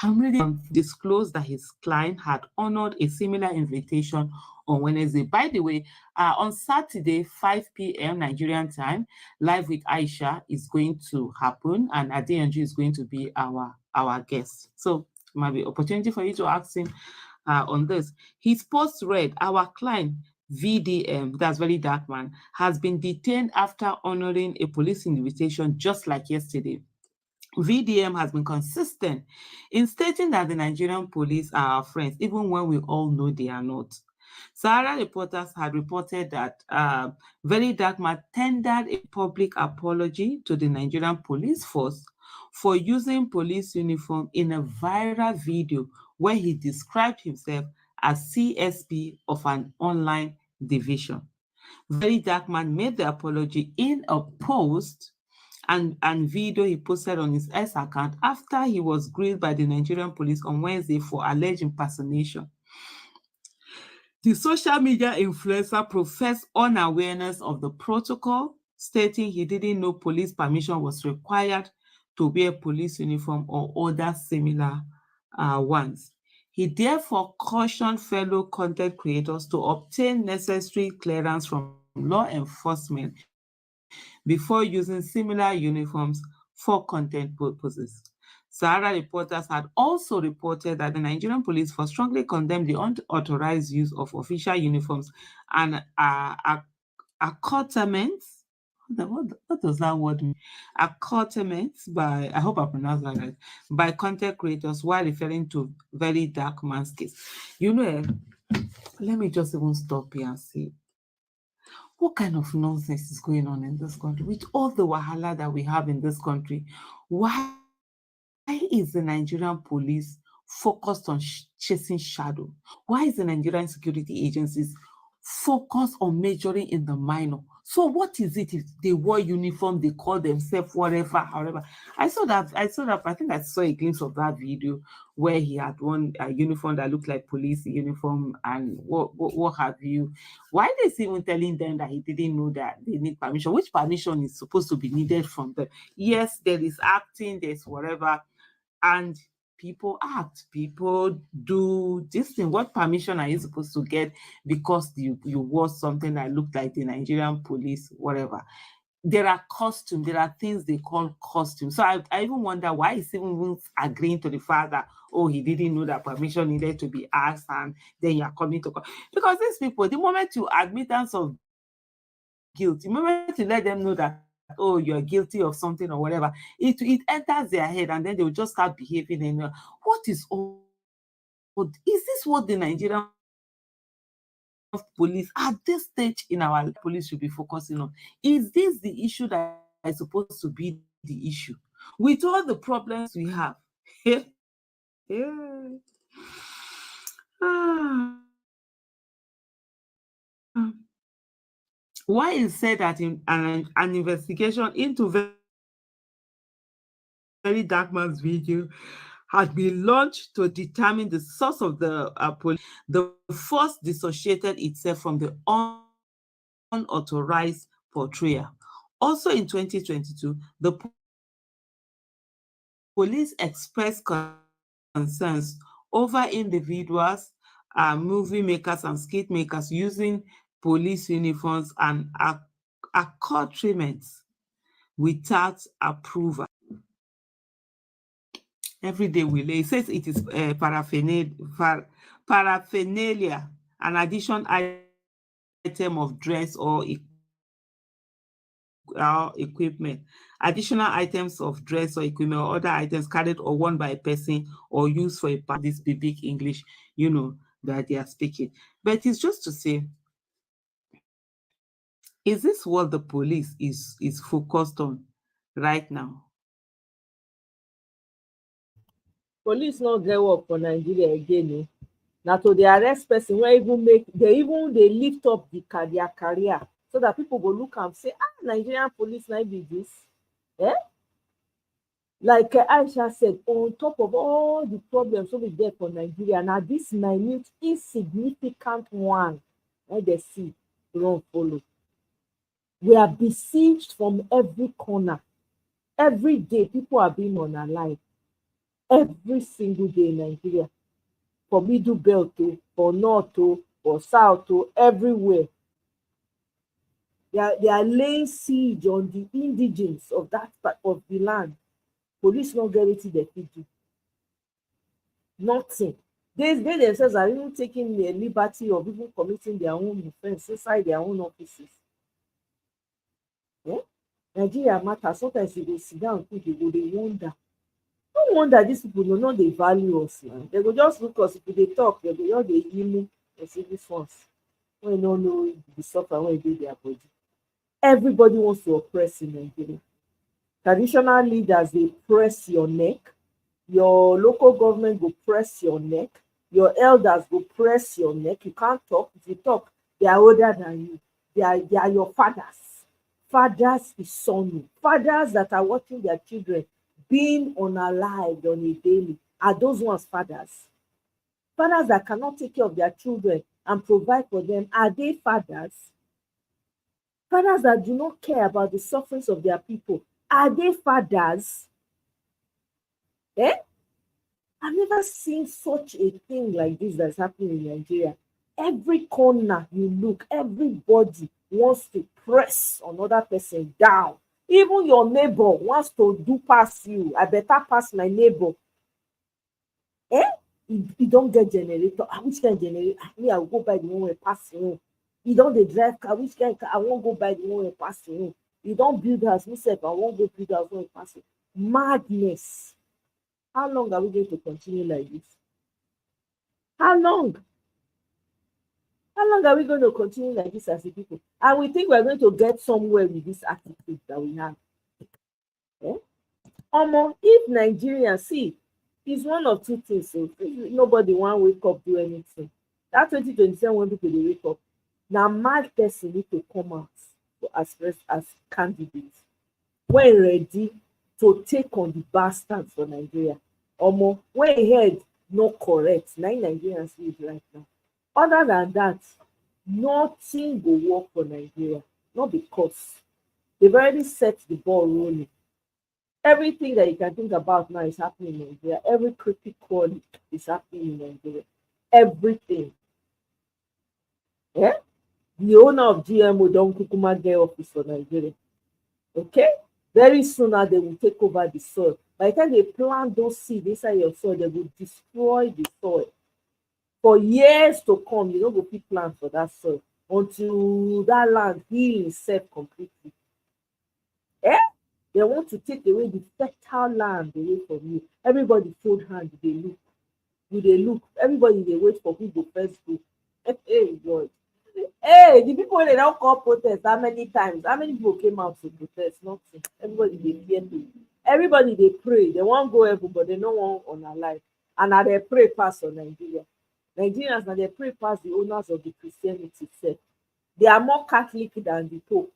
Hamidi disclosed that his client had honored a similar invitation on Wednesday. By the way, on Saturday, 5 p.m. Nigerian time, Live with Aisha is going to happen, and Adeyanju is going to be our guest. So it might be an opportunity for you to ask him on this. His post read, our client, VDM, that's Very Dark Man, has been detained after honoring a police invitation just like yesterday. VDM has been consistent in stating that the Nigerian police are our friends, even when we all know they are not. Sahara Reporters had reported that Very Dark Man tendered a public apology to the Nigerian police force for using police uniform in a viral video where he described himself as CSP of an online division. Very Dark Man made the apology in a post and video he posted on his X account after he was grilled by the Nigerian police on Wednesday for alleged impersonation. The social media influencer professed unawareness of the protocol, stating he didn't know police permission was required to wear police uniform or other similar ones. He therefore cautioned fellow content creators to obtain necessary clearance from law enforcement before using similar uniforms for content purposes. Sahara Reporters had also reported that the Nigerian police force strongly condemned the unauthorized use of official uniforms and accoutrements. What does that word mean? Accoutrements by, I hope I pronounced that right, by content creators while referring to Very Dark Man's case. You know, let me just even stop here and say, what kind of nonsense is going on in this country? With all the wahala that we have in this country, why is the Nigerian police focused on chasing shadow? Why is the Nigerian security agencies focused on majoring in the minor? So what is it if they wear uniform, they call themselves whatever, however? I think I saw a glimpse of that video where he had one uniform that looked like police uniform and what have you. Why is he even telling them that he didn't know that they need permission? Which permission is supposed to be needed from them? Yes, there is acting, there's whatever, and people act, people do this thing. What permission are you supposed to get because you wore something that looked like the Nigerian police, whatever? There are costumes, there are things they call costumes. So I even wonder why is he even agreeing to the fact that, oh, he didn't know that permission needed to be asked, and then you are coming to because these people, the moment you admittance of guilt, the moment you let them know that, oh, you're guilty of something or whatever, it enters their head, and then they will just start behaving. And what is all? Is this what the Nigerian police at this stage in our police should be focusing on? Is this the issue that is supposed to be the issue with all the problems we have? Yeah. Why is said that in an investigation into very dark man's video has been launched to determine the source of the police. The force dissociated itself from the unauthorized portrayal. Also in 2022, the police expressed concerns over individuals, movie makers and skate makers using police uniforms and accoutrements without approval. Every day we lay. It says it is paraphernalia, an additional item of dress or equipment. Additional items of dress or equipment or other items carried or worn by a person or used for this big English, that they are speaking. But it's just to say, is this what the police is focused on right now? Police no get work for Nigeria again. Now to the arrest person wey even make they lift up their career so that people go look and say, Nigerian police na be this. Like Aisha said, on top of all the problems we get for Nigeria, now this minute insignificant one they see run follow. We are besieged from every corner. Every day people are being unalive. Every single day in Nigeria, for middle belt to, for north to, for south to, everywhere. They are laying siege on the indigents of that part of the land. Police not get it they fit do. Nothing. They themselves are even taking the liberty of even committing their own offense inside their own offices. Nigeria matter. Sometimes you go sit down and you go they wonder. No wonder these people do not they value us now. They go just look us if they talk, they go just they email and say this ones. When no know the suffer when they their body. Everybody wants to oppress in Nigeria. Traditional leaders they press your neck. Your local government will press your neck. Your elders will press your neck. You can't talk. If you talk, they are older than you. They are your fathers. Fathers is son. Fathers that are watching their children being unalived on a daily. Are those ones fathers? Fathers that cannot take care of their children and provide for them, are they fathers? Fathers that do not care about the sufferings of their people, are they fathers? I've never seen such a thing like this that's happening in Nigeria. Every corner you look, everybody wants to press another person down. Even your neighbor wants to do pass you. I better pass my neighbor. You don't get generator. Which kind of generator? Me, I will go buy the one where pass you. You don't the drive car. Which kind of car? I won't go buy the one where pass you. You don't build house. Myself, I won't go build house where pass you. Madness. How long are we going to continue like this? How long? How long are we going to continue like this as a people? And we think we're going to get somewhere with this attitude that we have. If Nigerians see, it's one of two things. So nobody want wake up do anything. That 2027 when people dey wake up, now mad person need to come out as candidates when ready to take on the bastards for Nigeria. When head not correct, now Nigerians live right now. Other than that, nothing will work for Nigeria. Not because they've already set the ball rolling. Everything that you can think about now is happening in Nigeria. Every critical is happening in Nigeria. Everything. Yeah? The owner of GMO don't kukuma get office for Nigeria. Okay? Very soon now they will take over the soil. By the time they plant those seeds inside your soil, they will destroy the soil. For years to come, you don't go pick plant for that soil until that land heal itself completely. Eh? They want to take away the fertile land away from you. Everybody fold hand, they look. They look. Everybody they wait for who go first go. Hey God. Hey, the people they don't call protest how many times? How many people came out to protest? Nothing. Everybody they fear to. Everybody they pray. They won't go heaven, but they don't want on our life. And now they pray pass on Nigeria. Nigerians now they pray pass the owners of the Christianity itself. They are more Catholic than the Pope.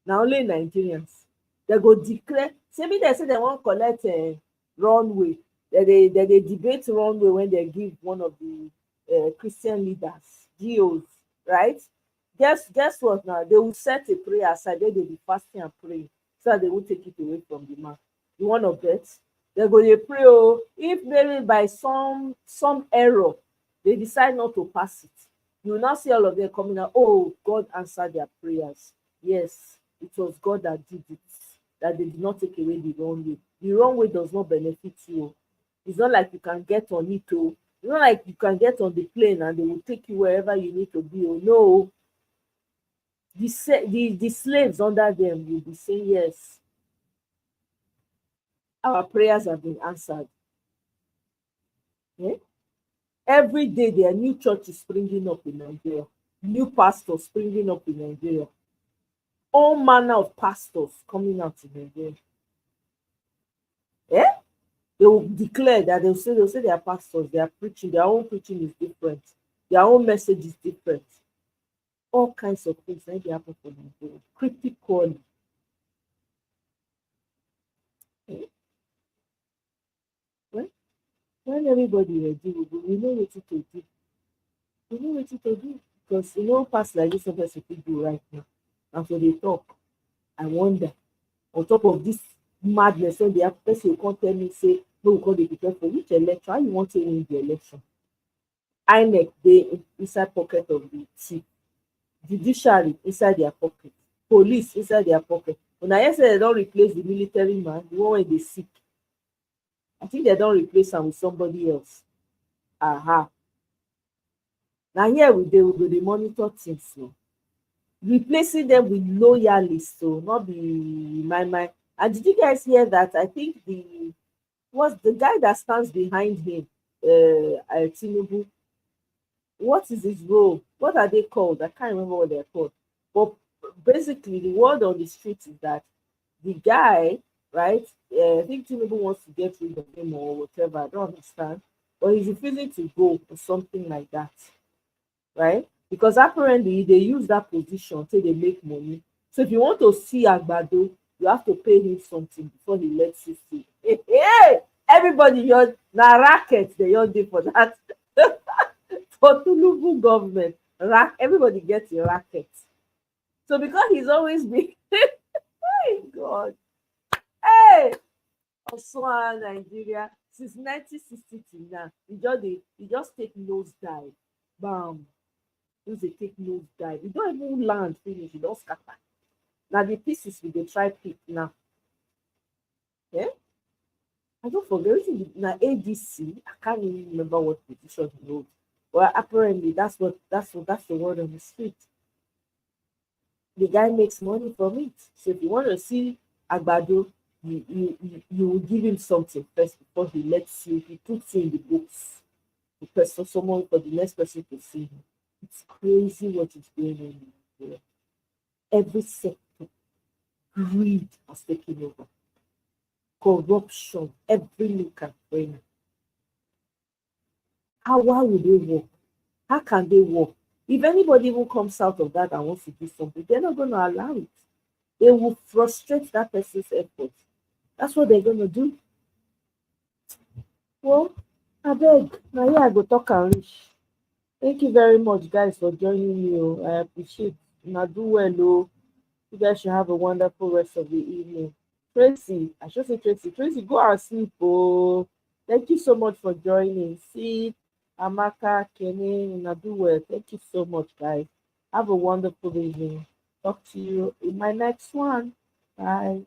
Now only Nigerians. They go declare. Maybe they say they won't collect a runway. They debate runway when they give one of the Christian leaders, GOs, right? Guess what now? They will set a prayer aside. They will be fasting and praying so that they will take it away from the man. You want to bet? They're going to pray. Oh, if maybe by some error they decide not to pass it, you will not see all of them coming out. Oh, God answered their prayers. Yes, it was God that did it. That they did not take away the wrong way. The wrong way does not benefit you. It's not like you can get on it. Oh, it's not like you can get on the plane and they will take you wherever you need to be. Oh no. The slaves under them will be saying, yes, our prayers have been answered. Yeah? Every day there are new churches springing up in Nigeria, new pastors springing up in Nigeria, all manner of pastors coming out in Nigeria. Yeah? They will declare that they'll say they are pastors, they are preaching, their own preaching is different, their own message is different. All kinds of things that happen for Nigeria. Critical. Okay. Well, when everybody ready, we know what to do. We know what to do because past like this person people do right now. And so they talk. I wonder, on top of this madness, when the person will come tell me, say, no, we can't be prepared for which election? How you want to win the election? INEC, they inside pocket of the chief. Judiciary inside their pocket. Police inside their pocket. When I say they don't replace the military man, the one when they sick. I think they don't replace them with somebody else. Aha. Now here we go, they monitor things. So. Replacing them with loyalists, so not be my. And did you guys hear that? I think the guy that stands behind him, Tinubu. What is his role? What are they called? I can't remember what they're called. But basically, the word on the street is that the guy, right? I think Tinubu wants to get rid of him or whatever. I don't understand, but he's refusing to go or something like that, right? Because apparently they use that position till they make money. So if you want to see Agbado, you have to pay him something before he lets you see. Hey, everybody, you're na racket. They all do for that. For Tinubu government, everybody gets a racket. So because he's always been, oh God, hey, also Nigeria since 1960 now, he just take nosedive, bam. They take nose dive. You don't even land finish, you don't scatter. Now the pieces we dey try pick now. Yeah? I don't forget now ADC. I can't even remember what position he wrote. Well, apparently that's the word on the street. The guy makes money from it. So if you want to see Agbado, you will give him something first before he lets you, he puts you in the books. Someone for the next person to see him. It's crazy what is going on in Nigeria. Every sector. Greed has taken over. Corruption, every nook and cranny. Why would they work? How can they work? If anybody even comes out of that and wants to do something, they're not going to allow it. They will frustrate that person's effort. That's what they're going to do. Well, I beg. Now, yeah, I go talk and reach. Thank you very much, guys, for joining me. Oh. I appreciate. Now, do well. Oh. You guys should have a wonderful rest of the evening. Tracy, I should say Tracy. Tracy, go and sleep. Oh, thank you so much for joining. See, Amaka, Kenny, now do well. Thank you so much, guys. Have a wonderful evening. Talk to you in my next one. Bye.